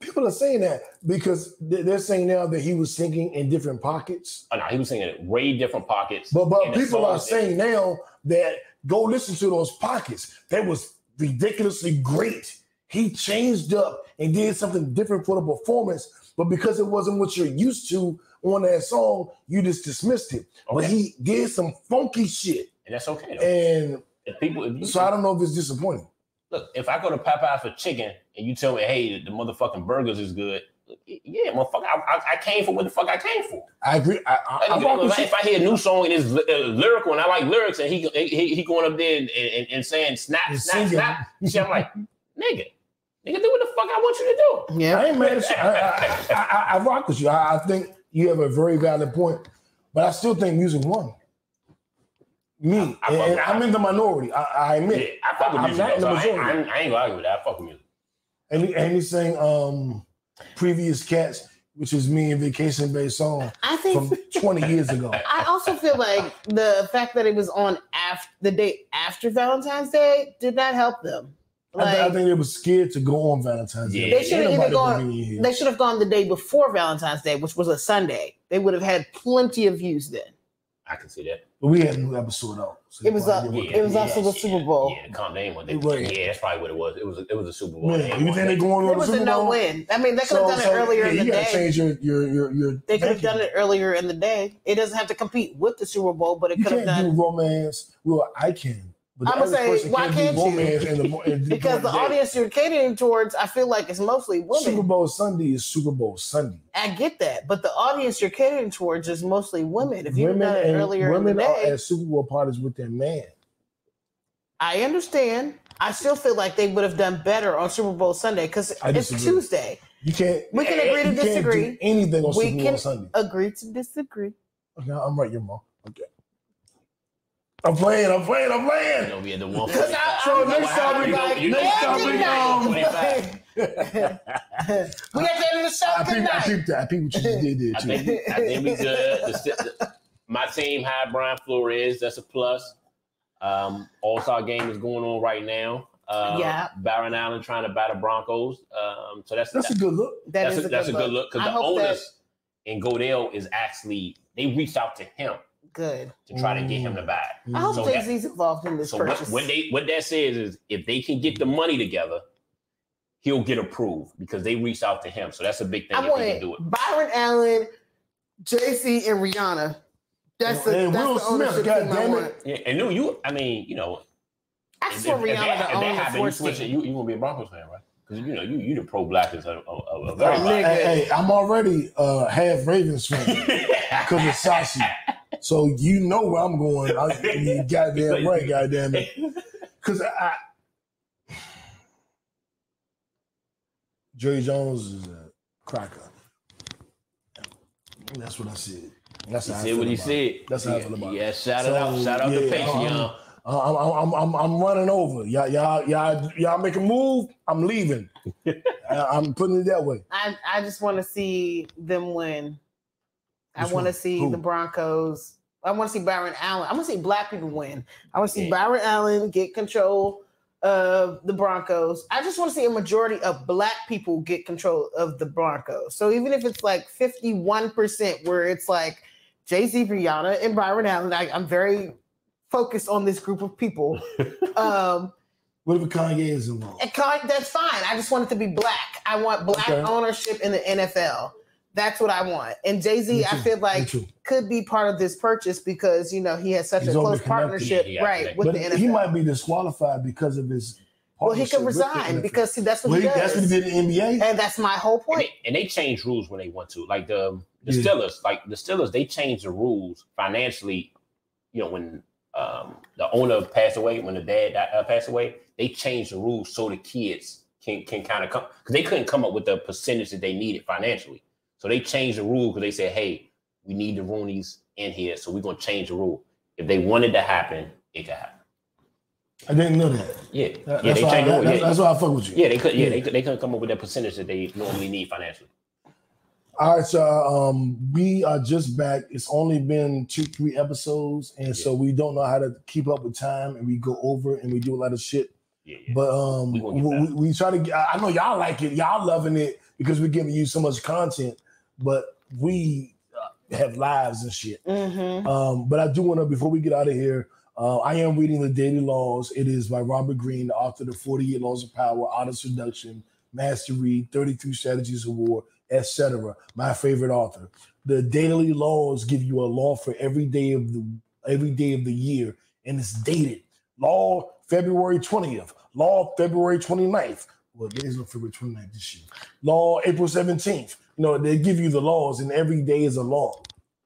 S3: People are saying that because they're saying now that he was singing in different pockets.
S6: Oh, no, he was singing in way different pockets.
S3: But people are saying now that go listen to those pockets. That was ridiculously great. He changed up and did something different for the performance, but because it wasn't what you're used to on that song, you just dismissed it. Okay. But he did some funky shit.
S6: And that's okay, though.
S3: And
S6: so
S3: I don't know if it's disappointing.
S6: Look, if I go to Popeye for chicken and you tell me, hey, the motherfucking burgers is good, yeah, motherfucker, I came for what the fuck I came for.
S3: I agree.
S6: If I hear a new song and it's lyrical and I like lyrics and he going up there and saying snap, snap, see, I'm like, nigga, do what the fuck I want you to do.
S3: Yeah, I ain't mad at you. I rock with you. I think you have a very valid point, but I still think Music won. I'm in the minority. I admit.
S6: Yeah, I fuck with Music. I ain't gonna argue with that. I fuck with Music.
S3: And he's saying Previous Cats, which is me and Vacation Based song from 20 years ago.
S4: I also feel like the fact that it was on the day after Valentine's Day did not help them.
S3: I think they were scared to go on Valentine's Day.
S4: They should have gone the day before Valentine's Day, which was a Sunday. They would have had plenty of views then.
S6: I can see that.
S3: But we had a new episode out. So
S4: it was also the Super Bowl.
S6: Yeah, the calm down one. That's probably what it was. It was a Super Bowl.
S3: Yeah, you think they're going on the Super Bowl? It was a no-win.
S4: I mean, they could have done it earlier in the day.
S3: You got to change your
S4: They could have done it earlier in the day. It doesn't have to compete with the Super Bowl, but it could have done.
S3: You can't do romance. Well, I can.
S4: But I'm gonna say, why can't you? Because the audience you're catering towards, I feel like it's mostly women.
S3: Super Bowl Sunday is Super Bowl Sunday.
S4: I get that, but the audience you're catering towards is mostly women. If you've done it earlier in the day,
S3: women are at Super Bowl parties with their man.
S4: I understand. I still feel like they would have done better on Super Bowl Sunday because it's Tuesday.
S3: You can't.
S4: We can agree to disagree.
S3: Can't do anything on Super Bowl Sunday.
S4: Agree to disagree.
S3: Okay, I'm right, your mom. Okay. I'm playing.
S6: You know, we had the one.
S3: So next time we got
S4: we have to end the show tonight.
S3: I peeped what you just did there too.
S6: I think we good. My team had Brian Flores. That's a plus. All-Star game is going on right now. Barron Allen trying to battle Broncos. So that's
S3: a good look.
S6: That's a good look because the owners in Godale is actually they reached out to him.
S4: Good.
S6: To try to get him to buy it.
S4: I hope Jay-Z's involved in this purchase.
S6: What that says is if they can get the money together, he'll get approved because they reached out to him. So that's a big thing if they can do it.
S4: Byron Allen, Jay-Z, and Rihanna. That's the ownership team I want.
S6: Yeah, and I mean, you know.
S4: I just want Rihanna to own the sports team.
S6: You gonna be a Broncos fan, right? Because you know you the pro-blackers of
S3: Hey, I'm already half Ravens fan because of Sashi. So you know where I'm going. You goddamn right, goddamn it. Because Jerry Jones is a cracker. That's what I said. That's how I feel
S6: what he
S3: about
S6: said.
S3: It. That's how I feel about it.
S6: Yeah, shout out to Patreon.
S3: I'm running over. Y'all make a move. I'm leaving. I'm putting it that way.
S4: I just want to see them win. I want to see the Broncos. I want to see Byron Allen. I want to see black people win. I want to see Byron Allen get control of the Broncos. I just want to see a majority of black people get control of the Broncos. So even if it's like 51% where it's like Jay-Z, Rihanna, and Byron Allen, I'm very focused on this group of people.
S3: What if Kanye is involved?
S4: And that's fine. I just want it to be black. I want black ownership in the NFL. That's what I want. And Jay-Z, I feel like could be part of this purchase because, you know, he has such a close partnership, with the NFL.
S3: He might be disqualified because of his
S4: Well, he could resign because that's what he does.
S3: That's what he did in the NBA.
S4: And that's my whole point.
S6: And they change rules when they want to. Like the Steelers, they changed the rules financially, you know, when the owner passed away, when the dad passed away, they changed the rules so the kids can kind of come, because they couldn't come up with the percentage that they needed financially. So they changed the rule because they said, hey, we need the Roonies in here, so we're going to change the rule. If they wanted to happen, it could happen.
S3: I didn't know that.
S6: Yeah,
S3: they changed the rule. That's why I fuck with you.
S6: Yeah, they could. Yeah, they couldn't come up with that percentage that they normally need financially.
S3: All right, so we are just back. It's only been 2-3 episodes, and so we don't know how to keep up with time, and we go over and we do a lot of shit. Yeah. But we try to. I know y'all like it. Y'all loving it because we're giving you so much content. But we have lives and shit. Mm-hmm. But I do want to, before we get out of here, I am reading The Daily Laws. It is by Robert Greene, the author of the 48 Laws of Power, Art of Seduction, Mastery, 33 Strategies of War, etc. My favorite author. The Daily Laws give you a law for every day of the year, and it's dated. Law February 20th. Law February 29th. Well, there is no February 29th this year. Law April 17th. You know, they give you the laws, and every day is a law.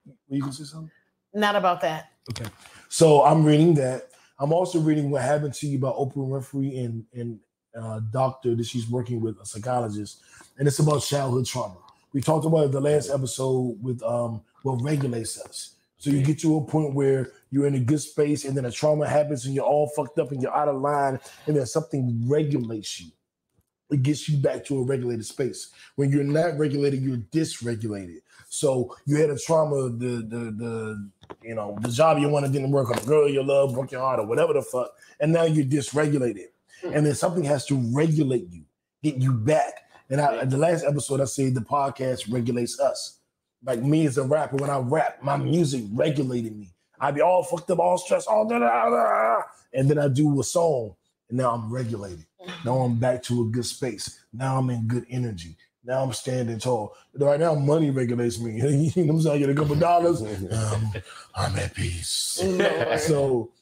S3: Were you going to say something?
S4: Not about that.
S3: Okay. So I'm reading that. I'm also reading What Happened to You by Oprah Winfrey and a doctor that she's working with, a psychologist, and it's about childhood trauma. We talked about it the last episode with what regulates us. So you get to a point where you're in a good space, and then a trauma happens, and you're all fucked up, and you're out of line, and then something regulates you. It gets you back to a regulated space. When you're not regulated, you're dysregulated. So you had a trauma, the job you wanted didn't work, or the girl you love broke your heart, or whatever the fuck, and now you're dysregulated. And then something has to regulate you, get you back. And in the last episode, I said the podcast regulates us. Like me as a rapper, when I rap, my music regulated me. I'd be all fucked up, all stressed, all and then I do a song, and now I'm regulated. Now I'm back to a good space. Now I'm in good energy. Now I'm standing tall. Right now, money regulates me. You know what I'm saying? I get a couple dollars. I'm at peace. So,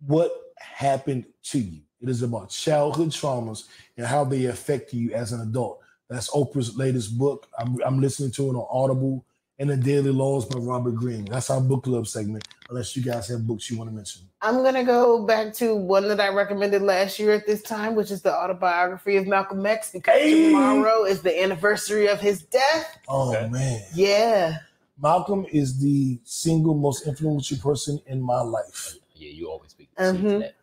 S3: what happened to you? It is about childhood traumas and how they affect you as an adult. That's Oprah's latest book. I'm listening to it on Audible, and The Daily Laws by Robert Greene. That's our book club segment, unless you guys have books you want to mention.
S4: I'm going to go back to one that I recommended last year at this time, which is the autobiography of Malcolm X, because tomorrow is the anniversary of his death.
S3: Oh, man.
S4: Yeah.
S3: Malcolm is the single most influential person in my life.
S6: Yeah, you always speak that.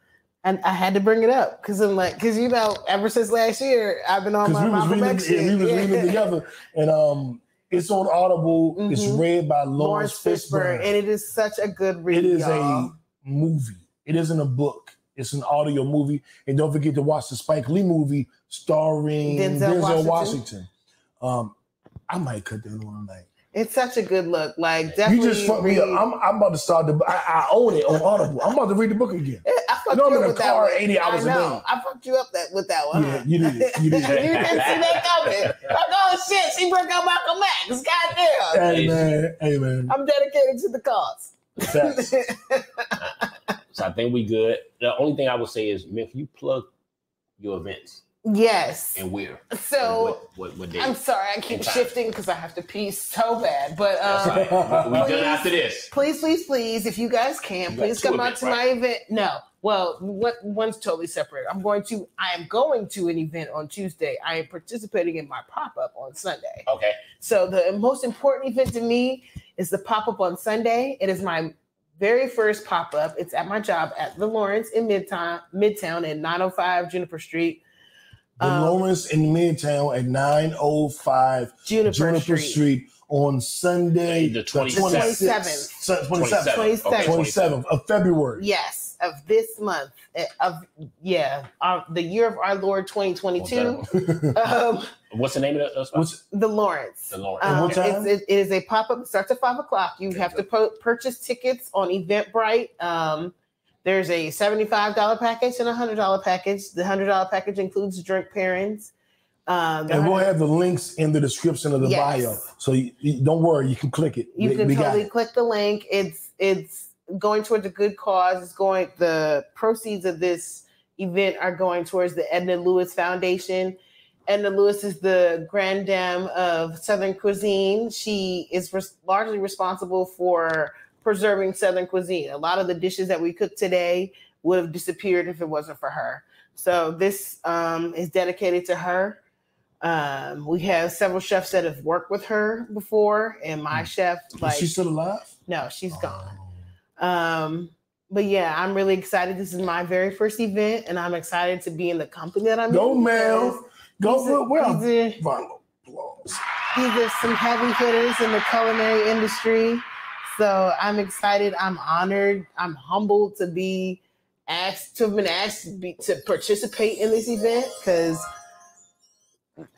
S4: And I had to bring it up because you know, ever since last year, I've been on my Malcolm X shit.
S3: We was reading it together, and it's on Audible. Mm-hmm. It's read by Lawrence Fishburne,
S4: and it is such a good read.
S3: It is a movie. It isn't a book. It's an audio movie. And don't forget to watch the Spike Lee movie starring Denzel Washington. I might cut that on tonight.
S4: It's such a good look. Like, definitely. You just fucked me up.
S3: I'm about to start I own it on Audible. I'm about to read the book again.
S4: I fucked
S3: you
S4: up
S3: in a
S4: with
S3: car
S4: that
S3: 80 hours a day.
S4: I fucked you up with that one.
S3: Yeah, you did. You did.
S4: You didn't see that coming. Like, oh shit, she broke out Malcolm X. Goddamn.
S3: Hey man.
S4: I'm dedicated to the cause.
S6: So I think we good. The only thing I would say is, if you plug your events.
S4: Yes.
S6: And where?
S4: So
S6: what day?
S4: I'm sorry, I keep shifting because I have to pee so bad. But
S6: right. We're done after this.
S4: Please, if you guys can, please come out to my event. No. Well, one's totally separate. I am going to an event on Tuesday. I am participating in my pop-up on Sunday.
S6: Okay. So the most important event to me is the pop-up on Sunday. It is my very first pop-up. It's at my job at the Lawrence in Midtown at 905 Juniper Street.
S3: The Lawrence in Midtown at 905 Juniper Street on Sunday, the 27th of February.
S4: Yes, of this month. The year of our Lord 2022.
S6: What's the name of that?
S4: The Lawrence.
S6: The Lawrence.
S3: What time?
S4: It is a pop-up. It starts at 5:00. You have to purchase tickets on Eventbrite. There's a $75 package and a $100 package. The $100 package includes drink pairings.
S3: And we'll have the links in the description of the bio. So you don't worry, you can click it.
S4: You can totally click the link. It's going towards a good cause. The proceeds of this event are going towards the Edna Lewis Foundation. Edna Lewis is the grand dame of Southern cuisine. She is largely responsible for preserving Southern cuisine. A lot of the dishes that we cook today would have disappeared if it wasn't for her. So this is dedicated to her. We have several chefs that have worked with her before, and my chef,
S3: is she still alive?
S4: No, she's gone. But yeah, I'm really excited. This is my very first event, and I'm excited to be in the company that I'm in.
S3: Go, Mel. Go well.
S4: These are some heavy hitters in the culinary industry. So I'm excited. I'm honored. I'm humbled to be asked to participate in this event because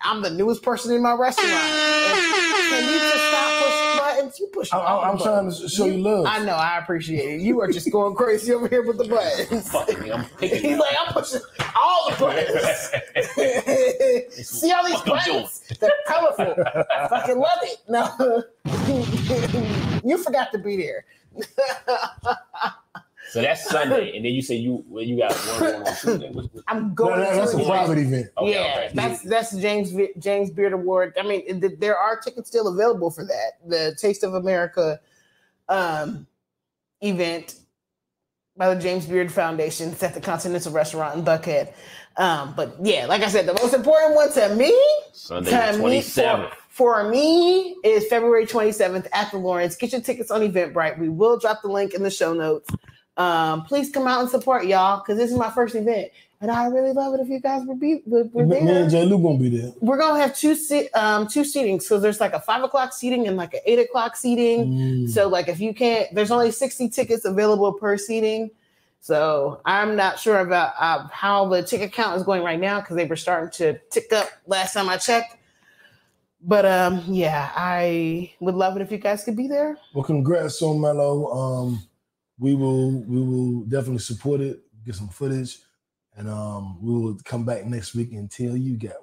S4: I'm the newest person in my restaurant. Can you just stop pushing buttons? You push.
S3: I'm trying to show you love.
S4: I know. I appreciate it. You are just going crazy over here with the buttons. He's like, I'm pushing all the buttons. See all these buttons? They're colorful. I fucking love it. No, you forgot to be there.
S6: So that's Sunday, and then you say you got one on Tuesday.
S4: I'm going.
S3: That's a private event.
S4: Okay, that's James Beard Award. I mean, there are tickets still available for that. The Taste of America event by the James Beard Foundation. It's at the Continental Restaurant in Buckhead. But yeah, like I said, the most important one to me,
S6: Sunday the 27th.
S4: For me, is February 27th at the Lawrence. Get your tickets on Eventbrite. We will drop the link in the show notes. Please come out and support y'all because this is my first event, and I really love it if you guys were there.
S3: Me and J. Lou gonna be there.
S4: We're gonna have two seatings, so there's like a 5 o'clock seating and like an 8 o'clock seating. So like if you can't, there's only 60 tickets available per seating. So I'm not sure about how the ticket count is going right now because they were starting to tick up last time I checked. But yeah, I would love it if you guys could be there.
S3: Well, congrats on Mello. We will definitely support it, get some footage, and we will come back next week and tell you guys,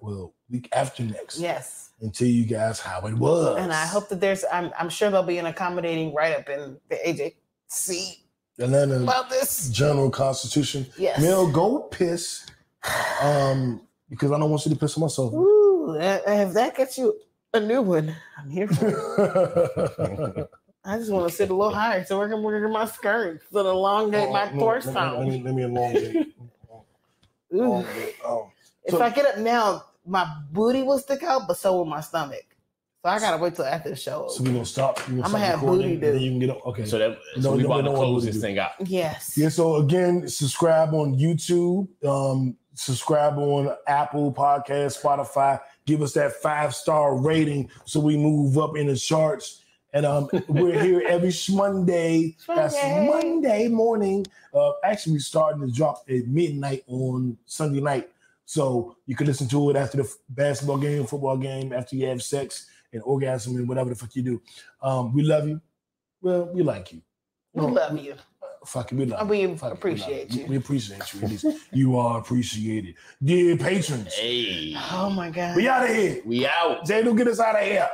S3: week after next.
S4: Yes.
S3: And tell you guys how it was.
S4: And I hope that I'm sure there'll be an accommodating write-up in the AJC
S3: Atlanta
S4: about this.
S3: General Constitution.
S4: Yes.
S3: Mel, go piss. Because I don't want you to piss on myself.
S4: Ooh, if that gets you a new one, I'm here for it. I just want to sit a little higher so I can wear my skirt so to elongate my torso.
S3: Let me elongate.
S4: If I get up now, my booty will stick out, but so will my stomach. So I gotta wait till after the show.
S3: So we're gonna stop.
S4: I'm gonna have booty, dude.
S3: Then you can get up. Okay.
S6: So we want to close this thing out.
S4: Yes.
S3: Yeah. So again, subscribe on YouTube. Subscribe on Apple Podcasts, Spotify. Give us that 5-star rating so we move up in the charts. And we're here every Monday. That's Monday morning. Actually, we're starting to drop at midnight on Sunday night. So you can listen to it after the basketball game, football game, after you have sex and orgasm and whatever the fuck you do. We love you. Well, we like you.
S4: We love you.
S3: Fuck it, we love
S4: you.
S3: We
S4: appreciate you.
S3: We appreciate you. At least you are appreciated. Dear patrons.
S6: Hey.
S4: Oh my God.
S3: We out of here.
S6: We out.
S3: Jay, don't get us out of here.